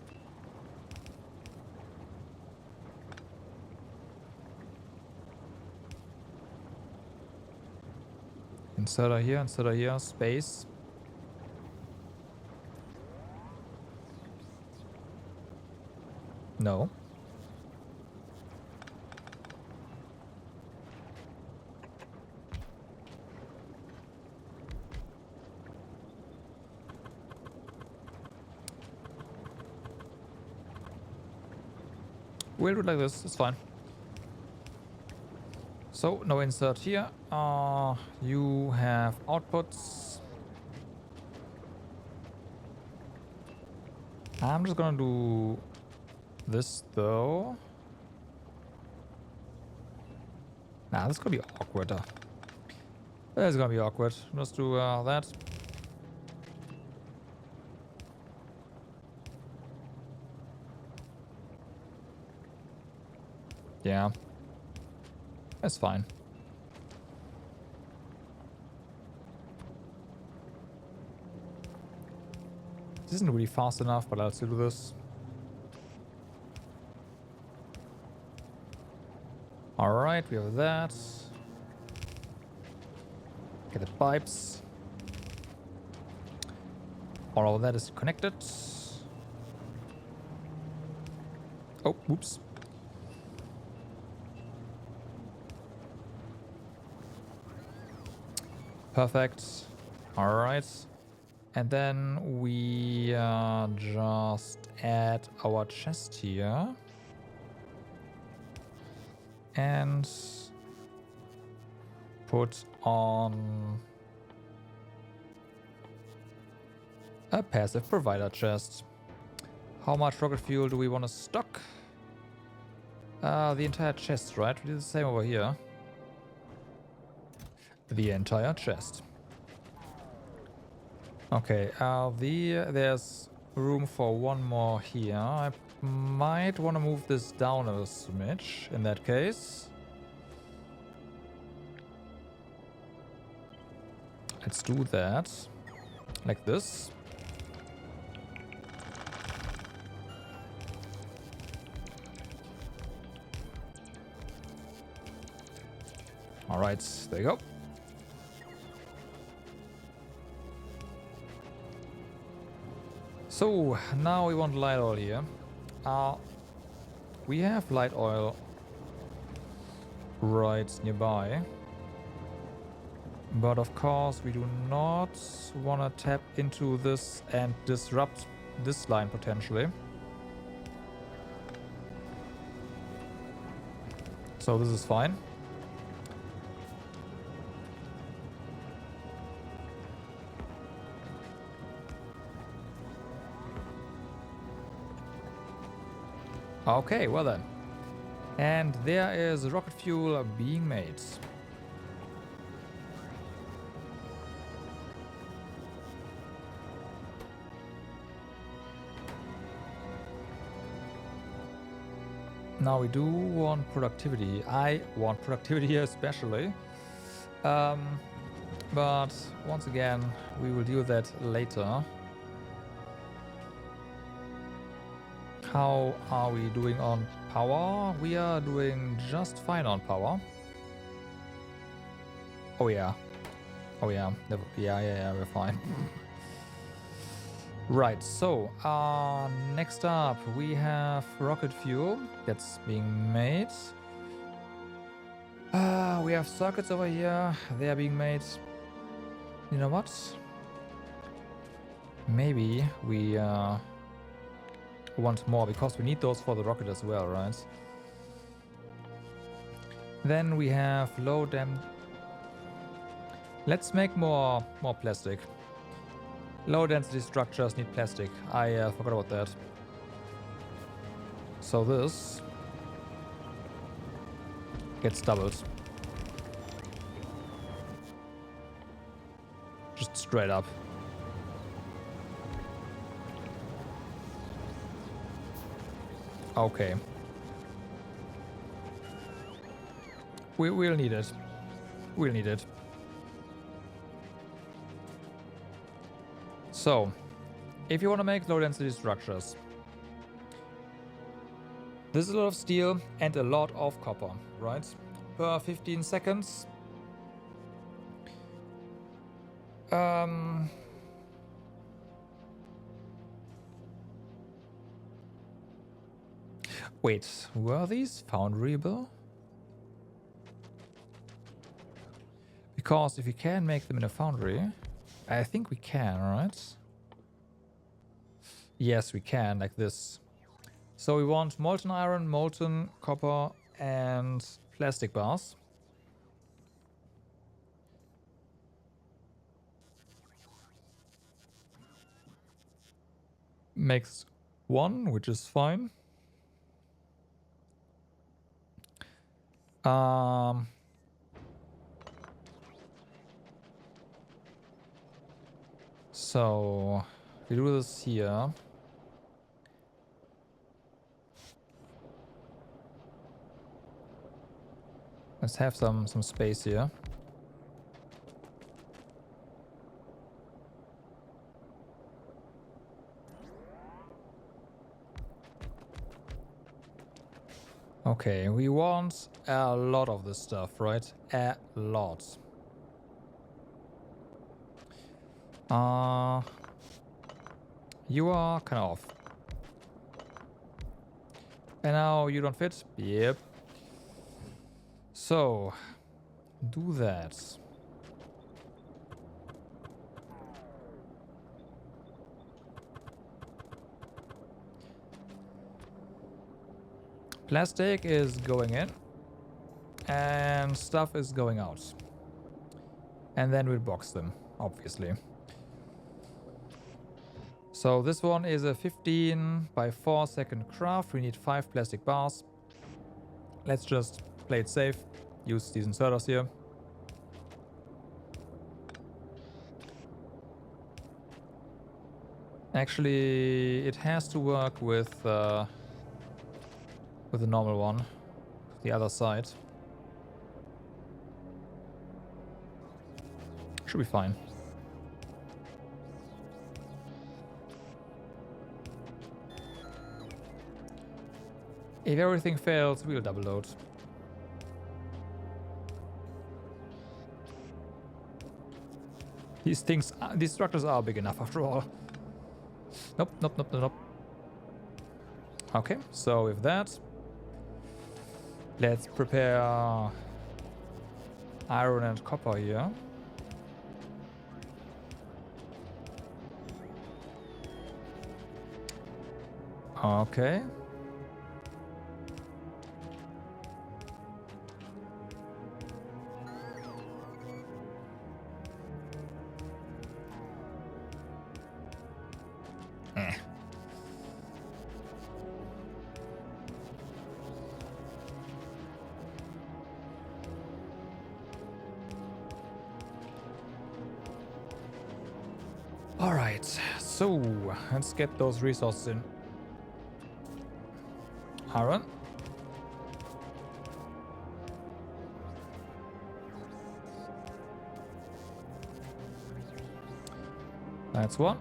Inserter here, space. No. We'll do it like this, it's fine. So, no insert here. You have outputs. I'm just gonna do this though. Nah, this is gonna be awkward. That's gonna be awkward. Let's do that. Yeah. That's fine. This isn't really fast enough, but I'll still do this. Alright, we have that. Get the pipes. All of that is connected. Oh, whoops. Perfect. Alright. And then we just add our chest here. And put on a passive provider chest. How much rocket fuel do we want to stock? The entire chest, right? We do the same over here. The entire chest. Okay, there's room for one more here. I might want to move this down a smidge in that case. Let's do that. Like this. Alright, there you go. So, now we want light oil here. We have light oil right nearby. But of course, we do not want to tap into this and disrupt this line potentially. So this is fine. Okay, well then. And there is rocket fuel being made. Now we do want productivity. I want productivity especially. But once again, we will deal with that later. How are we doing on power? We are doing just fine on power. Oh yeah. Oh yeah. Yeah, we're fine. Right, so next up we have rocket fuel that's being made. We have circuits over here. They are being made. You know what? Maybe we want more because we need those for the rocket as well, right? Then we have low dam. Let's make more plastic. Low density structures need plastic. I forgot about that. So this gets doubled. Just straight up. Okay. We'll need it. We'll need it. So, if you want to make low density structures, this is a lot of steel and a lot of copper, right? Per 15 seconds. Wait, were these foundryable? Because if we can make them in a foundry, I think we can, right? Yes, we can, like this. So we want molten iron, molten copper, and plastic bars. Makes one, which is fine. So we do this here. Let's have some space here. Okay, we want a lot of this stuff, right? A lot. You are kind of off. And now you don't fit? Yep. So, do that. Plastic is going in. And stuff is going out. And then we'll box them, obviously. So this one is a 15 by 4 second craft. We need 5 plastic bars. Let's just play it safe. Use these inserters here. Actually, it has to work with the normal one. The other side. Should be fine. If everything fails, we'll double load. These things, these structures are big enough after all. Nope. Okay, so with that, let's prepare iron and copper here. Okay. Alright, so let's get those resources in. Iron. That's one.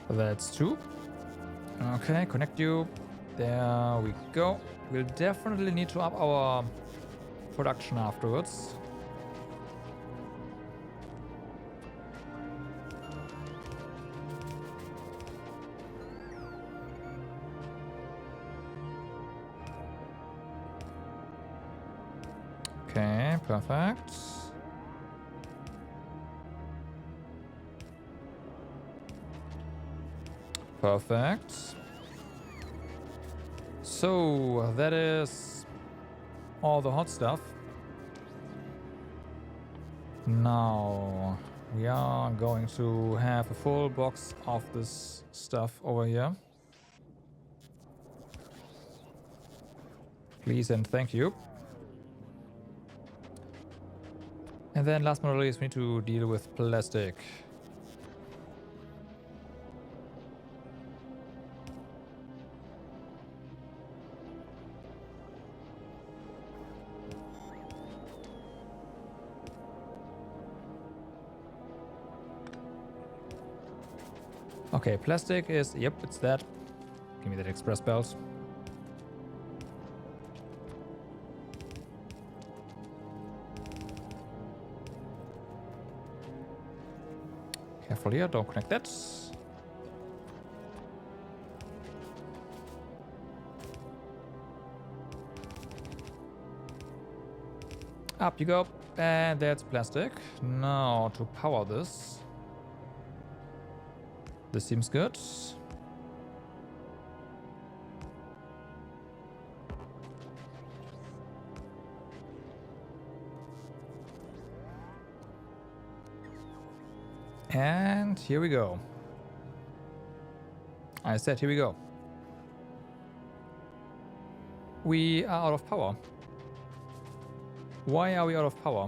That's two. Okay, connect you. There we go. We'll definitely need to up our production afterwards. Okay, perfect. Perfect. So that is all the hot stuff. Now we are going to have a full box of this stuff over here. Please and thank you. And then last but not least, we need to deal with plastic. Okay, plastic is, yep, it's that. Give me that express belt. Careful here, don't connect that. Up you go. And that's plastic. Now to power this. This seems good. And here we go. I said here we go. We are out of power. Why are we out of power?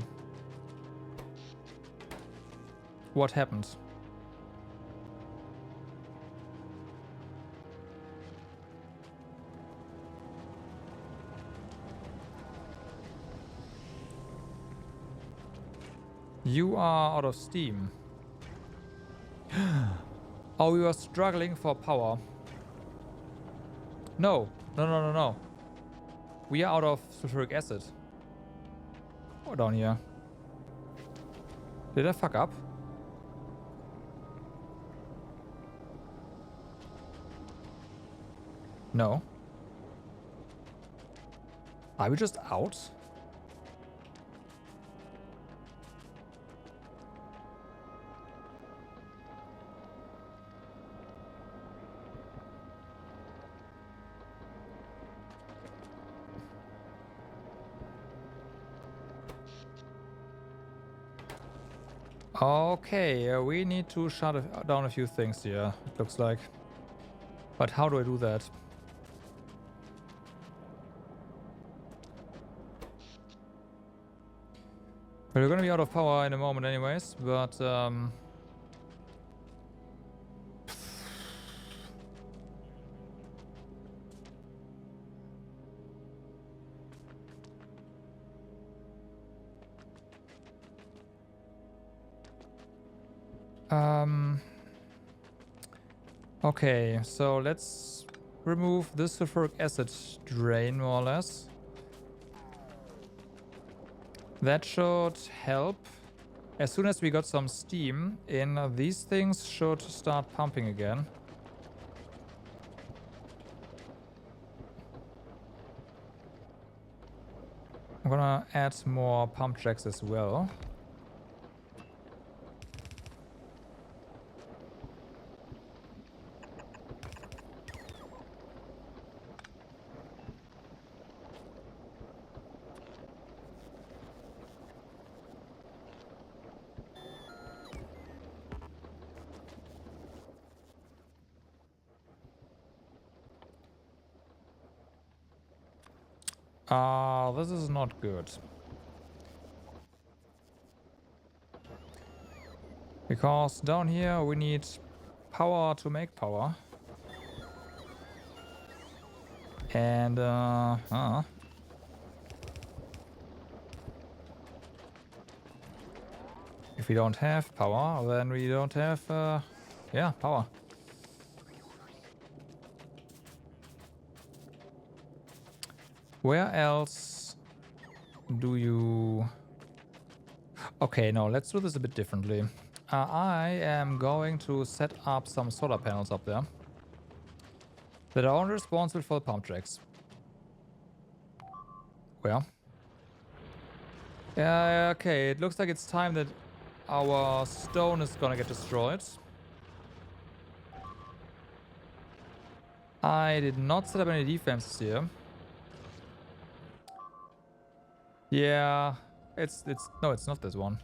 What happened? You are out of steam. Oh, we were struggling for power. No. No. We are out of sulfuric acid. Oh, down here. Did I fuck up? No. Are we just out? Okay, we need to shut down a few things here, it looks like. But how do I do that? Well, we're gonna be out of power in a moment anyways, but okay, so let's remove this sulfuric acid drain more or less. That should help. As soon as we got some steam in, these things should start pumping again. I'm gonna add more pump jacks as well. This is not good. Because down here we need power to make power. And, if we don't have power, then we don't have, yeah, power. Where else do you... Okay, no, let's do this a bit differently. I am going to set up some solar panels up there that are only responsible for the pump tracks. Where? Yeah, okay, it looks like it's time that our stone is gonna get destroyed. I did not set up any defenses here. Yeah, no, it's not this one.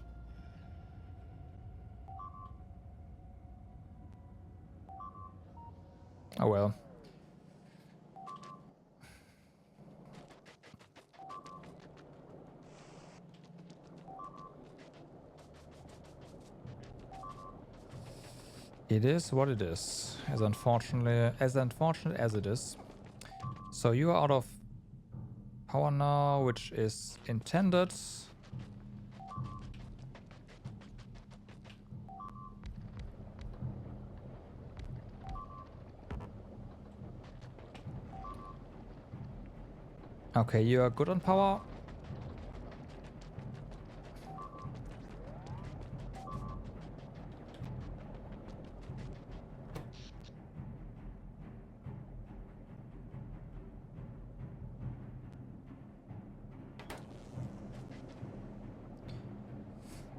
Oh well. It is what it is, as unfortunate as it is. So you are out of power now, which is intended. Okay, you are good on power.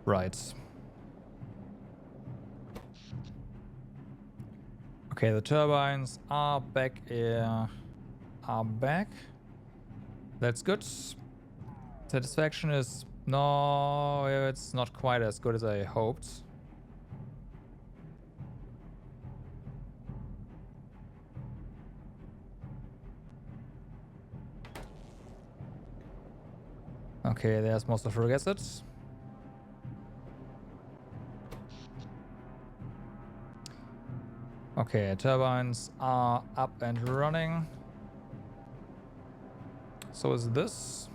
Right. Okay, the turbines are back. Are back. That's good. Satisfaction is... No, it's not quite as good as I hoped. Okay, there's most of the acid. Okay, turbines are up and running. So is this.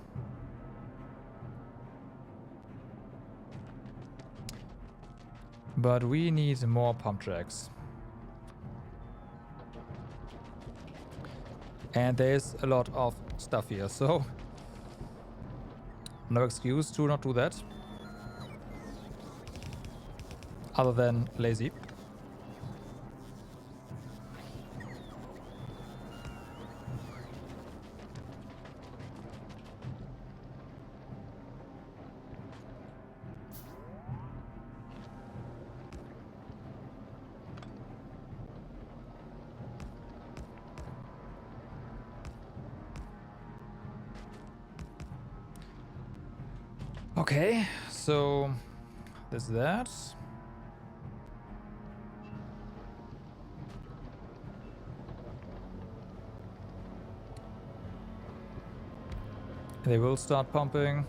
But we need more pump tracks. And there's a lot of stuff here, so no excuse to not do that. Other than lazy. Okay, so there's that. They will start pumping.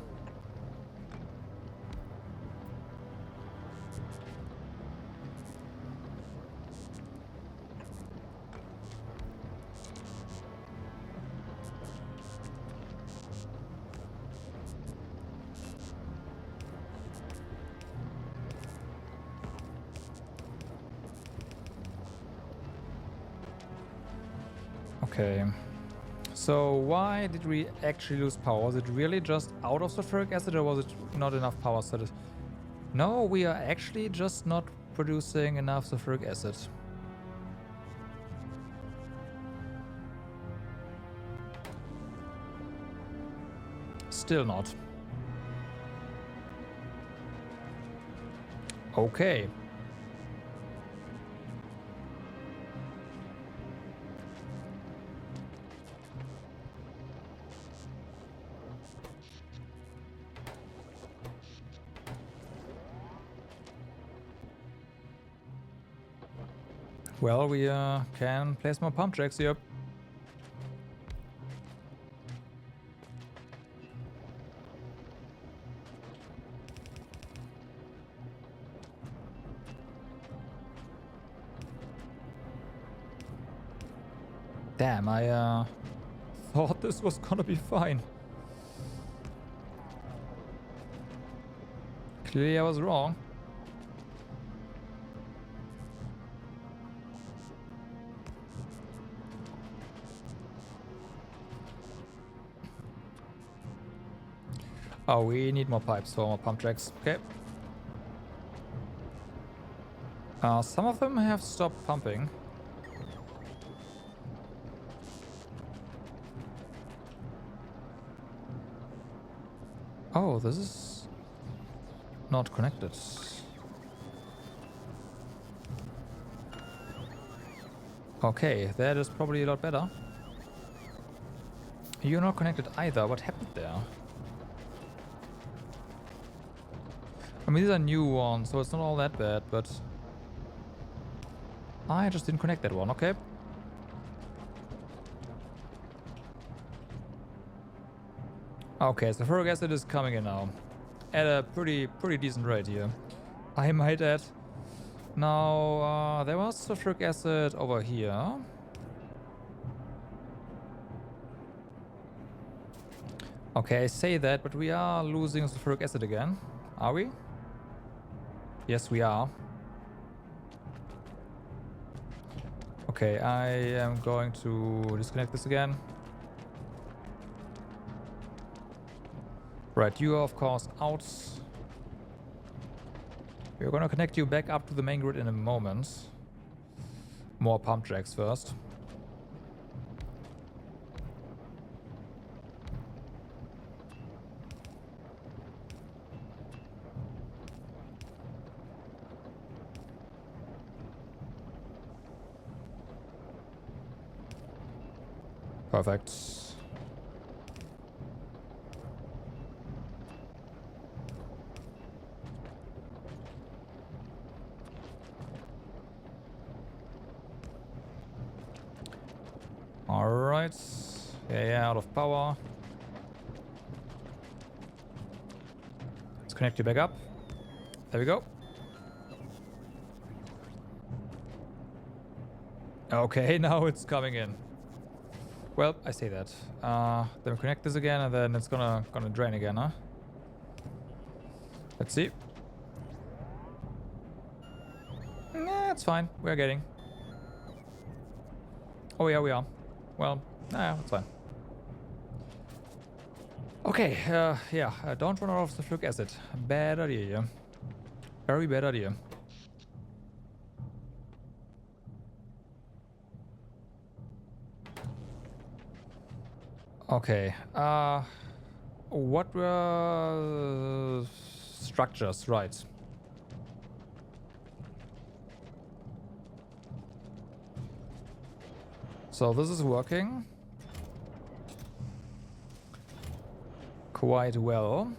Okay. So why did we actually lose power? Was it really just out of sulfuric acid, or was it not enough power? No, we are actually just not producing enough sulfuric acid. Still not. Okay. Well, we can place more pump tracks here. Damn, I thought this was gonna be fine. Clearly I was wrong. Oh, we need more pipes for more pump tracks. Okay. Some of them have stopped pumping. Oh, this is not connected. Okay, that is probably a lot better. You're not connected either. What happened there? I mean, these are new ones, so it's not all that bad, but I just didn't connect that one. Okay. Okay, so sulfuric acid is coming in now at a pretty decent rate here, I might add. Now, there was sulfuric acid over here. Okay, I say that, but we are losing sulfuric acid again. Are we? Yes, we are. Okay, I am going to disconnect this again. Right, you are of course out. We're gonna connect you back up to the main grid in a moment. More pump tracks first. Perfect. Alright. Yeah, out of power. Let's connect you back up. There we go. Okay, now it's coming in. Well, I say that. Then we connect this again, and then it's gonna drain again, huh? Let's see. Nah, it's fine. We're getting. Oh yeah, we are. Well, nah, it's fine. Okay, yeah, don't run out of sulfuric acid. Bad idea, yeah. Very bad idea. Okay, what were structures, right? So this is working quite well.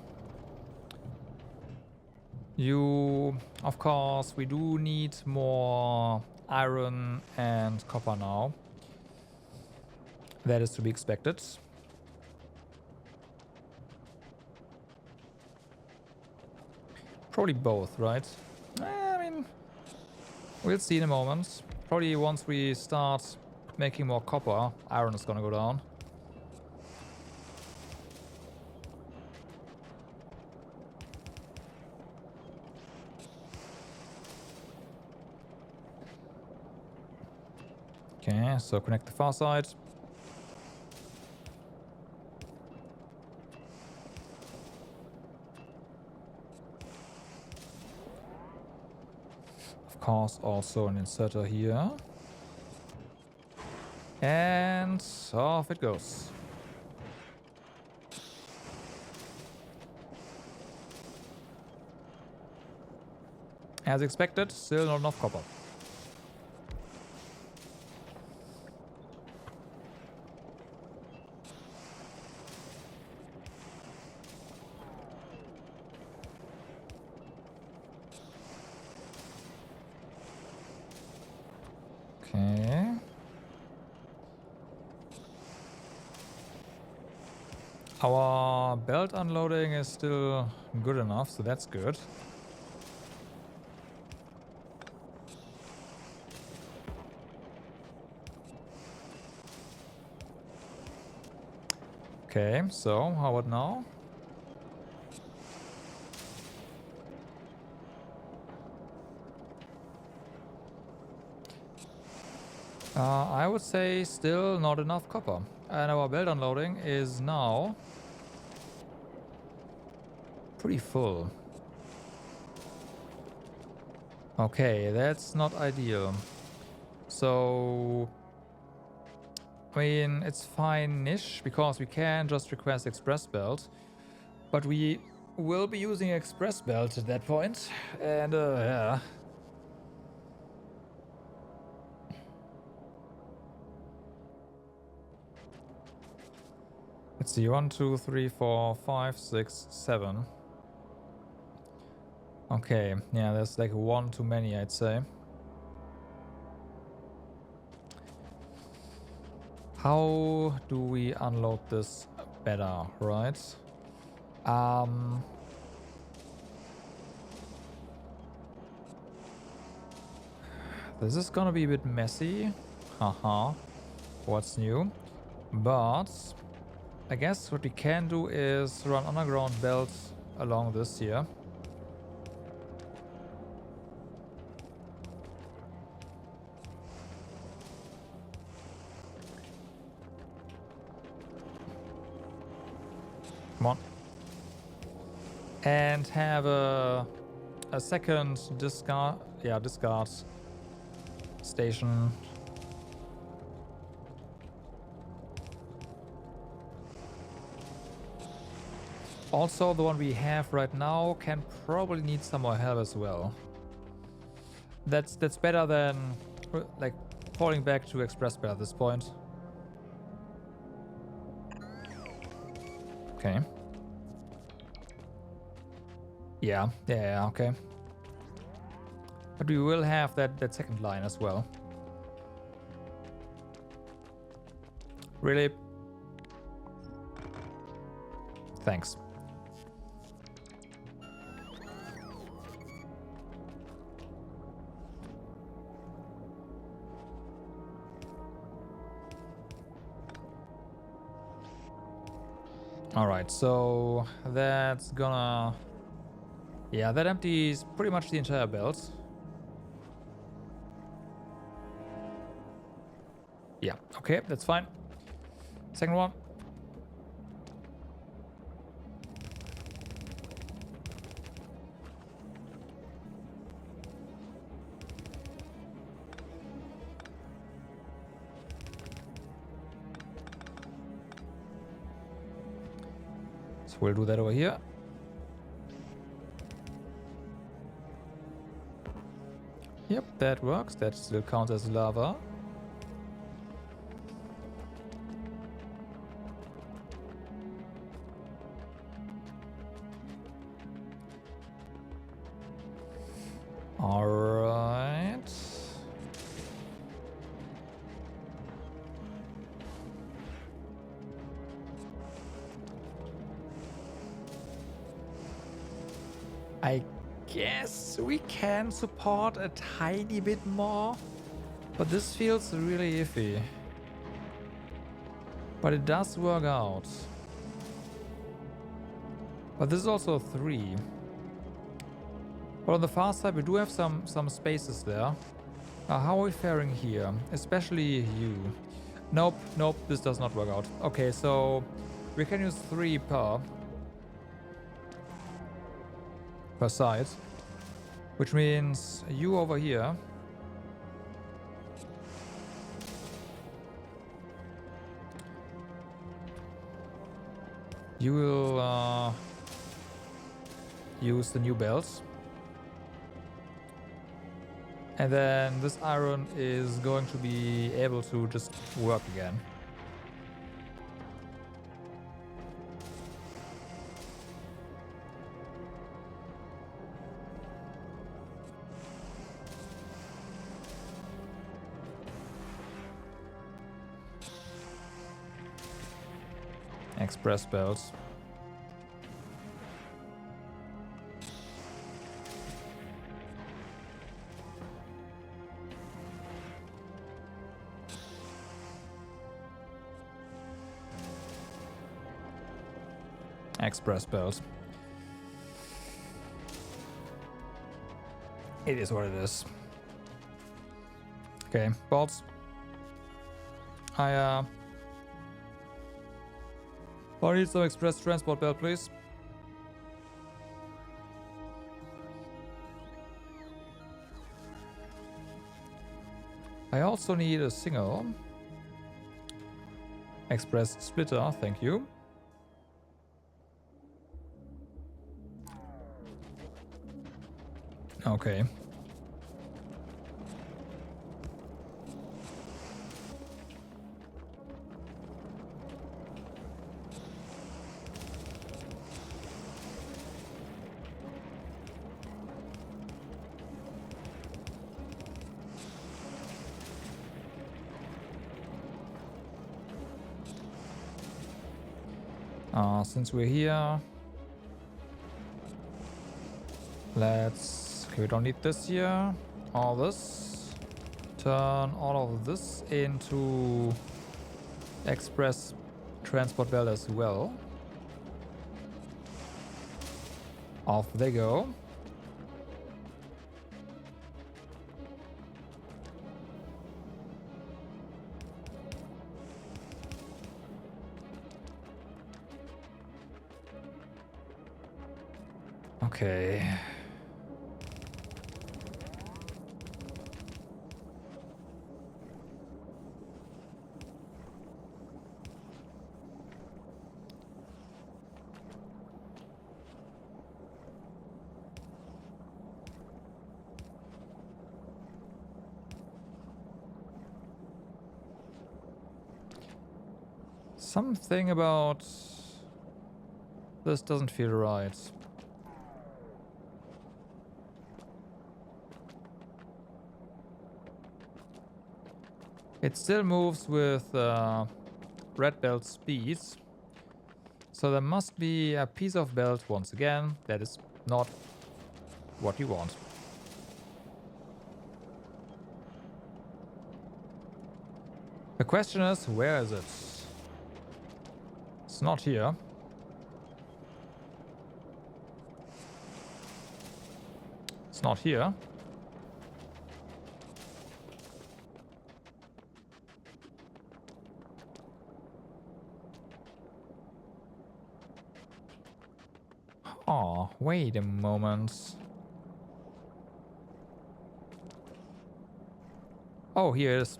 Of course, we do need more iron and copper now. That is to be expected. Probably both, right? I mean, we'll see in a moment. Probably once we start making more copper, iron is gonna go down. Okay, so connect the far side. Of course, also an inserter here. And off it goes. As expected, still not enough copper. Okay. Our belt unloading is still good enough, so that's good. Okay, so how about now? I would say still not enough copper. And our belt unloading is now pretty full. Okay, that's not ideal. So, I mean, it's fine-ish because we can just request express belt, but we will be using express belt at that point, and yeah. Let's see, 1, 2, 3, 4, 5, 6, 7. Okay, yeah, there's like one too many, I'd say. How do we unload this better, right? This is gonna be a bit messy. Haha. What's new? But I guess what we can do is run underground belts along this here. Come on. And have a second discard station. Also, the one we have right now can probably need some more help as well. That's better than like falling back to express belt at this point. Okay. Yeah, okay. But we will have that second line as well. Really? Thanks. Alright, so that's gonna... Yeah, that empties pretty much the entire belt. Yeah, okay, that's fine. Second one. So we'll do that over here. Yep, that works. That still counts as lava. Alright. I guess we can support a tiny bit more, but this feels really iffy. But it does work out. But this is also 3. But on the far side, we do have some spaces there. How are we faring here? Especially you. Nope, this does not work out. Okay, so we can use 3 per side. Which means you over here. You will use the new belts. And then this iron is going to be able to just work again. Express belts. Express belt. It is what it is. Okay, bolts. I need some express transport belt, please. I also need a single express splitter, thank you. Okay. Since we're here, let's... Okay, we don't need this here. All this. Turn all of this into express transport belt as well. Off they go. Okay. Something about this doesn't feel right. It still moves with red belt speeds. So there must be a piece of belt, once again, that is not what you want. The question is, where is it? It's not here. It's not here. Oh, wait a moment. Oh, here it is.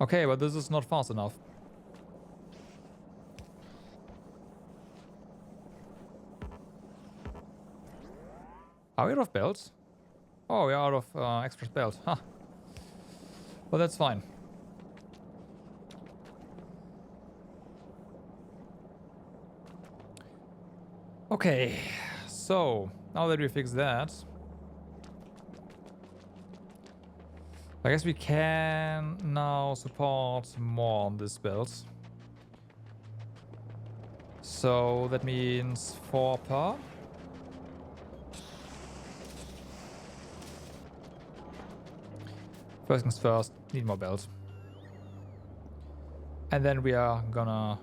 Okay, but this is not fast enough. Are we out of belts? Oh, we're out of express belt. Huh. Well, that's fine. Okay, so now that we fixed that, I guess we can now support more on this belt. So that means 4 per. First things first, need more belts. And then we are gonna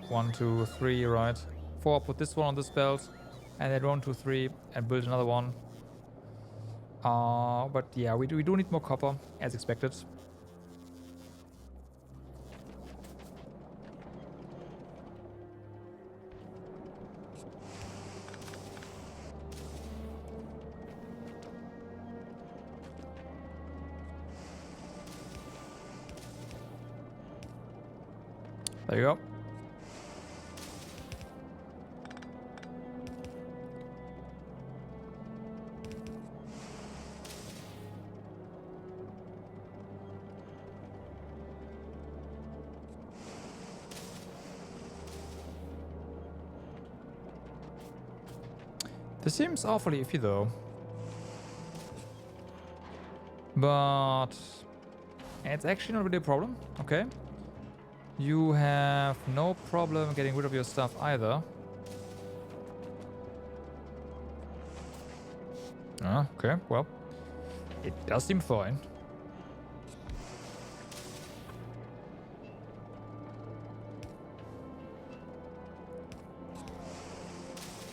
1, 2, 3, right? 4, put this one on this belt, and then 1, 2, 3, and build another one. But yeah, we do need more copper, as expected. There you go. This seems awfully iffy though. But it's actually not really a problem. Okay. You have no problem getting rid of your stuff either. Okay, well, it does seem fine.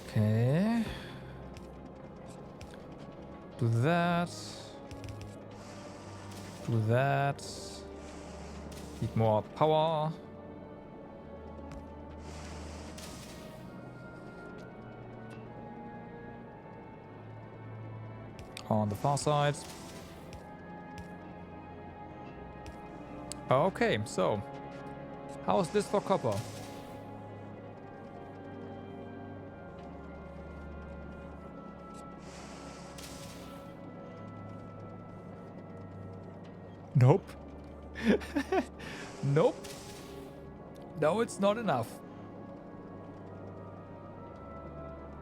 Okay. Do that. Do that. Need more power. on the far side. Okay, so how's this for copper? Nope. Nope. No, it's not enough.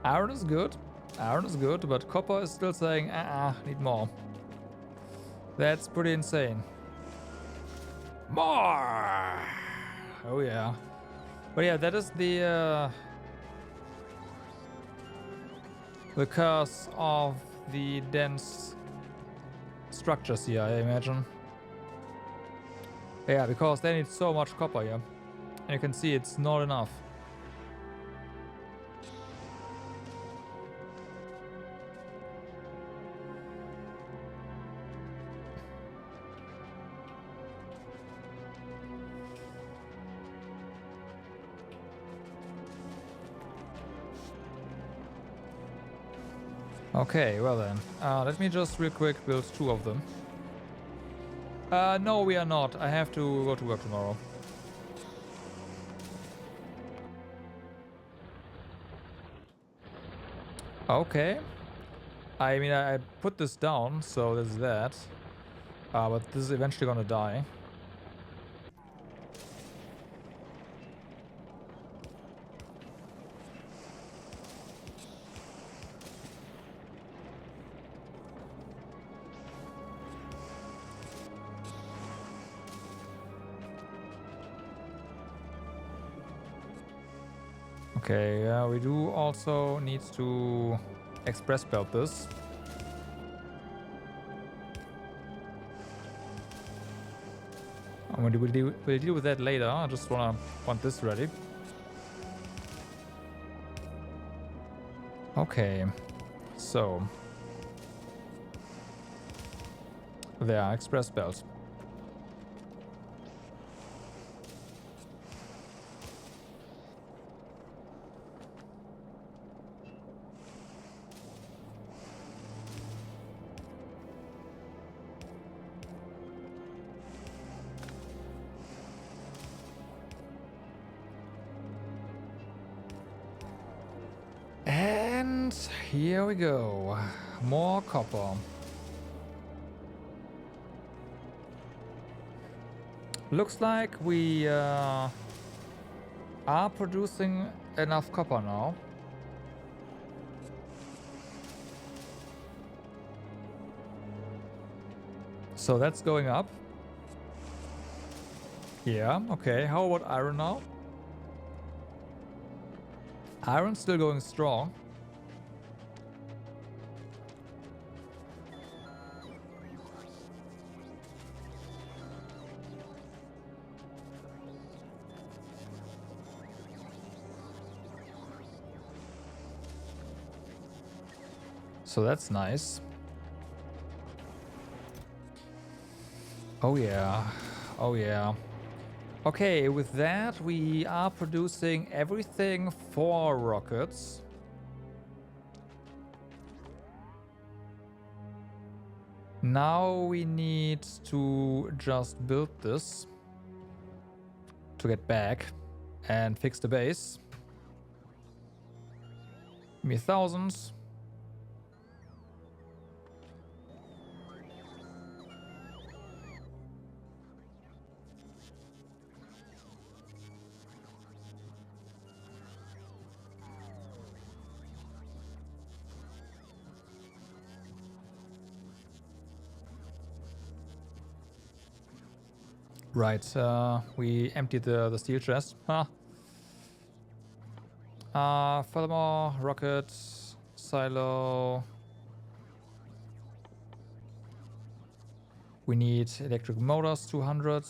Iron is good. Iron is good, but copper is still saying, need more. That's pretty insane. More! Oh yeah. But yeah, that is the curse of the dense structures here, I imagine. Yeah, because they need so much copper here. And you can see it's not enough. Okay, well then. Let me just real quick build 2 of them. No, we are not. I have to go to work tomorrow. Okay. I mean, I put this down, so there's that. But this is eventually gonna die. Okay, we do also need to express belt this. We'll deal with that later. I just want this ready. Okay, so there, express belt. And here we go. More copper. Looks like we are producing enough copper now. So that's going up. Yeah, okay. How about iron now? Iron's still going strong. So that's nice. Oh yeah. Oh yeah. Okay, with that we are producing everything for rockets. Now we need to just build this to get back and fix the base. Give me 1,000. Right, we emptied the steel chest. Huh. Furthermore, rocket, silo. We need electric motors, 200.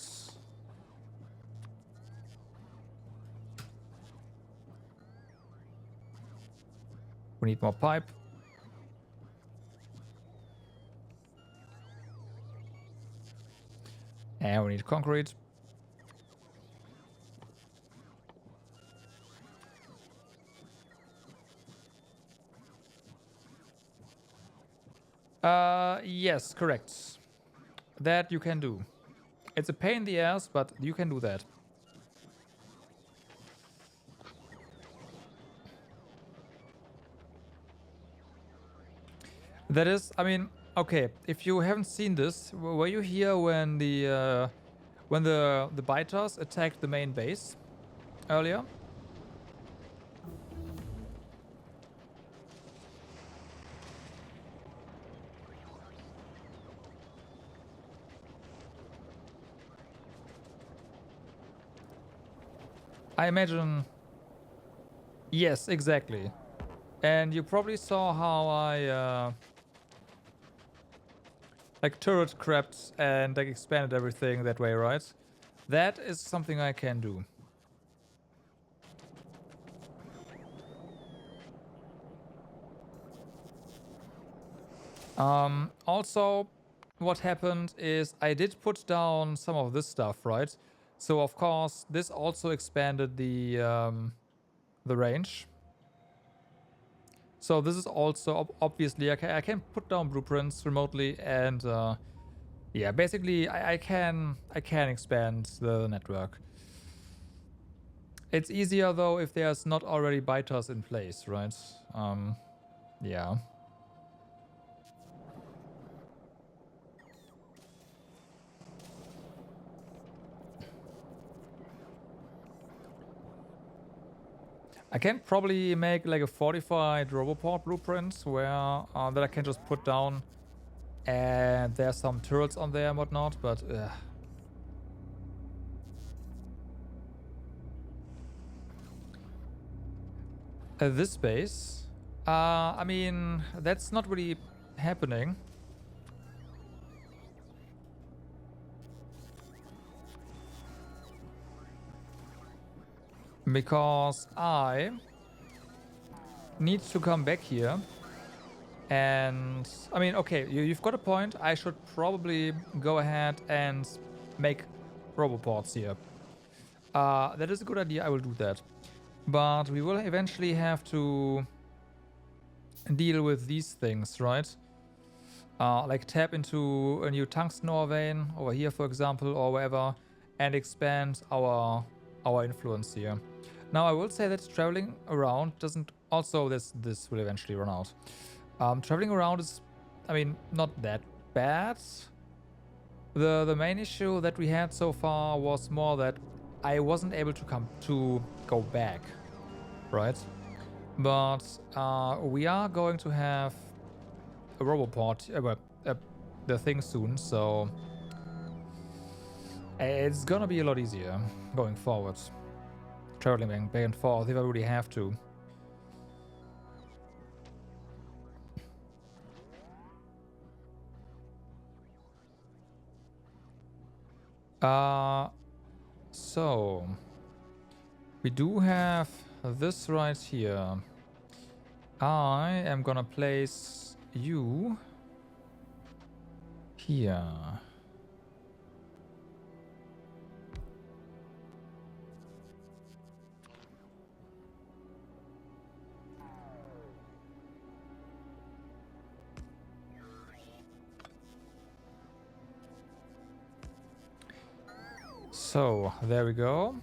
We need more pipe. And we need concrete. Yes, correct. That you can do. It's a pain in the ass, but you can do that. That is, I mean, okay. If you haven't seen this, were you here when the biters attacked the main base earlier? I imagine. Yes, exactly. And you probably saw how I like turret crept and like expanded everything that way, right? That is something I can do. Also, what happened is I did put down some of this stuff, right? So of course, this also expanded the range. So this is also obviously I can put down blueprints remotely, and yeah, basically I can expand the network. It's easier though if there's not already biters in place, right? Yeah. I can probably make like a fortified Roboport blueprint where that I can just put down, and there's some turrets on there and whatnot, but this base, I mean, that's not really happening because I need to come back here. And I mean, okay, you've got a point. I should probably go ahead and make roboports here. That is a good idea. I will do that. But we will eventually have to deal with these things, right? Like tap into a new tungsten ore vein over here, for example, or wherever, and expand our influence here. Now, I will say that traveling around doesn't. Also, this will eventually run out. Traveling around is, I mean, not that bad. The main issue that we had so far was more that I wasn't able to go back, right? But we are going to have a roboport, the thing soon, so it's gonna be a lot easier going forward. Traveling back and forth if I really have to. So we do have this right here. I am gonna place you here. So there we go.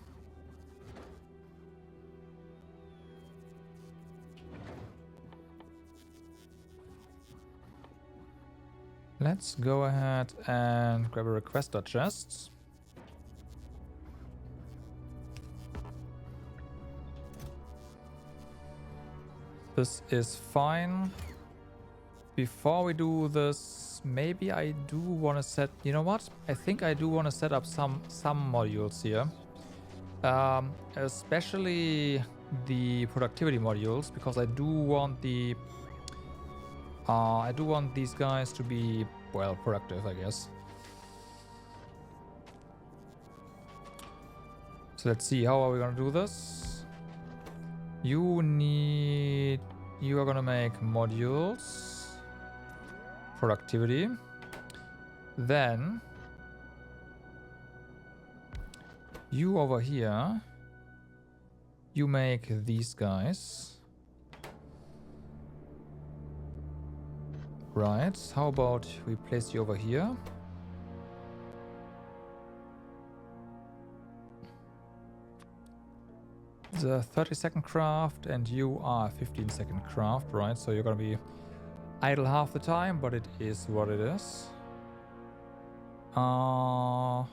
Let's go ahead and grab a requester chest. This is fine. Before we do this, maybe I do want to set... You know what? I think I do want to set up some modules here. Especially the productivity modules, because I do want the... I do want these guys to be, well, productive, I guess. So let's see, how are we gonna do this? You are gonna make modules. Productivity. Then you over here, you make these guys. Right, how about we place you over here? The 30-second craft, and you are 15-second craft, right? So you're gonna be idle half the time, but it is what it is. I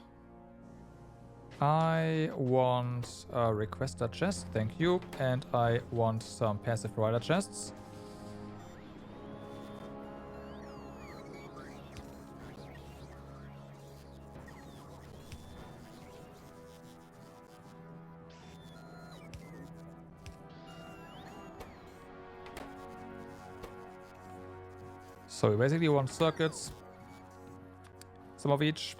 want a requester chest, thank you, and I want some passive rider chests. So we basically want circuits, some of each.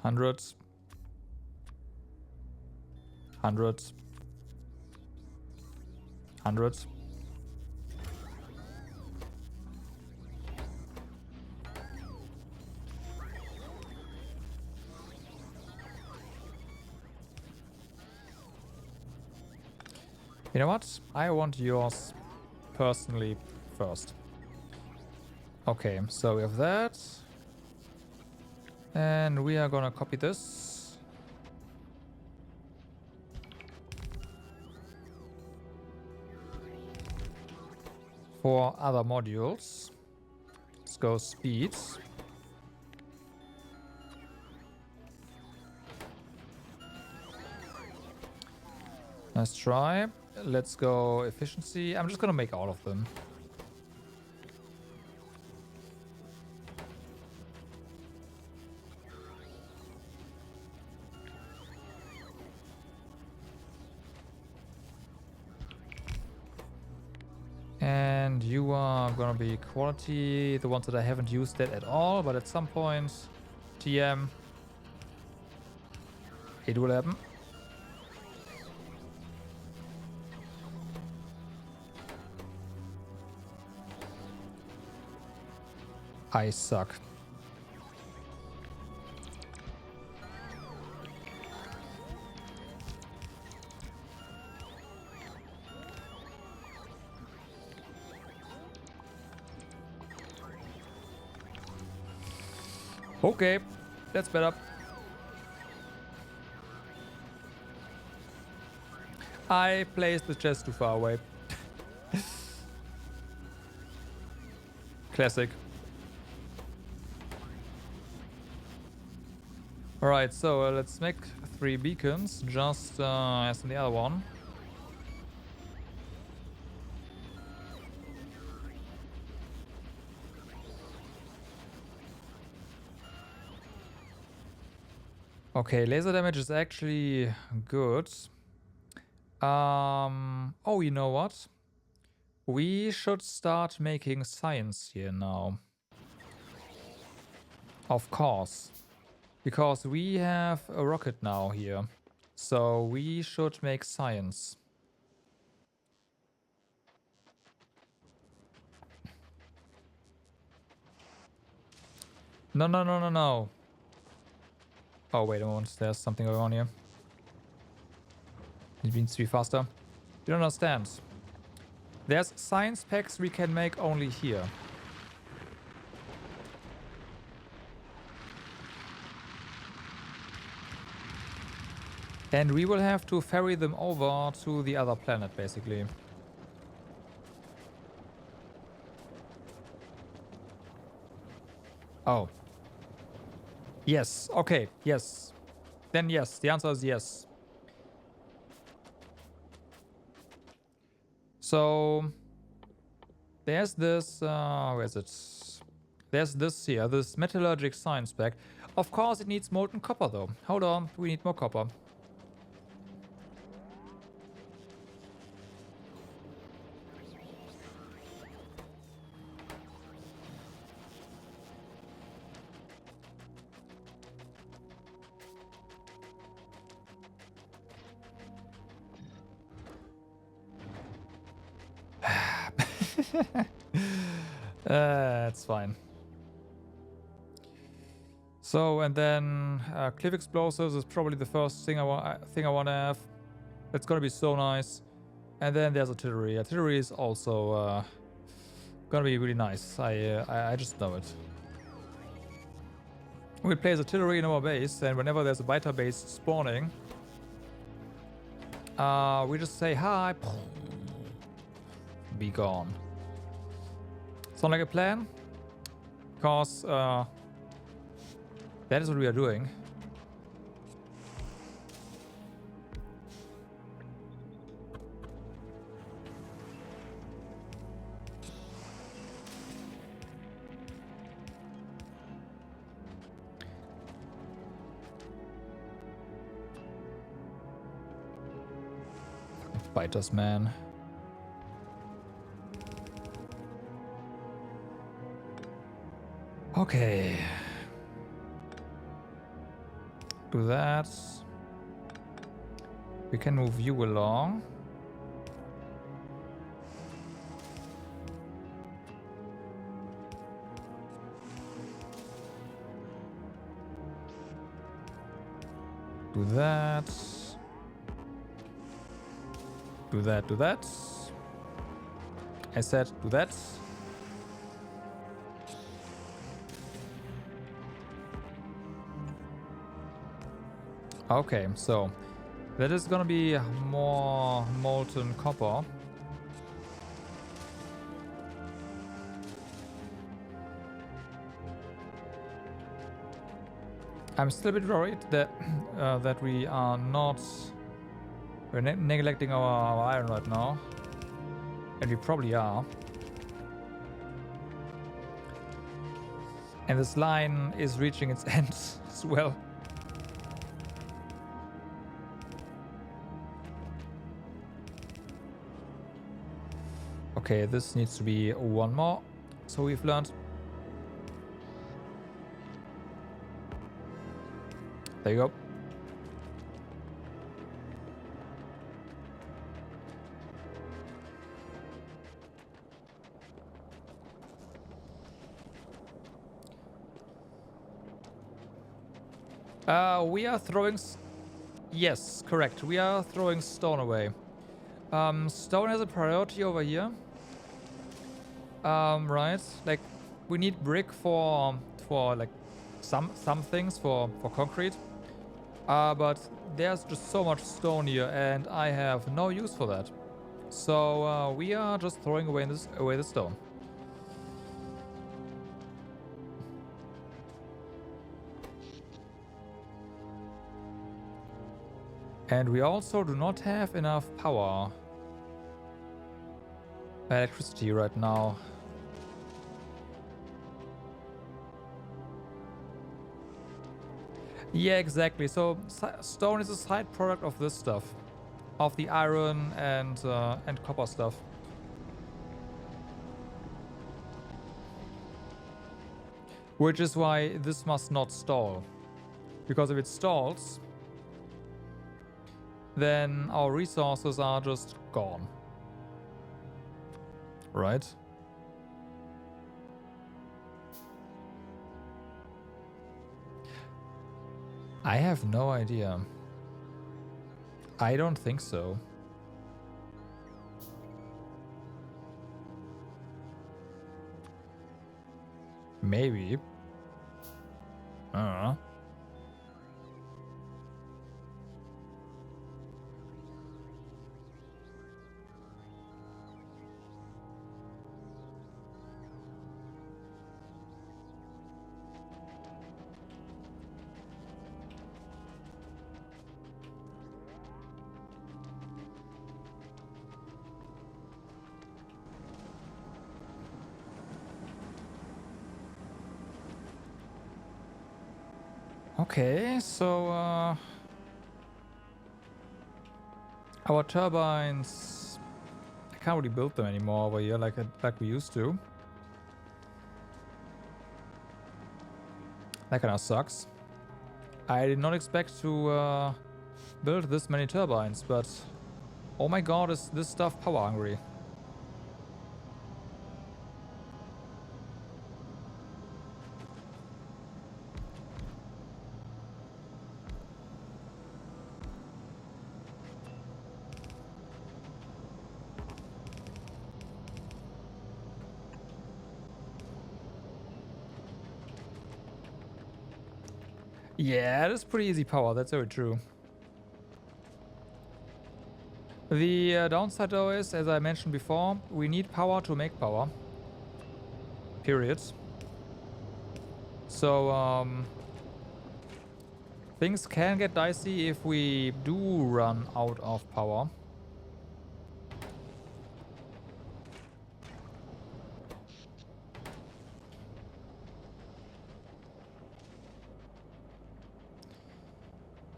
Hundreds. Hundreds. Hundreds. You know what? I want yours personally first. Okay, so we have that. And we are gonna copy this. For other modules. Let's go speed. Nice try. Let's go efficiency. I'm just gonna make all of them. And you are gonna be quality, the ones that I haven't used that at all, but at some point, TM, it will happen. I suck. Okay, that's better. I placed the chest too far away. Classic. Alright, so let's make 3 beacons, just as in the other one. Okay, laser damage is actually good. Oh, you know what? We should start making science here now. Of course. Because we have a rocket now here. So we should make science. No, no, no, no, no. Oh, wait a moment. There's something going on here. It needs to be faster. You don't understand. There's science packs we can make only here. And we will have to ferry them over to the other planet, basically. Oh. Yes. Okay. Yes. Then yes. The answer is yes. So there's this, where is it? There's this here, this metallurgic science pack. Of course it needs molten copper though. Hold on, we need more copper. It's fine. So, and then cliff explosives is probably the first thing I want to have. It's gonna be so nice. And then there's artillery. Artillery is also gonna be really nice. I just know it. We place artillery in our base, and whenever there's a biter base spawning, we just say hi, be gone. Sound like a plan? Because that is what we are doing. Biters, man. Okay. Do that. We can move you along. Do that. Do that, do that. I said do that. Okay, so that is gonna be more molten copper. I'm still a bit worried that that we are not neglecting our iron right now, and we probably are. And this line is reaching its end as well. Okay, this needs to be one more. So we've learned. There you go. We are throwing... Yes, correct. We are throwing stone away. Stone has a priority over here. Right. Like, we need brick for like some things for concrete. But there's just so much stone here, and I have no use for that. So we are just throwing away the stone. And we also do not have enough power. Electricity right now. Yeah, exactly. So stone is a side product of this stuff, of the iron and copper stuff. Which is why this must not stall, because if it stalls, then our resources are just gone. Right? I have no idea. I don't think so. Maybe. I don't know. Okay, so our turbines, I can't really build them anymore over here like we used to. That kind of sucks. I did not expect to build this many turbines, but oh my god, is this stuff power hungry. Yeah, it is pretty easy power. That's very true. The downside though is, as I mentioned before, we need power to make power. Period. So, things can get dicey if we do run out of power.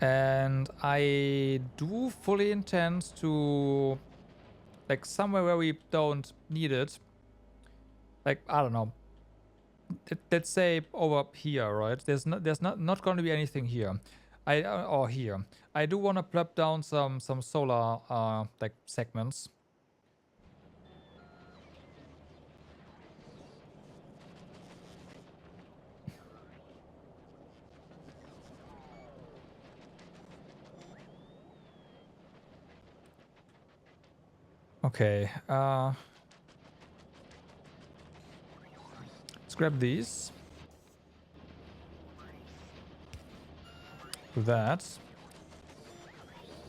And I do fully intend to, like, somewhere where we don't need it. Like, I don't know. Let's say over here, right? There's not going to be anything here. Or here. I do want to plop down some solar like segments. Okay. Let's grab these. Do that.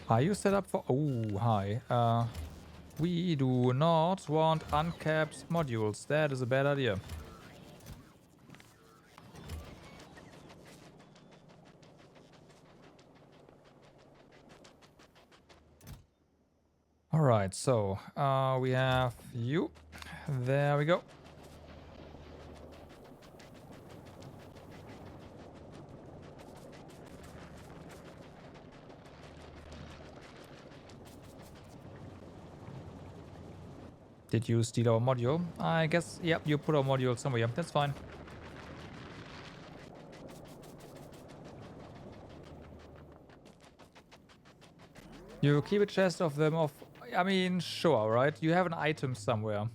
Are you set up for... Oh, hi. We do not want uncapped modules. That is a bad idea. Alright, so we have you. There we go. Did you steal our module? I guess, yep, you put our module somewhere. That's fine. You keep a chest of them off. I mean, sure, right? You have an item somewhere.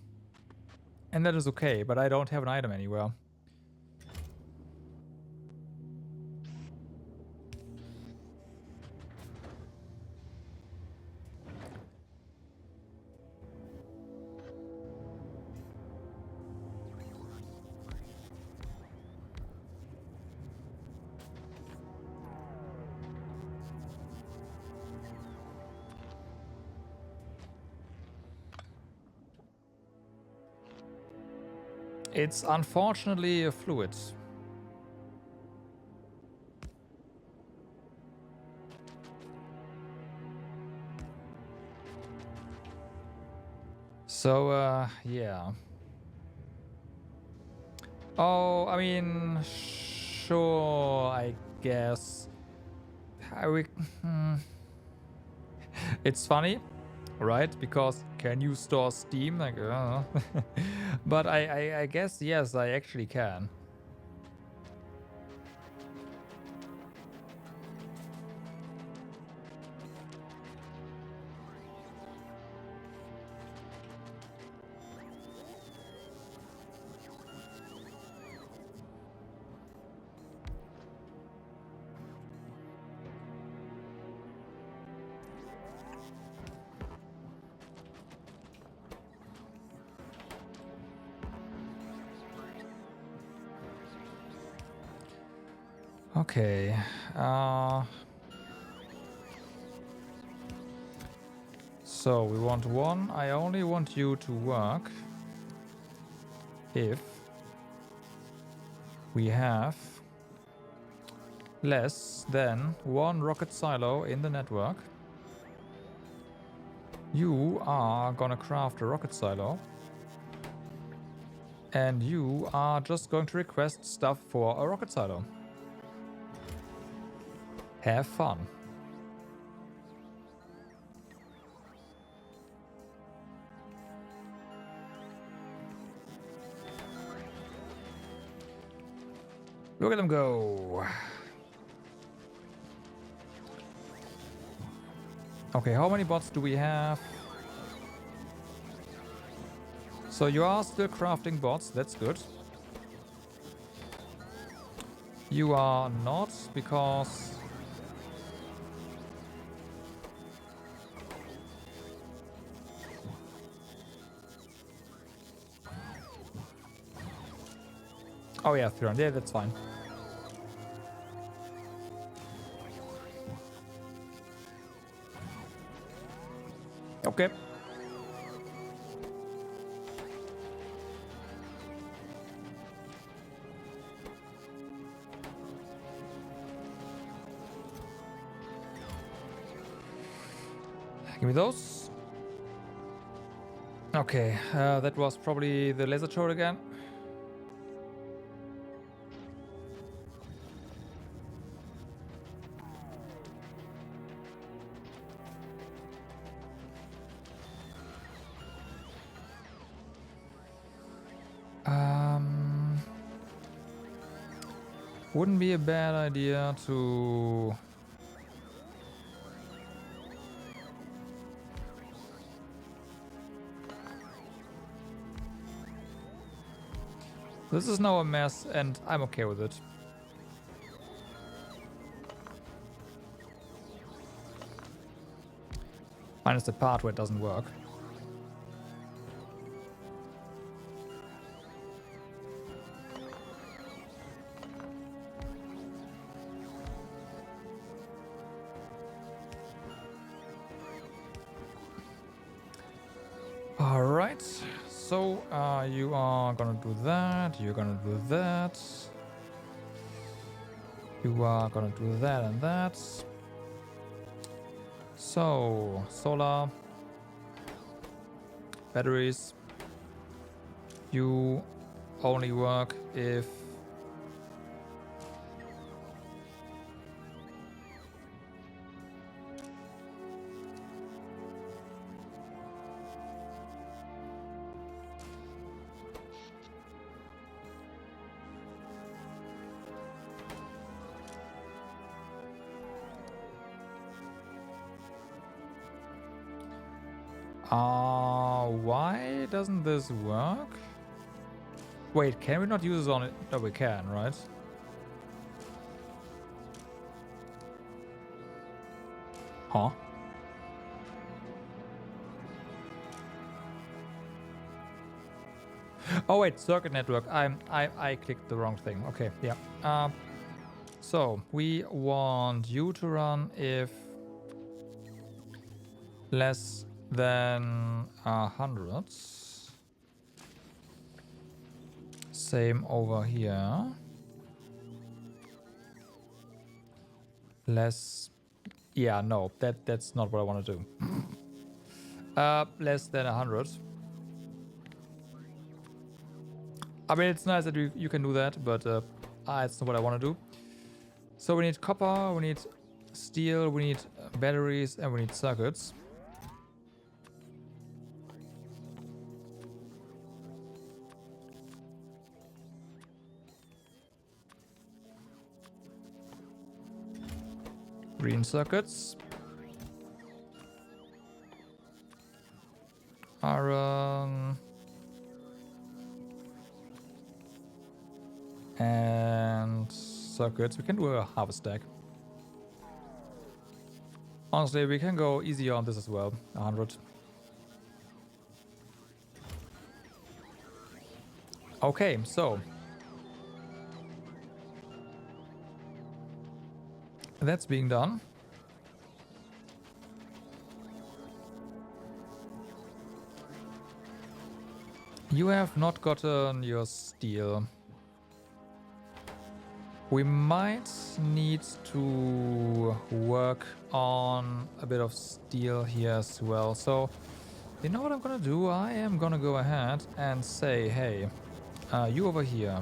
And that is okay, but I don't have an item anywhere. It's unfortunately a fluid. So, yeah. Oh, I mean, sure, I guess. It's funny, right? Because can you store Steam? Like, but I guess, yes, I actually can. Okay. So we want one. I only want you to work if we have less than one rocket silo in the network. You are gonna craft a rocket silo. And you are just going to request stuff for a rocket silo. Have fun. Look at them go. Okay, how many bots do we have? So you are still crafting bots, that's good. You are not, because... Oh yeah, 300, yeah, that's fine. Okay. Give me those. Okay, that was probably the laser turret again. Wouldn't be a bad idea to... This is now a mess, and I'm okay with it. Minus the part where it doesn't work. Alright, so you are gonna do that, you're gonna do that. You are gonna do that and that. So, solar, batteries. You only work if why doesn't this work? Wait, can we not use it on it? No, we can, right? Huh? Oh wait, circuit network. I clicked the wrong thing. Okay, yeah. So we want you to run if less than 100. Same over here. Less. Yeah, no, that's not what I want to do. Less than 100. I mean, it's nice that you can do that, but it's not what I want to do. So we need copper, we need steel, we need batteries, and we need circuits. Green circuits. Iron. And circuits. We can do a half a stack. Honestly, we can go easier on this as well. 100. Okay, so that's being done. You have not gotten your steel. We might need to work on a bit of steel here as well. So, you know what I'm gonna do? I am gonna go ahead and say, hey, you over here.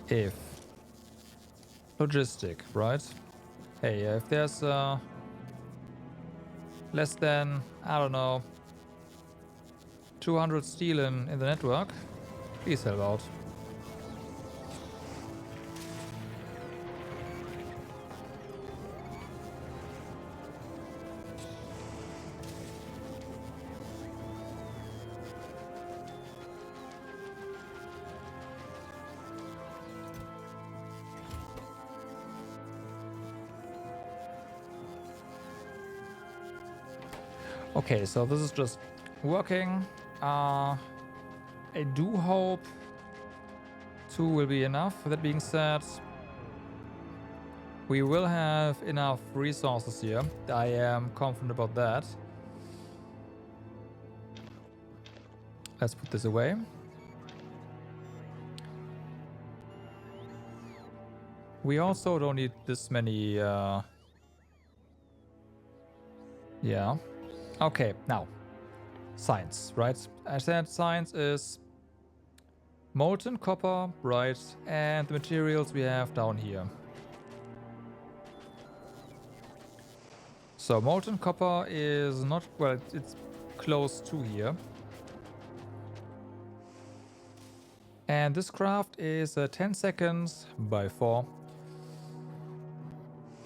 If logistic, right? Hey, if there's less than, I don't know, 200 steel in the network, please help out. Okay, so this is just working. I do hope 2 will be enough. That being said, We will have enough resources here. I am confident about that. Let's put this away. We also don't need this many... Yeah. Okay, now. Science, right? I said science is molten copper, right? And the materials we have down here. So molten copper is not... Well, it's close to here. And this craft is 10 seconds by 4.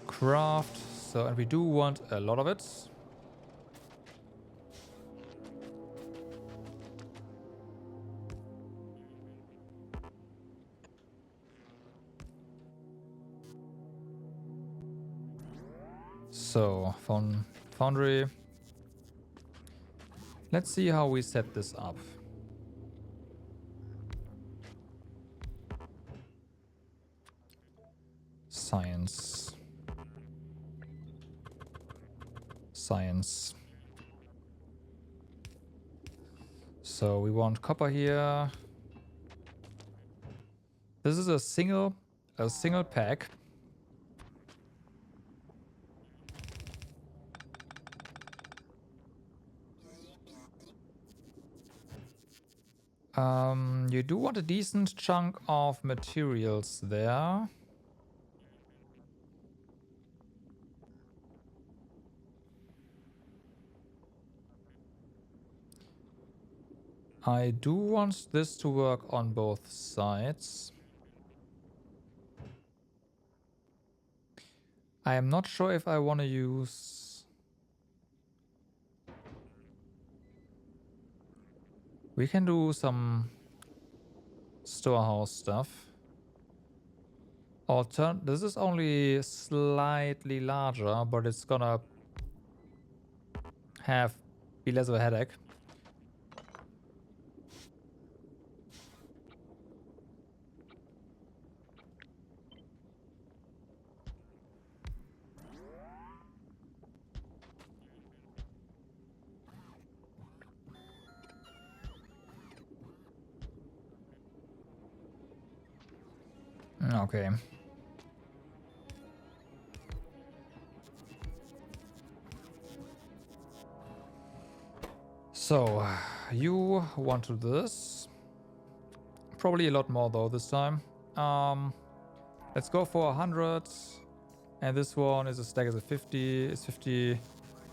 Craft. So, and we do want a lot of it. So, foundry. Let's see how we set this up. Science. Science. So we want copper here. This is a single pack. You do want a decent chunk of materials there. I do want this to work on both sides. I am not sure if I want to use... We can do some storehouse stuff. This is only slightly larger, but it's gonna be less of a headache. Okay. So, you want to do this. Probably a lot more though this time. Let's go for 100. And this one is a stack is a 50. It's 50.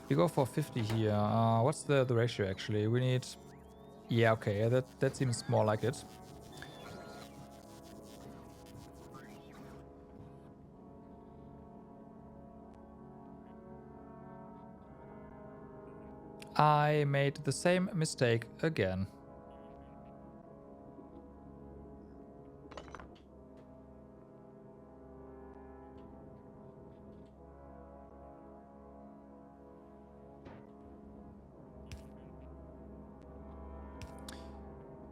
We go for 50 here. What's the ratio actually? We need... Yeah, okay. That seems more like it. I made the same mistake again.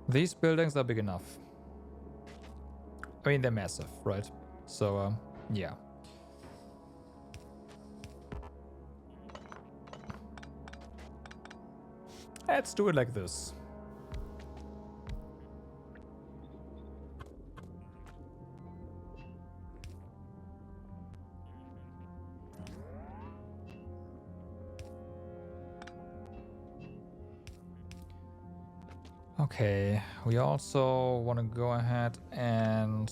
These buildings are big enough. I mean, they're massive, right? So, yeah. Let's do it like this. Okay, we also want to go ahead and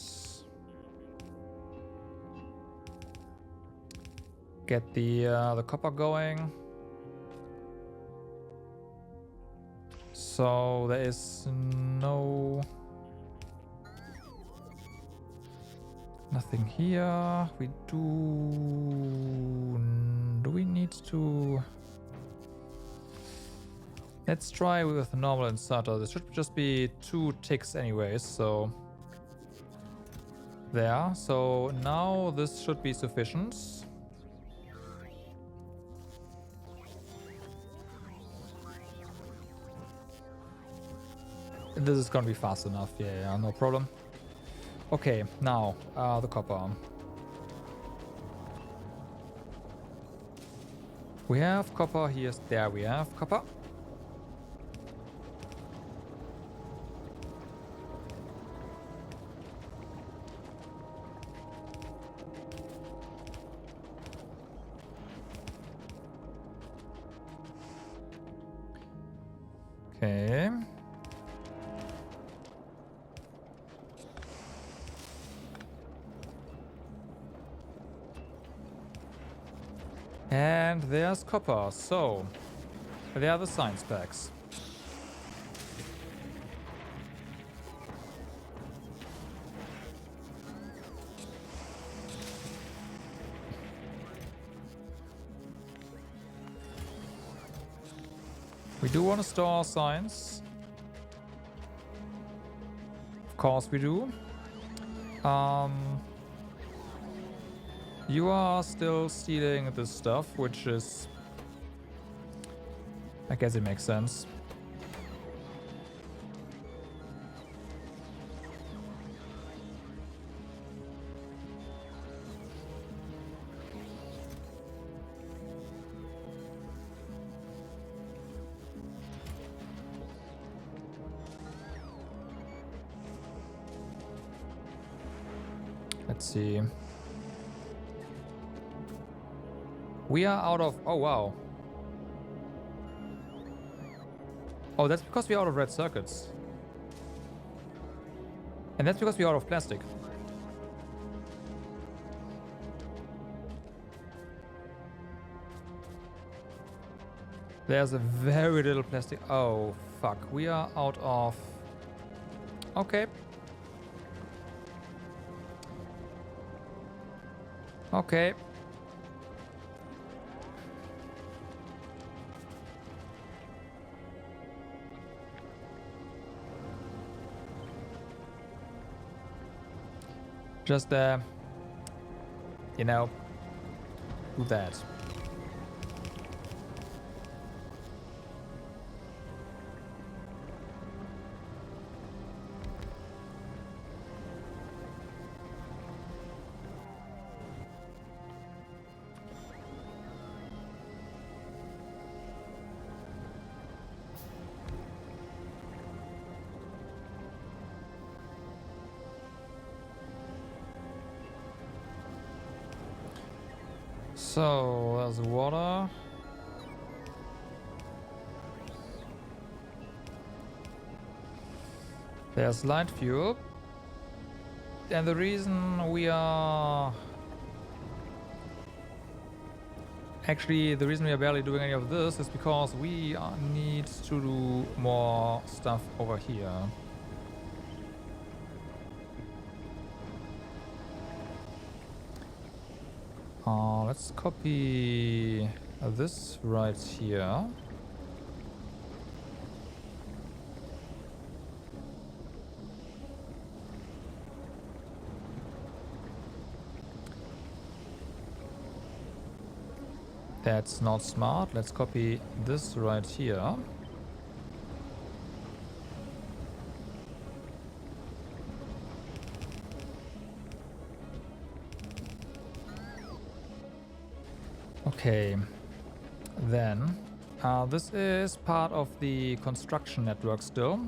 get the copper going. So there is nothing here. We do we need to... Let's try with normal inserter. This should just be 2 ticks anyways, so there. So now this should be sufficient. This is gonna be fast enough. Yeah, no problem. Okay, now the copper. We have copper. Here's there. We have copper. Okay. And there's copper. So, there are the science packs. We do want to store science. Of course we do. You are still stealing this stuff, which is... I guess it makes sense. Let's see. We are out of... Oh, wow. Oh, that's because we're out of red circuits. And that's because we're out of plastic. There's a very little plastic... Oh, fuck. We are out of... Okay. Okay. Just, you know, do that. So, there's water. There's light fuel. And the reason we are... Actually, the reason we are barely doing any of this is because we need to do more stuff over here. Let's copy this right here. That's not smart. Let's copy this right here. Okay, then this is part of the construction network still.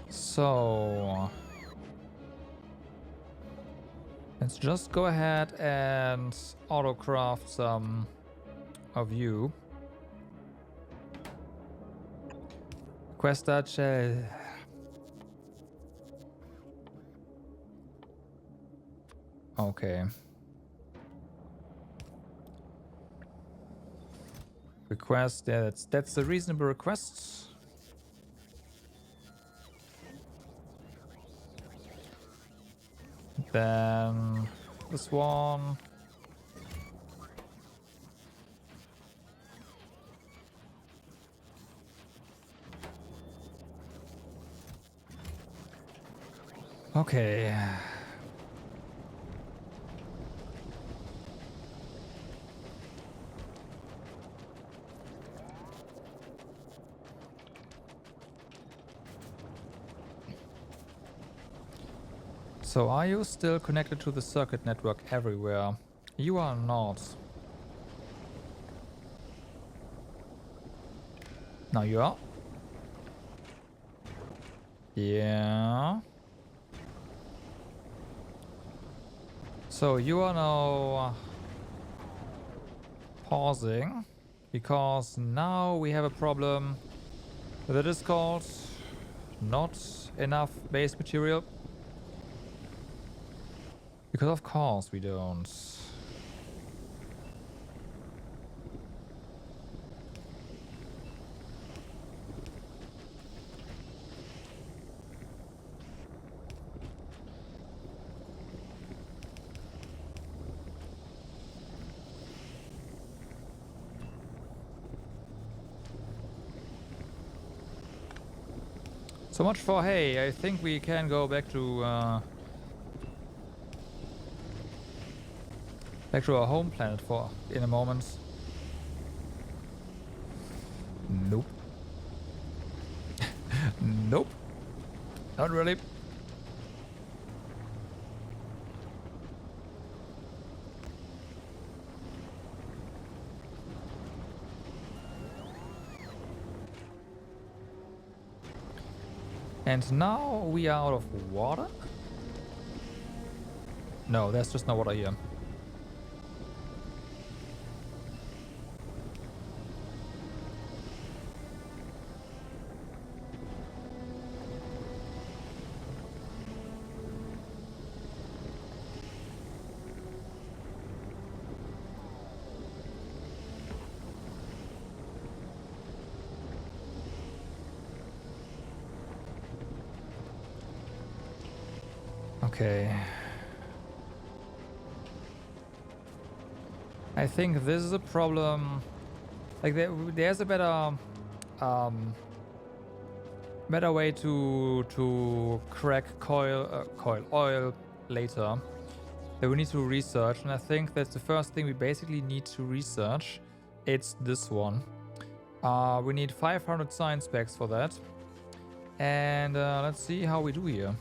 So let's just go ahead and auto-craft some of you. Questa c'è. Okay. Request, yeah, that's a reasonable request. Then this one. Okay. So are you still connected to the circuit network everywhere? You are not. Now you are. Yeah. So you are now pausing because now we have a problem that is called not enough base material. Because of course we don't. So much for hey, I think we can go back to our home planet for in a moment. Nope. Nope. Not really. And now we are out of water? No, there's just no water here. Okay. I think this is a problem. Like there's a better way to crack coil oil later that we need to research, and I think that's the first thing we basically need to research. It's this one. We need 500 science packs for that, and let's see how we do here.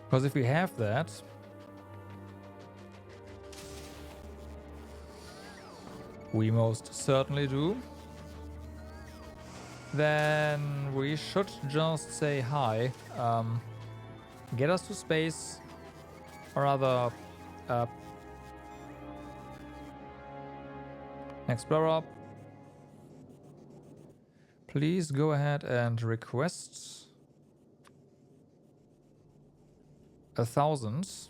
Because if we have that, we most certainly do, then we should just say hi. Get us to space, or rather, Explorer, please go ahead and request 1,000.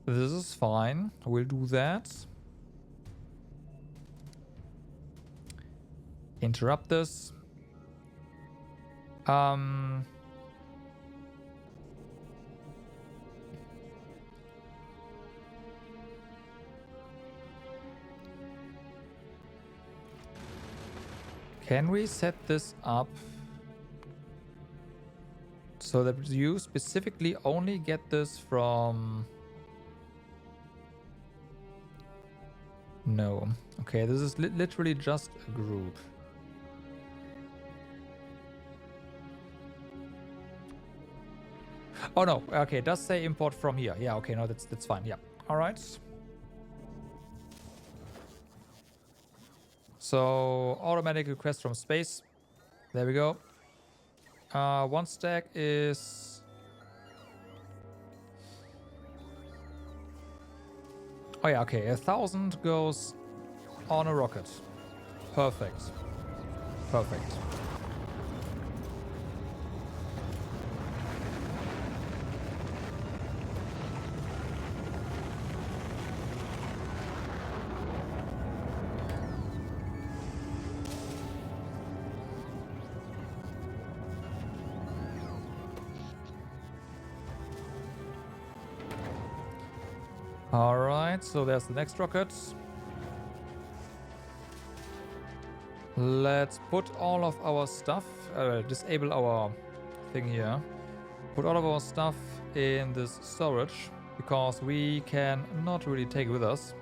This is fine. We'll do that. Interrupt this. Can we set this up so that you specifically only get this from... No. Okay, this is literally just a group. Oh no, okay, it does say import from here. Yeah, okay, no, that's fine. Yeah. Alright. So automatic request from space. There we go. One stack is... Oh yeah, okay. 1,000 goes on a rocket. Perfect. Perfect. Alright, so there's the next rocket. Let's put all of our stuff, disable our thing here. Put all of our stuff in this storage, because we can not really take it with us.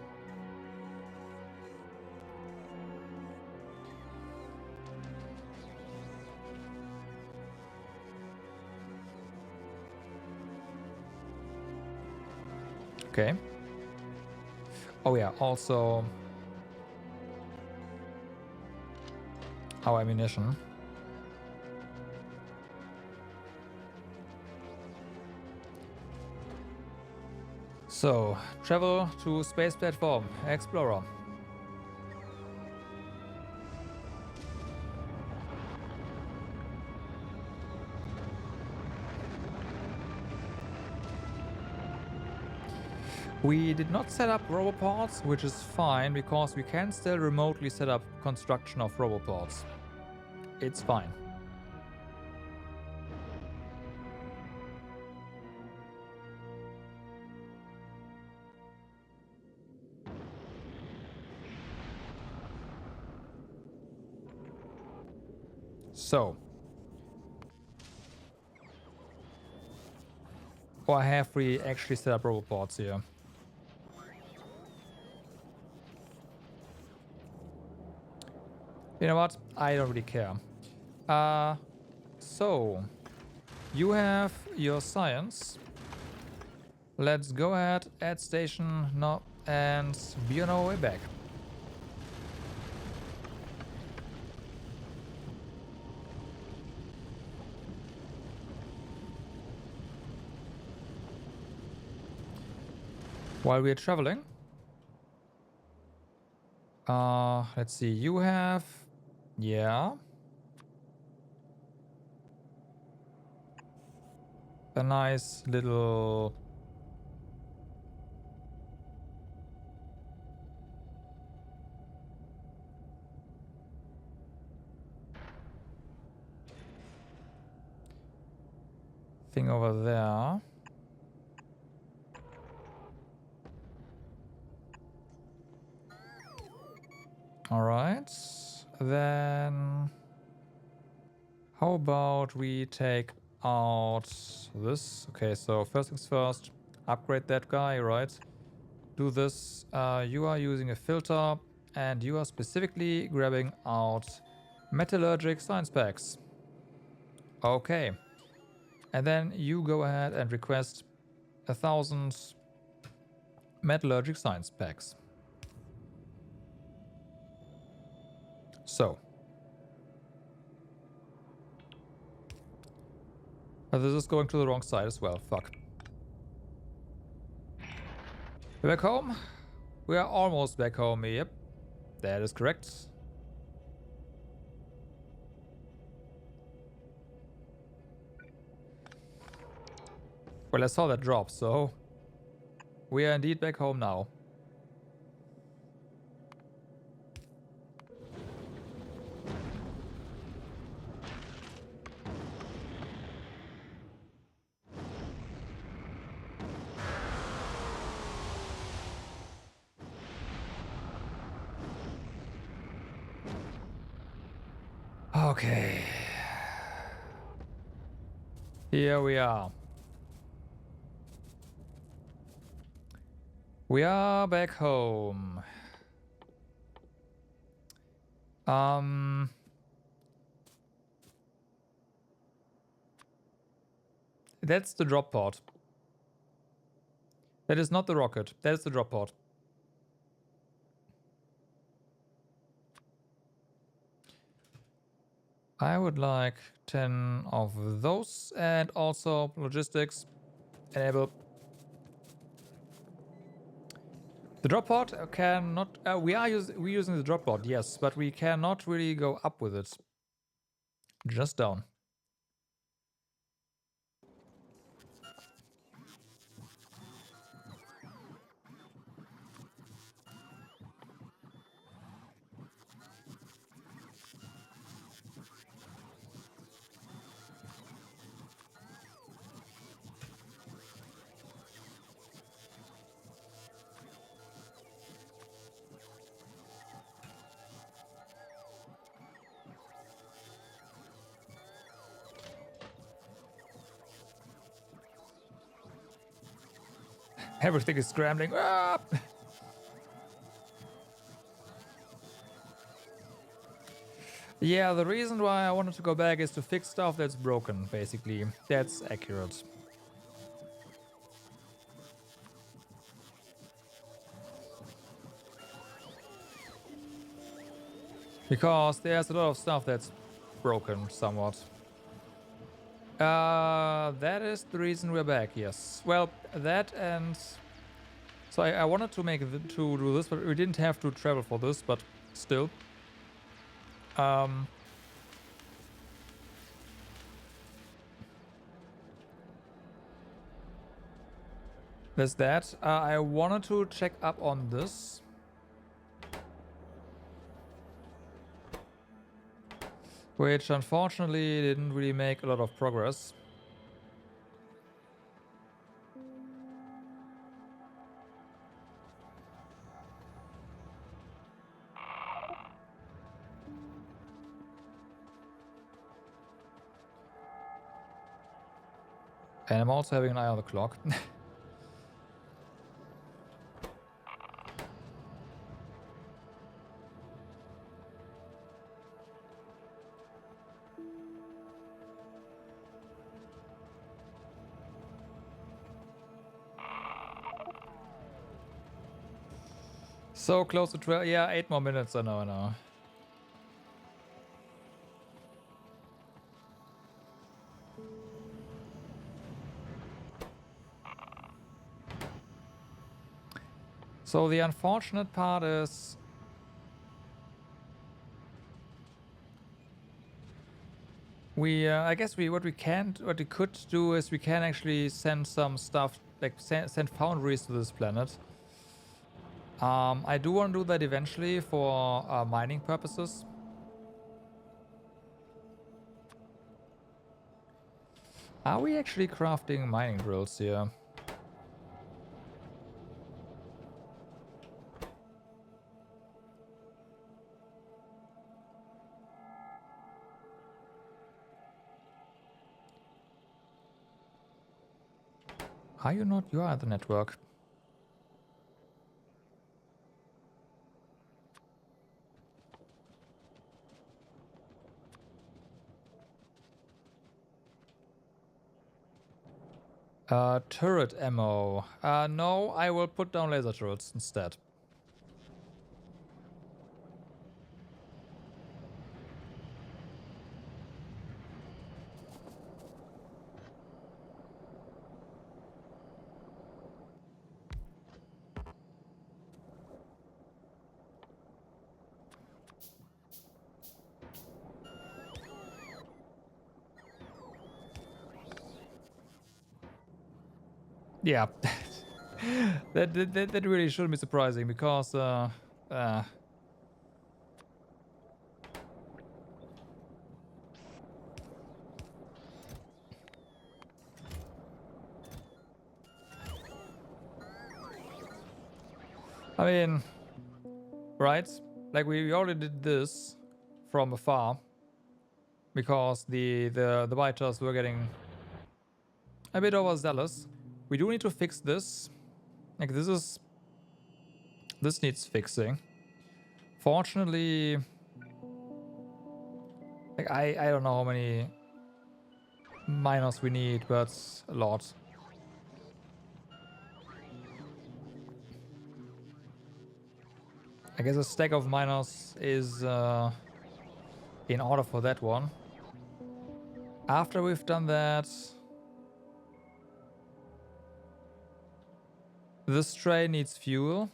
Okay. Oh yeah, also our ammunition. So, travel to space platform, Explorer. We did not set up roboports, which is fine because we can still remotely set up construction of roboports. It's fine. So, or have we actually set up roboports here? You know what? I don't really care. So, you have your science. Let's go ahead, add station, no, and be on our way back. While we're traveling, let's see, you have, yeah, a nice little thing over there. All right, then how about we take out this? Okay, so first things first, upgrade that guy, right? Do this. You are using a filter and you are specifically grabbing out metallurgic science packs. Okay. And then you go ahead and request 1,000 metallurgic science packs. So. But this is going to the wrong side as well. Fuck. We're back home? We are almost back home. Yep. That is correct. Well, I saw that drop, so we are indeed back home now. Okay. Here we are. We are back home. That's the drop pod. That is not the rocket. That is the drop pod. I would like 10 of those and also logistics. Enable. The drop pod cannot. We're using the drop pod, yes, but we cannot really go up with it. Just down. Everything is scrambling. Ah! Yeah, the reason why I wanted to go back is to fix stuff that's broken, basically. That's accurate. Because there's a lot of stuff that's broken somewhat. That is the reason we're back, yes. Well, that and... So I wanted to to do this, but we didn't have to travel for this, but still. There's that. I wanted to check up on this. Which unfortunately didn't really make a lot of progress. And I'm also having an eye on the clock. So close to 12. Yeah, 8 more minutes. I know, I know. So the unfortunate part is... I guess what we could do is we can actually send some stuff, like send foundries to this planet. I do want to do that eventually for mining purposes. Are we actually crafting mining drills here? Are you not? You are at the network. Turret ammo. No, I will put down laser turrets instead. Yeah. that really shouldn't be surprising because I mean, right? Like we already did this from afar because the biters were getting a bit overzealous. We do need to fix this. Like this needs fixing. Fortunately, like I don't know how many miners we need, but a lot. I guess a stack of miners is in order for that one. After we've done that, this train needs fuel.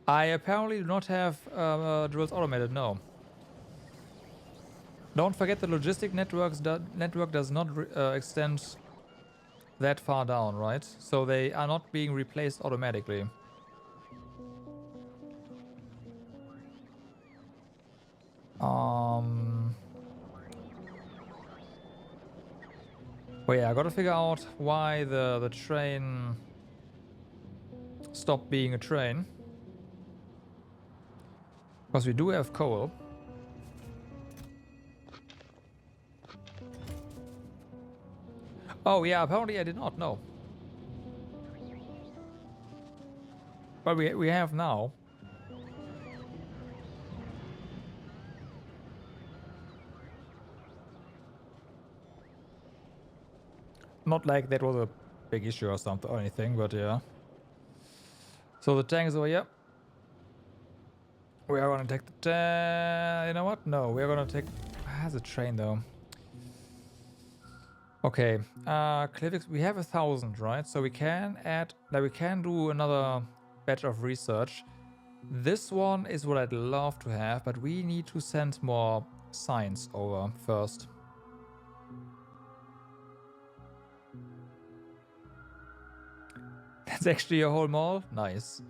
I apparently do not have drills automated, no. Don't forget the logistic network does not extend that far down, right? So they are not being replaced automatically. Well, yeah, I gotta figure out why the train stopped being a train. Because we do have coal. Oh yeah, apparently I did not know. But we have now. Not like that was a big issue or something or anything, but yeah. So the tank is over here. We are gonna take the... you know what? No, we are gonna take... the train, though. Okay. Cliffix, we have 1,000, right? So we can add... we can do another batch of research. This one is what I'd love to have, but we need to send more science over first. That's actually a whole mall? Nice.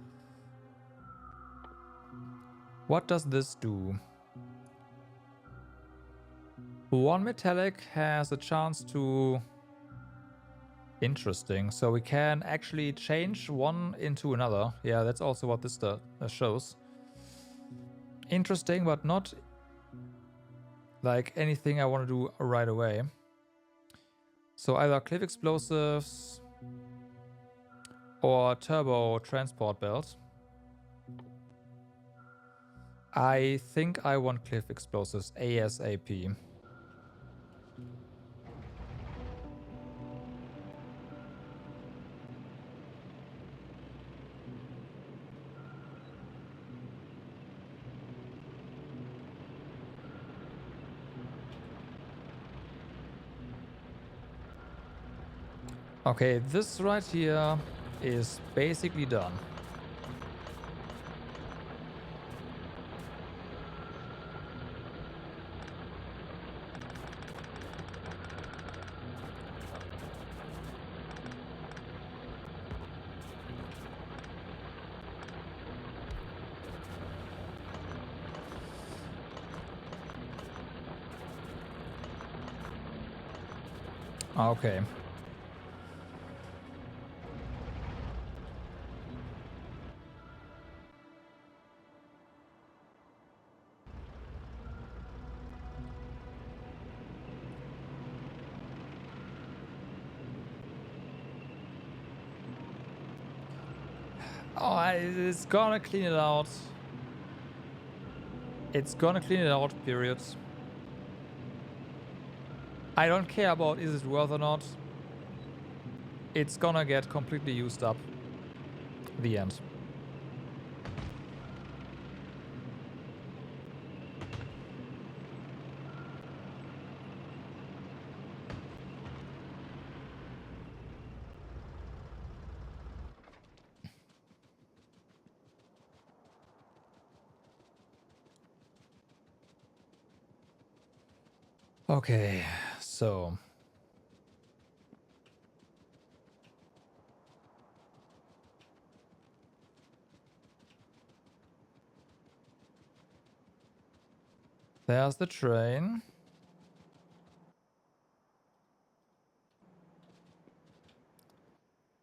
What does this do? One metallic has a chance to... Interesting. So we can actually change one into another. Yeah, that's also what this shows. Interesting, but not like anything I want to do right away. So either cliff explosives or turbo transport belt. I think I want cliff explosives ASAP. Okay, this right here is basically done. Okay. Oh, it's gonna clean it out. It's gonna clean it out, period. I don't care about is it worth or not. It's gonna get completely used up. The end. Okay, so... there's the train.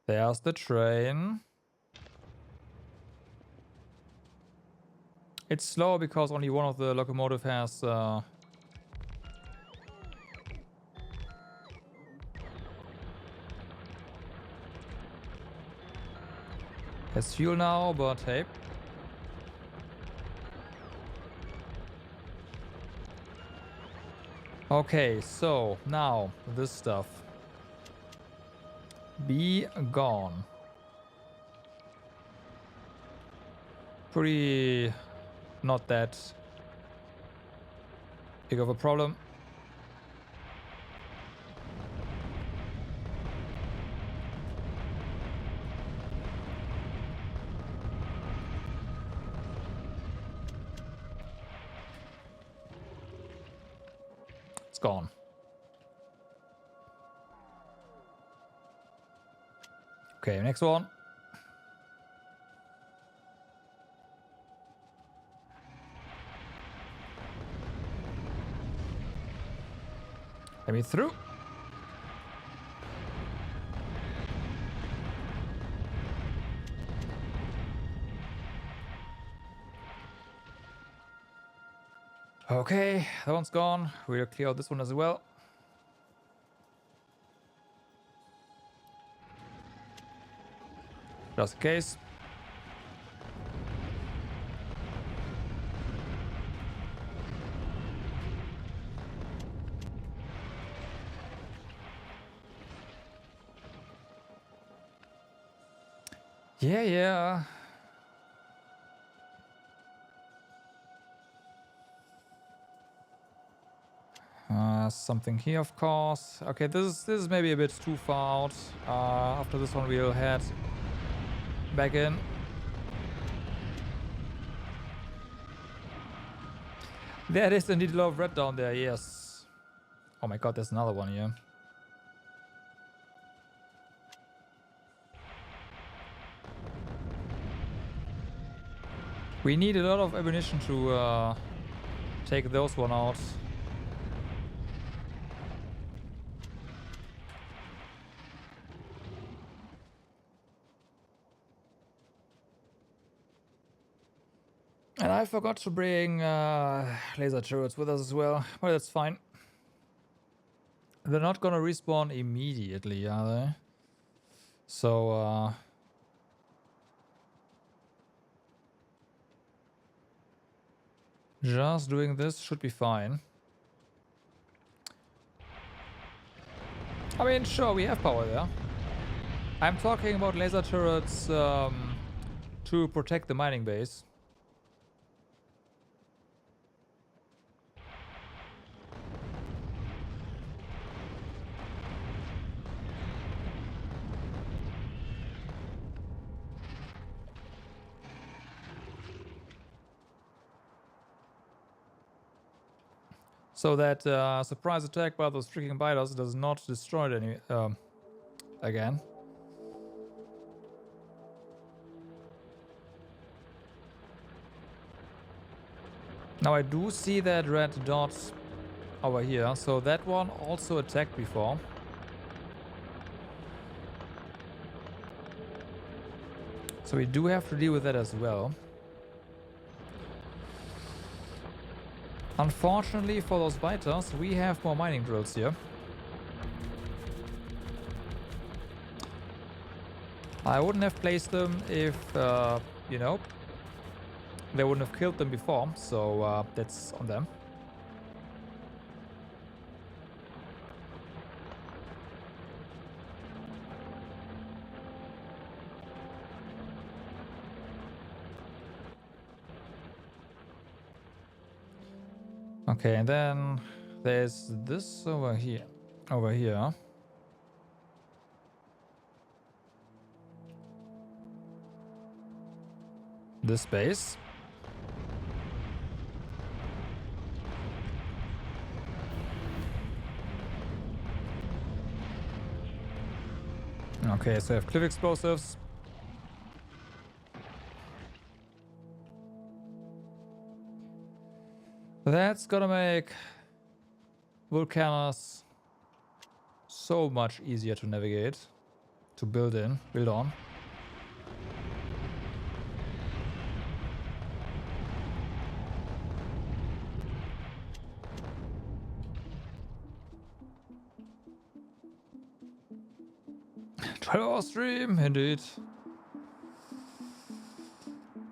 There's the train. It's slow because only one of the locomotive has fuel now, but hey. Okay, so now this stuff. Be gone. Pretty not that big of a problem. It's gone. Okay, next one. Let me through. Okay, that one's gone. We'll clear out this one as well. Just in case. Yeah. There's something here, of course. Okay, this is maybe a bit too far out. After this one, we'll head back in. There is indeed a lot of red down there, yes. Oh my god, there's another one here. We need a lot of ammunition to take those one out. And I forgot to bring laser turrets with us as well, but that's fine. They're not gonna respawn immediately, are they? So, just doing this should be fine. I mean, sure, we have power there. I'm talking about laser turrets to protect the mining base. So that surprise attack by those freaking biters does not destroy it any again. Now I do see that red dot over here, so that one also attacked before. So we do have to deal with that as well. Unfortunately for those biters, we have more mining drills here. I wouldn't have placed them if, you know, they wouldn't have killed them before, so that's on them. Okay, and then there's this over here. This base. Okay, so I have cliff explosives. That's gonna make Vulcanus so much easier to navigate, to build on. Our stream, indeed.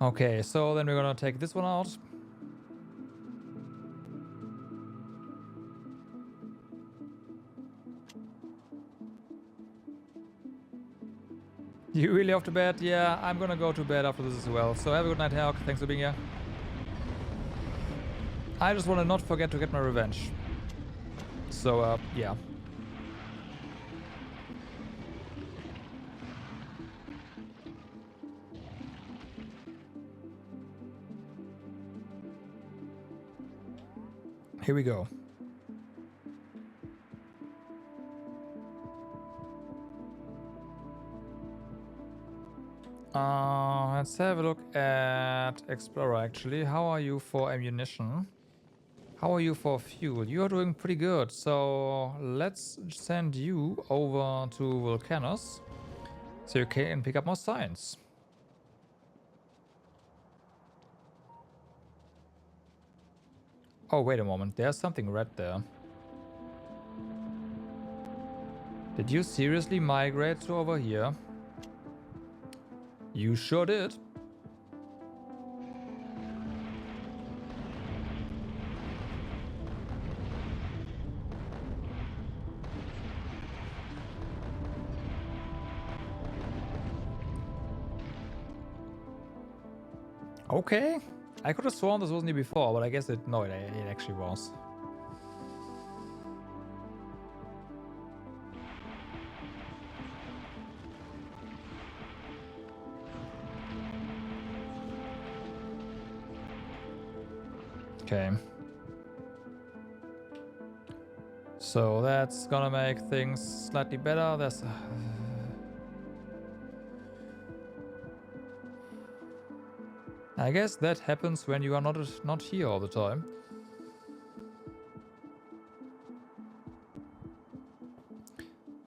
Okay, so then we're gonna take this one out. You really off to bed? Yeah, I'm gonna go to bed after this as well. So have a good night, Helk. Thanks for being here. I just wanna not forget to get my revenge. So, yeah. Here we go. Let's have a look at Explorer actually. How are you for ammunition? How are you for fuel? You are doing pretty good. So let's send you over to Vulcanus so you can pick up more science. Oh, wait a moment. There's something red there. Did you seriously migrate to over here? You sure did. Okay. I could have sworn this wasn't here before, but I guess it actually was. Okay. So that's gonna make things slightly better. There's... I guess that happens when you are not here all the time.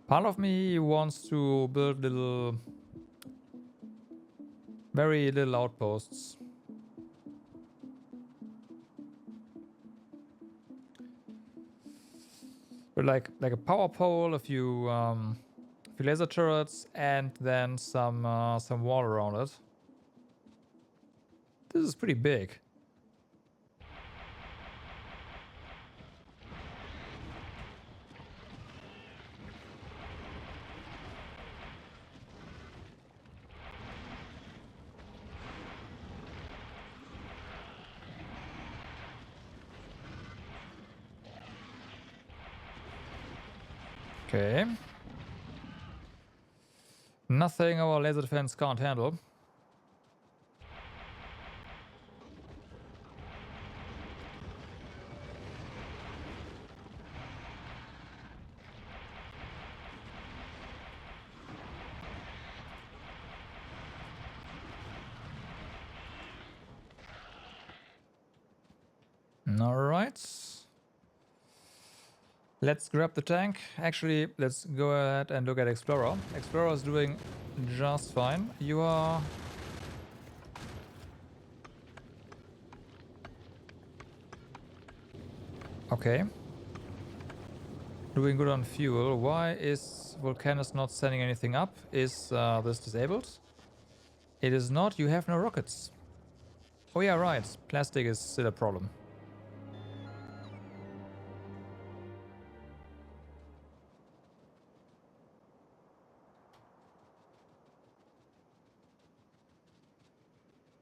Part of me wants to build very little outposts. But like a power pole, a few laser turrets, and then some wall around it. This is pretty big. Okay. Nothing our laser defense can't handle. Alright. Let's grab the tank. Actually, let's go ahead and look at Explorer. Explorer is doing just fine. You are... Okay. Doing good on fuel. Why is Volcanus not sending anything up? Is this disabled? It is not. You have no rockets. Oh yeah, right. Plastic is still a problem.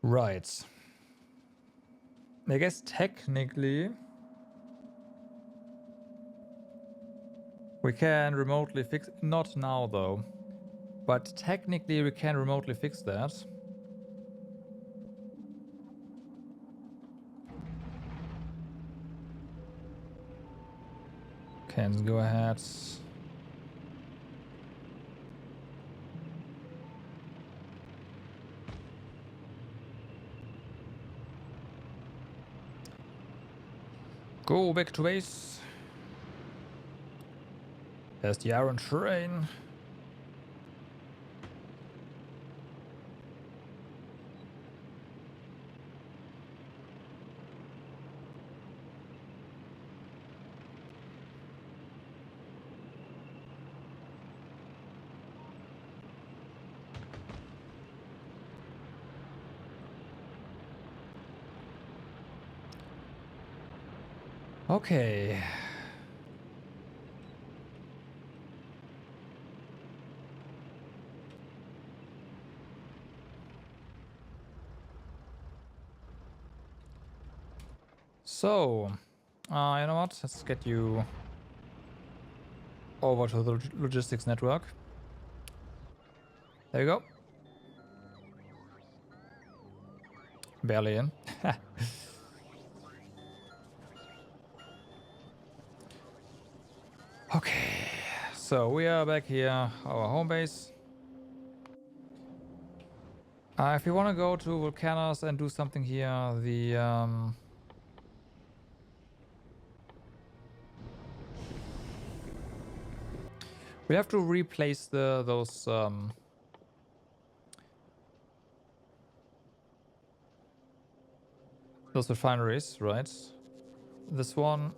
Right. I guess technically we can remotely fix... Not now though. But technically we can remotely fix that. Okay, let's go ahead. Go back to base. There's the iron train. Okay. So, you know what? Let's get you over to the logistics network. There you go. Barely in. Okay, so we are back here, our home base. If you want to go to Volcanus and do something here, the we have to replace those refineries, right? This one.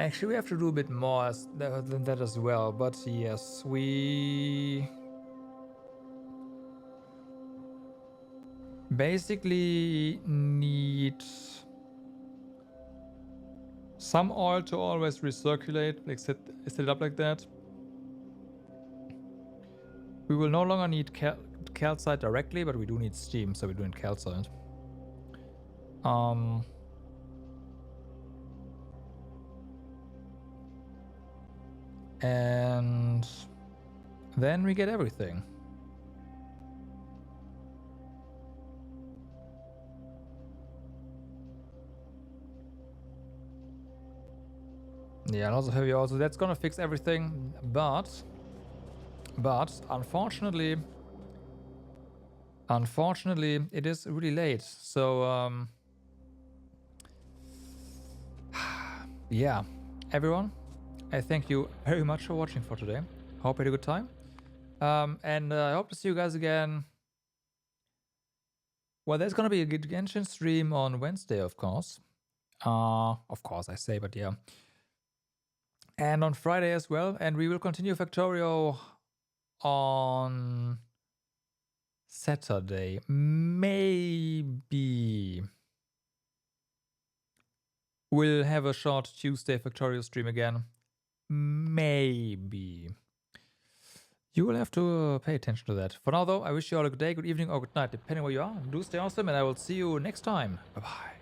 Actually, we have to do a bit more than that as well, but yes, we basically need some oil to always recirculate, like set it up like that. We will no longer need calcite directly, but we do need steam, so we're doing calcite. And then we get everything. Yeah, lots of heavy ore. So that's gonna fix everything. But unfortunately, it is really late. So yeah, everyone, I thank you very much for watching for today. Hope you had a good time. And I hope to see you guys again. Well, there's gonna be a Genshin stream on Wednesday, of course. Of course I say, but yeah. And on Friday as well. And we will continue Factorio on Saturday. Maybe we'll have a short Tuesday Factorio stream again. Maybe. You will have to pay attention to that. For now, though, I wish you all a good day, good evening, or good night, depending where you are. Do stay awesome, and I will see you next time. Bye-bye.